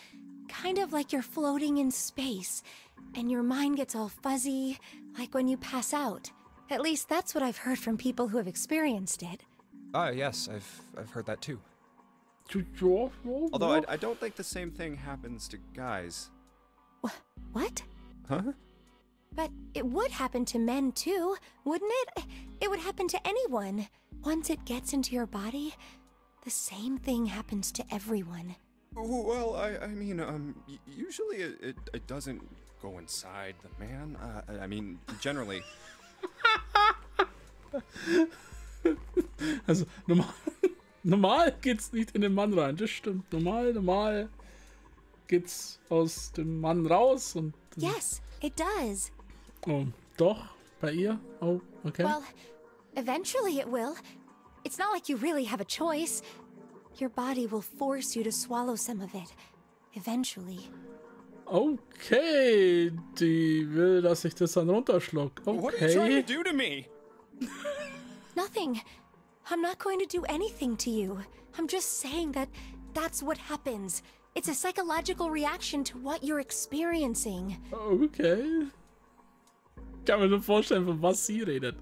kind of like you're floating in space, and your mind gets all fuzzy, like when you pass out. At least that's what I've heard from people who have experienced it. Yes, I've heard that too. Ja. Although I don't think the same thing happens to guys. What? Huh? But it would happen to men too, wouldn't it? It would happen to anyone. Once it gets into your body, the same thing happens to everyone. Well, I mean, usually it doesn't go inside the man. I mean, generally. Also, normal geht's nicht in den Mann rein, das stimmt. Normal geht's aus dem Mann raus und... Yes, it does. Oh, doch, bei ihr? Oh, okay. Well, eventually it will. It's not like you really have a choice. Your body will force you to swallow some of it. Eventually. Okay, die will, dass ich das dann runterschluck. Okay. What are you trying to do to me? Nothing. I'm not going to do anything to you. I'm just saying that that's what happens. It's a psychological reaction to what you're experiencing. Okay. Ich kann mir nur vorstellen, von was sie redet.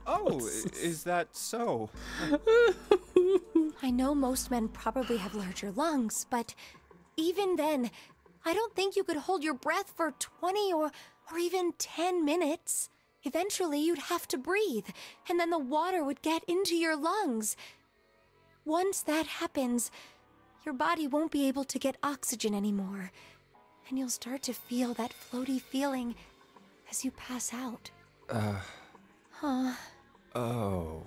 Oh, is that so? I know most men probably have larger lungs, but even then, I don't think you could hold your breath for 20 or even 10 minutes. Eventually, you'd have to breathe, and then the water would get into your lungs. Once that happens, your body won't be able to get oxygen anymore, and you'll start to feel that floaty feeling as you pass out. Huh? Oh.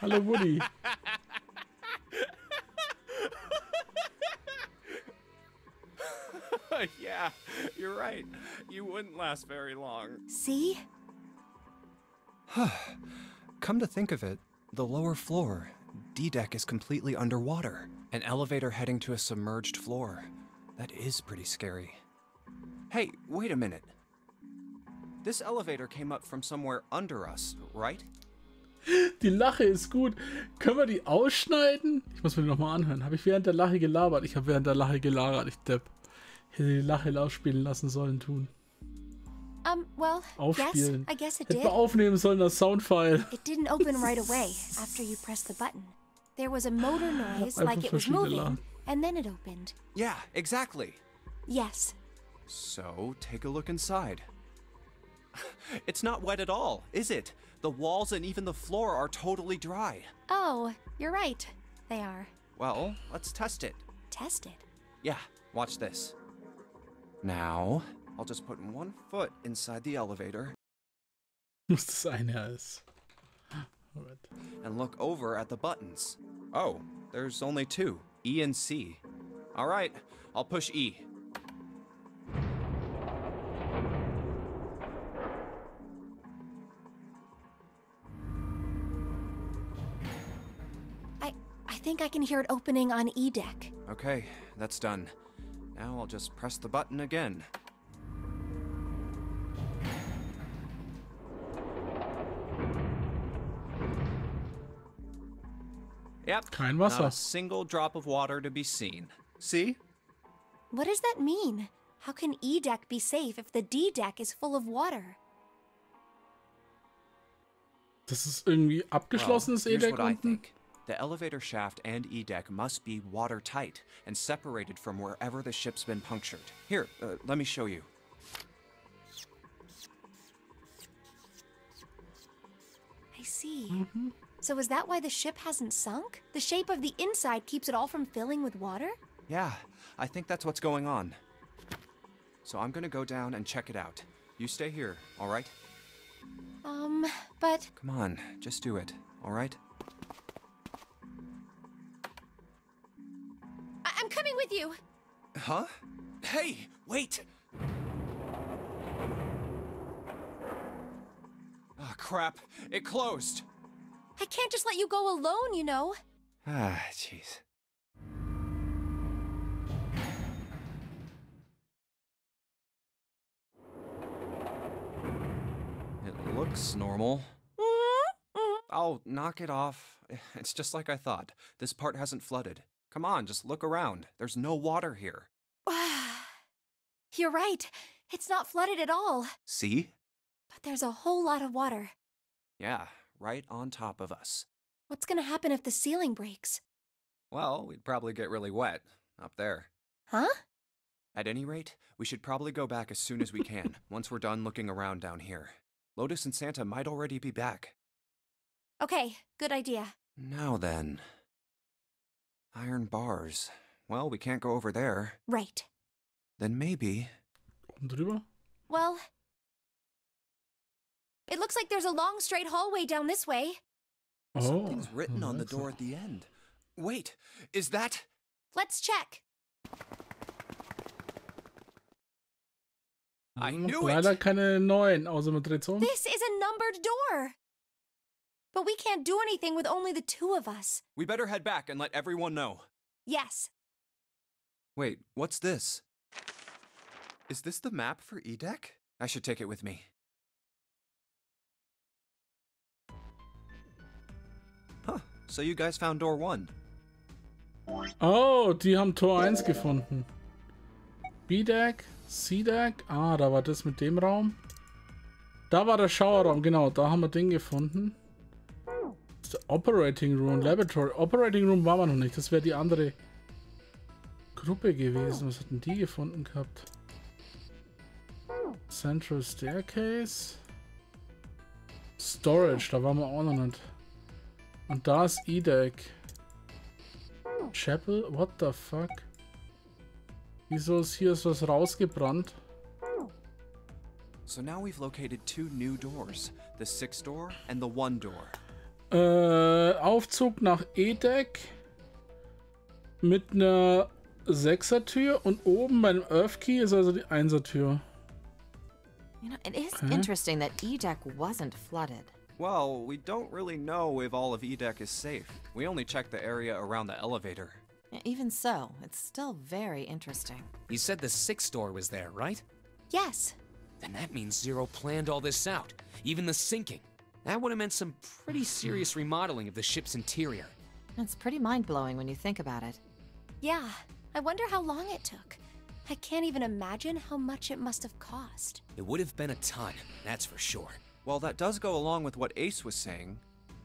Hallo Woody. Yeah, you're right. You wouldn't last very long. See? Come to think of it, the lower floor, D-deck, is completely underwater. An elevator heading to a submerged floor. That is pretty scary. Hey, wait a minute. This elevator came up from somewhere under us, right? Die Lache ist gut. Können wir die ausschneiden? Ich muss mir die nochmal anhören. Habe ich während der Lache gelabert? Ich habe während der Lache gelagert, ich Depp. Hätte die Lache ausspielen lassen sollen tun. Well, Aufspielen. yes, I guess it Hätte did. man aufnehmen sollen, das Soundfile. It didn't open right away after you pressed the button. There was a motor noise like it was moving, and then it opened. Yeah, exactly. Yes. So, take a look inside. It's not wet at all, is it? The walls and even the floor are totally dry. Oh, you're right. They are. Well, let's test it. Test it. Yeah, watch this. Now, I'll just put one foot inside the elevator Was das eine ist. Alright. and look over at the buttons. Oh, there's only two, E and C. All right, I'll push E. I think I can hear it opening on E deck. Okay, that's done. Now I'll just press the button again. Yep, Kein not Wasser. a single drop of water to be seen. See? What does that mean? How can E deck be safe if the D deck is full of water? Das ist irgendwie abgeschlossenes Well, here's E-Deck what I unten. think. The elevator shaft and E-deck must be watertight and separated from wherever the ship's been punctured. Here, let me show you. I see. So is that why the ship hasn't sunk? The shape of the inside keeps it all from filling with water? Yeah, I think that's what's going on. So I'm gonna go down and check it out. You stay here, all right? But Come on, just do it, all right? I'm coming with you. Huh? Hey, wait! Ah, crap. It closed. I can't just let you go alone, you know. Ah, jeez. It looks normal. Oh, knock it off. It's just like I thought. This part hasn't flooded. Come on, just look around. There's no water here. You're right. It's not flooded at all. See? But there's a whole lot of water. Yeah, right on top of us. What's gonna happen if the ceiling breaks? Well, we'd probably get really wet up there. Huh? At any rate, we should probably go back as soon as we can, once we're done looking around down here. Lotus and Santa might already be back. Okay, good idea. Now then. Iron bars. Well, we can't go over there. Right. Then maybe... Oben drüber? Well, it looks like there's a long straight hallway down this way. Oh. Something's written on the that's door at the end. Wait, is that... Let's check. I knew Leider it! keine neuen, außer man dreht's um. This is a numbered door. But we can't do anything with only the two of us. We better head back and let everyone know. Yes. Wait, what's this? Is this the map for E-Deck? I should take it with me. Huh, so you guys found door 1. Oh, die haben Tor 1 gefunden. B-Deck, C-Deck. Ah, da war das mit dem Raum. Da war der Schauerraum, genau. Da haben wir den gefunden. Das ist der Operating Room, Laboratory. Operating Room war man noch nicht. Das wäre die andere Gruppe gewesen. Was hatten die gefunden gehabt? Central Staircase. Storage, da waren wir auch noch nicht. Und da ist E-Deck. Chapel? What the fuck? Wieso ist hier was rausgebrannt? So now we've located 2 new doors, the 6 door and the 1 door. Aufzug nach E-Deck mit einer 6er Tür und oben beim Earth Key ist also die 1er Tür. You know, it is interesting that E-Deck wasn't flooded. Well, we don't really know if all of E-Deck is safe. We only checked the area around the elevator. Even so, it's still very interesting. You said the 6th door was there, right? Yes. Then that means Zero planned all this out, even the sinking. That would have meant some pretty serious remodeling of the ship's interior. It's pretty mind-blowing when you think about it. Yeah. I wonder how long it took. I can't even imagine how much it must have cost. It would have been a ton, that's for sure. Well, that does go along with what Ace was saying.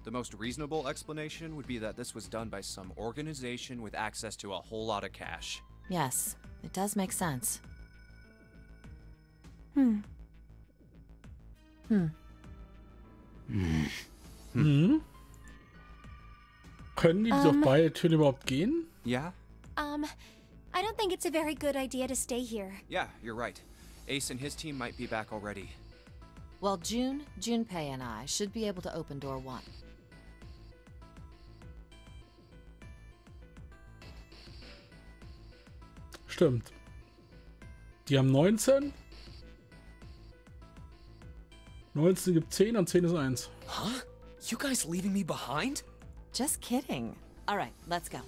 The most reasonable explanation would be that this was done by some organization with access to a whole lot of cash. Yes, it does make sense. Mhm. Können die durch beide Türen überhaupt gehen? Yeah? I don't think it's a very good idea to stay here. Yeah, you're right. Ace and his team might be back already. Well, Junpei and I should be able to open door 1. Stimmt. Die haben 19. 19 gibt 10 und 10 ist 1. Huh? You guys leaving me behind? Just kidding. All right, let's go.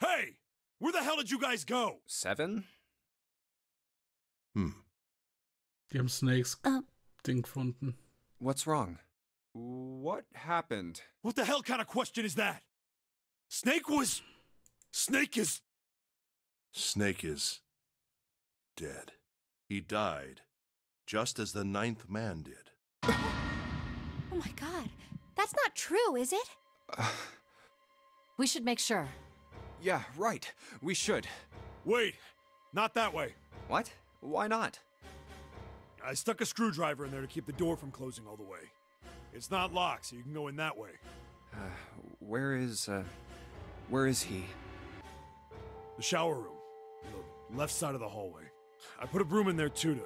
Hey! Where the hell did you guys go? 7? Die haben Snakes Ding gefunden. What's wrong? What happened? What the hell kind of question is that? Snake is... Snake is dead. He died, just as the 9th man did. Oh my god. That's not true, is it? We should make sure. Yeah, right. We should. Wait, not that way. What? Why not? I stuck a screwdriver in there to keep the door from closing all the way. It's not locked, so you can go in that way. Where is he? The shower room. The left side of the hallway. I put a broom in there too to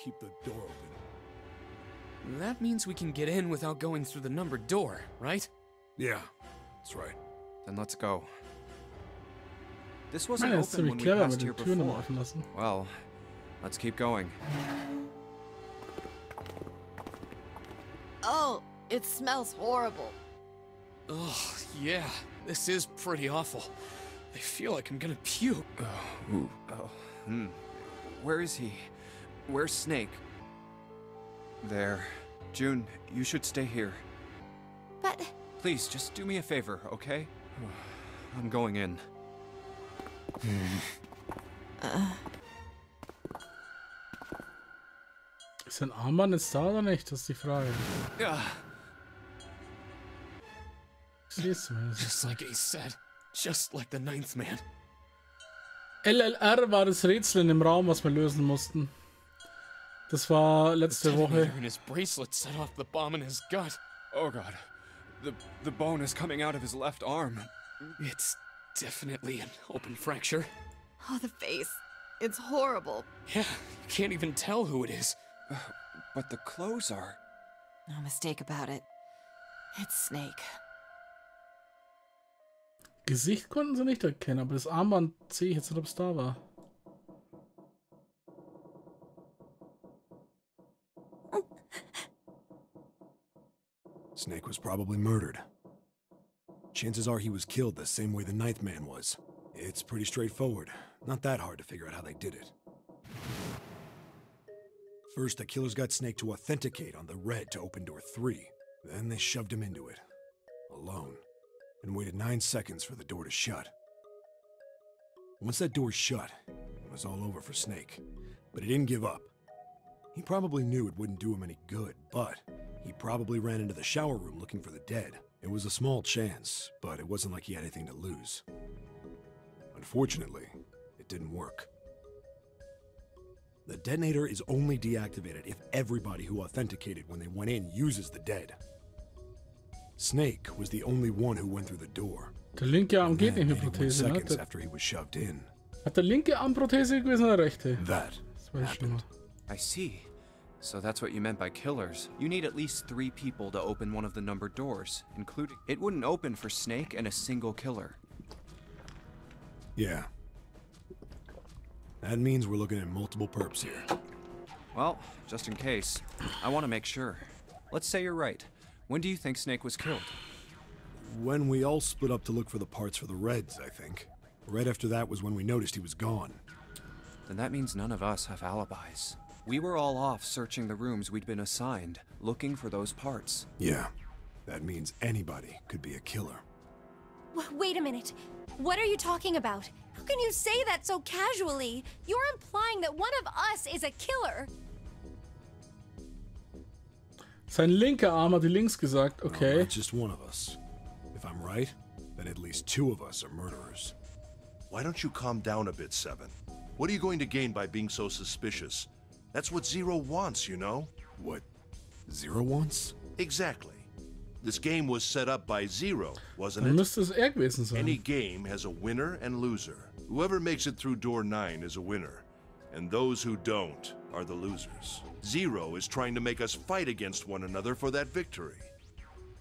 keep the door open. That means we can get in without going through the numbered door, right? Yeah, that's right. Then let's go. This wasn't Ja, ist open ziemlich when we clever passed mit here den Türen before. offen lassen. Well, let's keep going. Oh, it smells horrible. Ugh, yeah, this is pretty awful. I feel like I'm gonna puke. Where is he? Where's Snake? There. June, you should stay here. But Please, just do me a favor, okay? I'm going in. Ist ein Armband jetzt da oder nicht? Das ist die Frage. Ja. Ich sehe es zumindest. Just like Ace said. Just like the 9th man. LLR war das Rätsel in dem Raum, was wir lösen mussten. Das war letzte Woche. In his bracelet set off the bomb in his gut. Oh god. The bone is coming out of his left arm. It's definitely an open fracture. Oh, the face. It's horrible. Yeah, you can't even tell who it is. But the clothes are... No mistake about it. It's Snake. Gesicht konnten sie nicht erkennen, aber das Armband sehe ich jetzt nicht, ob es da war. Snake was probably murdered. Chances are he was killed the same way the 9th man was. It's pretty straightforward. Not that hard to figure out how they did it. First, the killers got Snake to authenticate on the red to open door 3. Then they shoved him into it. Alone. And waited 9 seconds for the door to shut. Once that door shut, it was all over for Snake. But he didn't give up. He probably knew it wouldn't do him any good, but he probably ran into the shower room looking for the dead. It was a small chance, but it wasn't like he had anything to lose. Unfortunately, it didn't work. The detonator is only deactivated if everybody who authenticated when they went in uses the dead. Snake was the only one who went through the door. Der linke Arm geht nicht mit 81 Prothese, ne? seconds after he was shoved in. Hat der linke Arm Prothese gewesen oder der rechte? That Das weiß ich schon mal. I see. So that's what you meant by killers. You need at least 3 people to open one of the numbered doors, including... It wouldn't open for Snake and a single killer. Yeah. That means we're looking at multiple perps here. Well, just in case, I want to make sure. Let's say you're right. When do you think Snake was killed? When we all split up to look for the parts for the Reds, I think. Right after that was when we noticed he was gone. Then that means none of us have alibis. We were all off searching the rooms we'd been assigned, looking for those parts. Yeah. That means anybody could be a killer. wait a minute. What are you talking about? How can you say that so casually? You're implying that one of us is a killer. Sein linker Arm hat die links gesagt, No, okay. not just one of us. If I'm right, then at least 2 of us are murderers. Why don't you calm down a bit, 7? What are you going to gain by being so suspicious? That's what Zero wants, you know? What Zero wants? Exactly. This game was set up by Zero, wasn't Dann it? müsste es er gewesen sein. Any game has a winner and loser. Whoever makes it through door 9 is a winner, and those who don't are the losers. Zero is trying to make us fight against one another for that victory.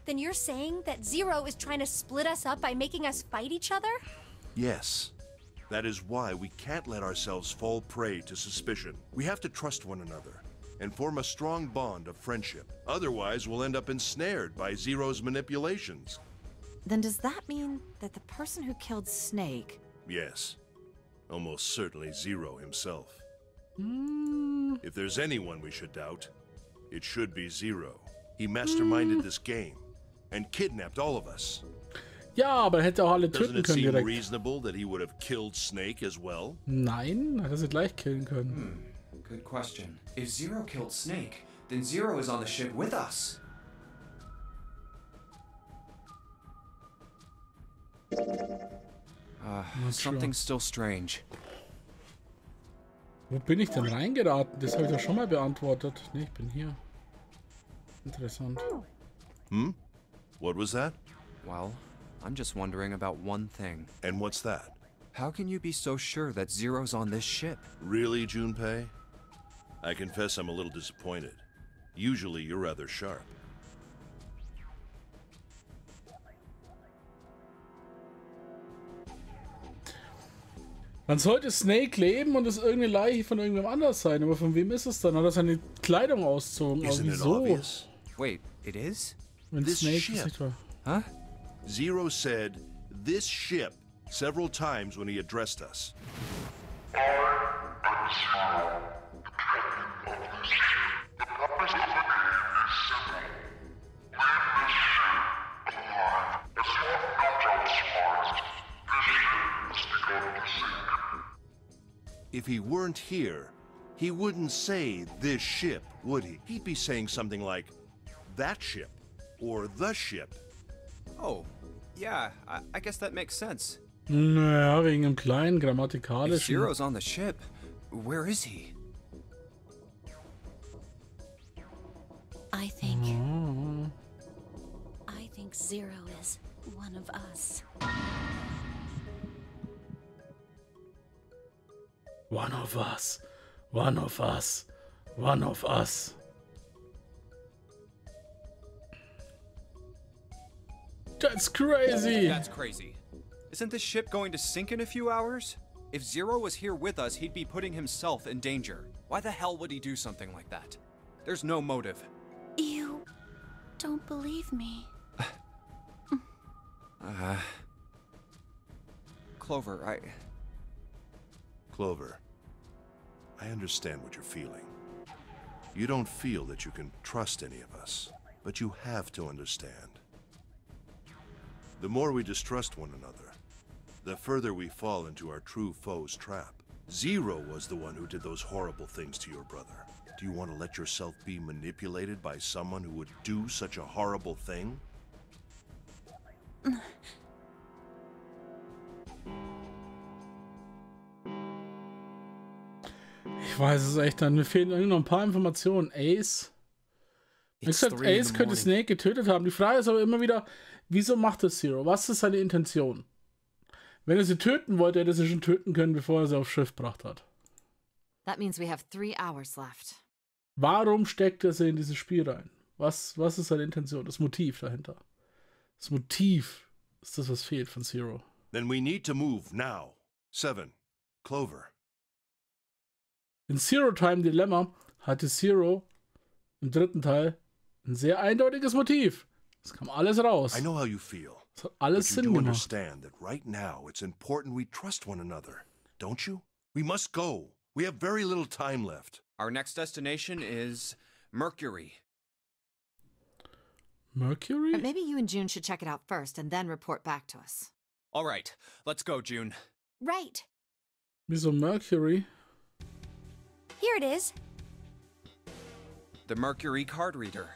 Then you're saying that Zero is trying to split us up by making us fight each other? Yes. That is why we can't let ourselves fall prey to suspicion. We have to trust one another and form a strong bond of friendship. Otherwise, we'll end up ensnared by Zero's manipulations. Then does that mean that the person who killed Snake... Yes. Almost certainly Zero himself. If there's anyone we should doubt, it should be Zero. He masterminded this game and kidnapped all of us. Ja, aber er hätte auch alle Doesn't töten it können seem direkt. reasonable that he would have killed Snake as well? Nein, hat er sie gleich killen können. Good question. If Zero killed Snake, then Zero is on the ship with us. Something's still strange. Wo bin ich denn reingeraten? Das habe ich doch schon mal beantwortet. Ne, ich bin hier. Interessant. What was that? Well, I'm just wondering about one thing. And what's that? How can you be so sure that Zero's on this ship? Really, Junpei? I confess I'm a little disappointed. Usually you're rather sharp. Dann sollte Snake leben und es irgendeine Leiche von irgendwem anders sein. Aber von wem ist es dann? Hat er seine Kleidung ausgezogen? Aber Isn't it wieso? obvious? Wait, it is? Wenn This Snake ship. das nicht war. Huh? Zero said, "this ship," several times when he addressed us. If he weren't here, he wouldn't say this ship, would he? He'd be saying something like, that ship, or the ship. Oh, yeah, I guess that makes sense. Naja, wegen dem kleinen If grammatikalischen. Zero's on the ship, where is he? I think Zero is one of us. One of us. One of us. One of us. That's crazy. That's crazy. Isn't this ship going to sink in a few hours? If Zero was here with us, he'd be putting himself in danger. Why the hell would he do something like that? There's no motive. You don't believe me. Clover, Clover, I understand what you're feeling. You don't feel that you can trust any of us, but you have to understand. The more we distrust one another, the further we fall into our true foe's trap. Zero was the one who did those horrible things to your brother. Do you want to let yourself be manipulated by someone who would do such a horrible thing? Ich weiß es echt, dann mir fehlen irgendwie noch ein paar Informationen. Ace. Wie gesagt, Ace könnte Snake getötet haben. Die Frage ist aber immer wieder, wieso macht das Zero? Was ist seine Intention? Wenn er sie töten wollte, hätte er sie schon töten können, bevor er sie aufs Schiff gebracht hat. That means we have 3 hours left. Warum steckt er sie in dieses Spiel rein? Was ist seine Intention? Das Motiv dahinter. Das Motiv ist das, was fehlt von Zero. Then we need to move now. 7. Clover. In Zero Time Dilemma hatte Zero im 3. Teil ein sehr eindeutiges Motiv. Es kam alles raus. I know how you feel. Es hat alles But you Sinn do gemacht. understand that right now it's important we trust one another, don't you? We must go. We have very little time left. Our next destination is Mercury. Mercury? But maybe you and June should check it out first and then report back to us. All right, let's go, June. Right. Wieso Mercury? Here it is. The Mercury card reader.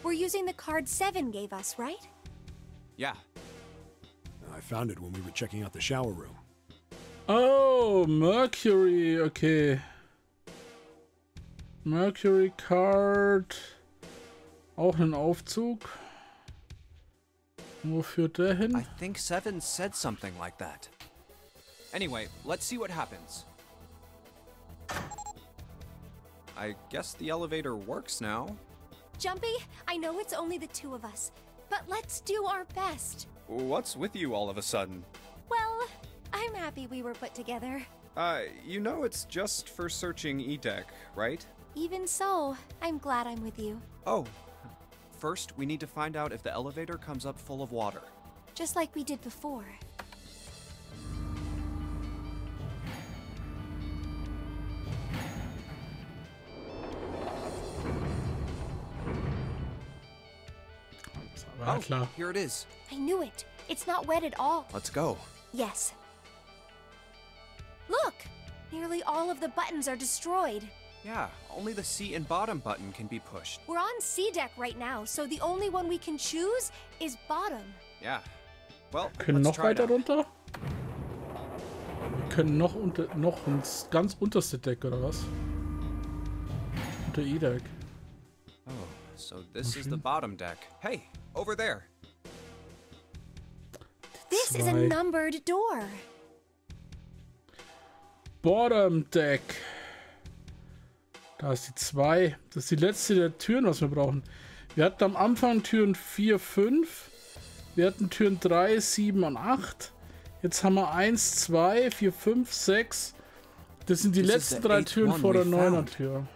We're using the card 7 gave us, right? Yeah. I found it when we were checking out the shower room. Oh, Mercury, okay. Mercury Card. Auch ein Aufzug. Wo führt der hin? I think Seven said something like that. Anyway, let's see what happens. I guess the elevator works now. Jumpy, I know it's only the two of us, but let's do our best. What's with you all of a sudden? Well, I'm happy we were put together. You know it's just for searching E-Deck, right? Even so, I'm glad I'm with you. Oh. First, we need to find out if the elevator comes up full of water. Just like we did before. Ah, klar. Here it is. I knew it. It's not wet at all. Let's go. Yes. Look! Nearly all of the buttons are destroyed. Yeah, only the C and bottom button can be pushed. We're on C deck right now, so the only one we can choose is bottom. Yeah. Well, Können let's noch try it weiter out. runter? Wir können noch ins ganz unterste Deck, oder was? Unter E-Deck. Oh, so this is the bottom deck. Hey, over there. This is a Zwei. numbered door. Bottom Deck. Da ist die 2. Das ist die letzte der Türen, was wir brauchen. Wir hatten am Anfang Türen 4, 5. Wir hatten Türen 3, 7 und 8. Jetzt haben wir 1, 2, 4, 5, 6. Das sind die This is letzten the 3 eighth Türen one vor we der 9er found. Tür.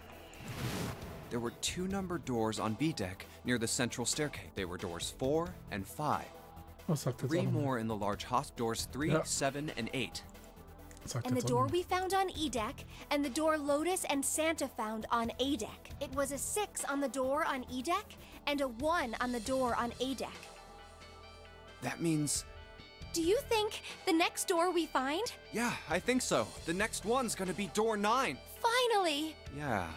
There were 2 numbered doors on B deck near the central staircase. They were doors 4 and 5. Was sagt jetzt 3 auch noch? more in the large host doors 3, Ja. 7, and 8. Sagt And the jetzt auch door noch. we found on E deck, and the door Lotus and Santa found on A deck. It was a 6 on the door on E deck, and a 1 on the door on A deck. That means... Do you think the next door we find? Yeah, I think so. The next one's gonna be door 9. Finally! Yeah,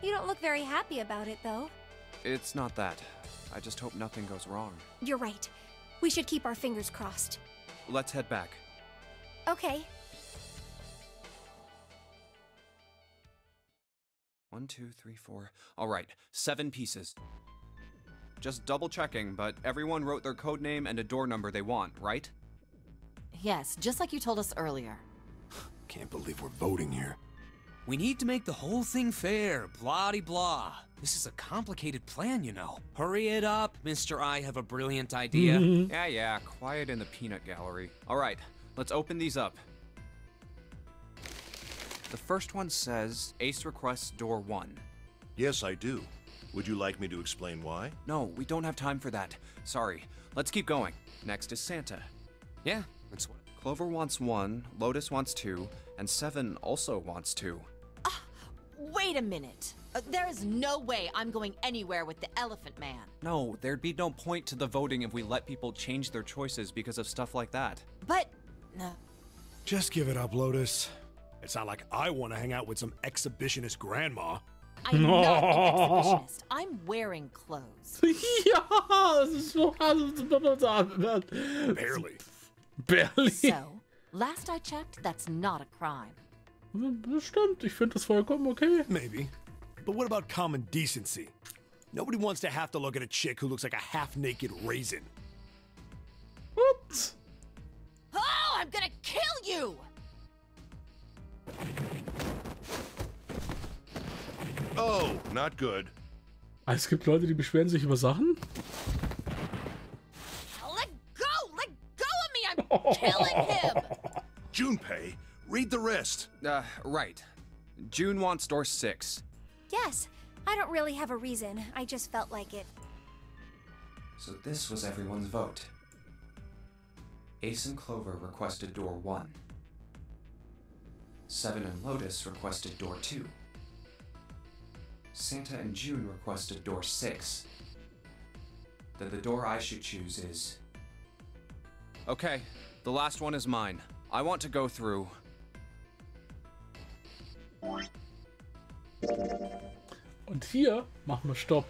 You don't look very happy about it, though. it's not that. I just hope nothing goes wrong. You're right. We should keep our fingers crossed. Let's head back. Okay. 1, 2, 3, 4. All right, 7 pieces. Just double checking, but everyone wrote their code name and a door number they want, right? Yes, just like you told us earlier. Can't believe we're voting here. We need to make the whole thing fair, blah-de-blah. This is a complicated plan, you know. Hurry it up, Mr. I have a brilliant idea. Yeah, quiet in the peanut gallery. All right, let's open these up. The first one says, Ace requests door 1. Yes, I do. Would you like me to explain why? No, we don't have time for that. Sorry. Let's keep going. Next is Santa. Yeah, that's what... Clover wants 1, Lotus wants 2, and 7 also wants 2. Wait a minute. There is no way I'm going anywhere with the Elephant Man. No, there'd be no point to the voting if we let people change their choices because of stuff like that. But... Just give it up, Lotus. It's not like I want to hang out with some exhibitionist grandma. I'm not an exhibitionist. I'm wearing clothes. Ja, das ist so... Barely. Barely. So, last I checked, that's not a crime. Das stimmt, ich finde das vollkommen okay. Maybe. But what about common decency? Nobody wants to have to look at a chick who looks like a half-naked raisin. What? Oh, I'm gonna kill you! Oh, not good. Es gibt Leute, die beschweren sich über Sachen? Let go! Let go of me! I'm killing him! Junpei, read the rest. Right. June wants door 6. Yes. I don't really have a reason. I just felt like it. So this was everyone's vote. Ace and Clover requested door 1. 7 and Lotus requested door 2. Santa and June requested door 6. Then the door I should choose is... Okay, the last one is mine. I want to go through... Und hier machen wir Stopp.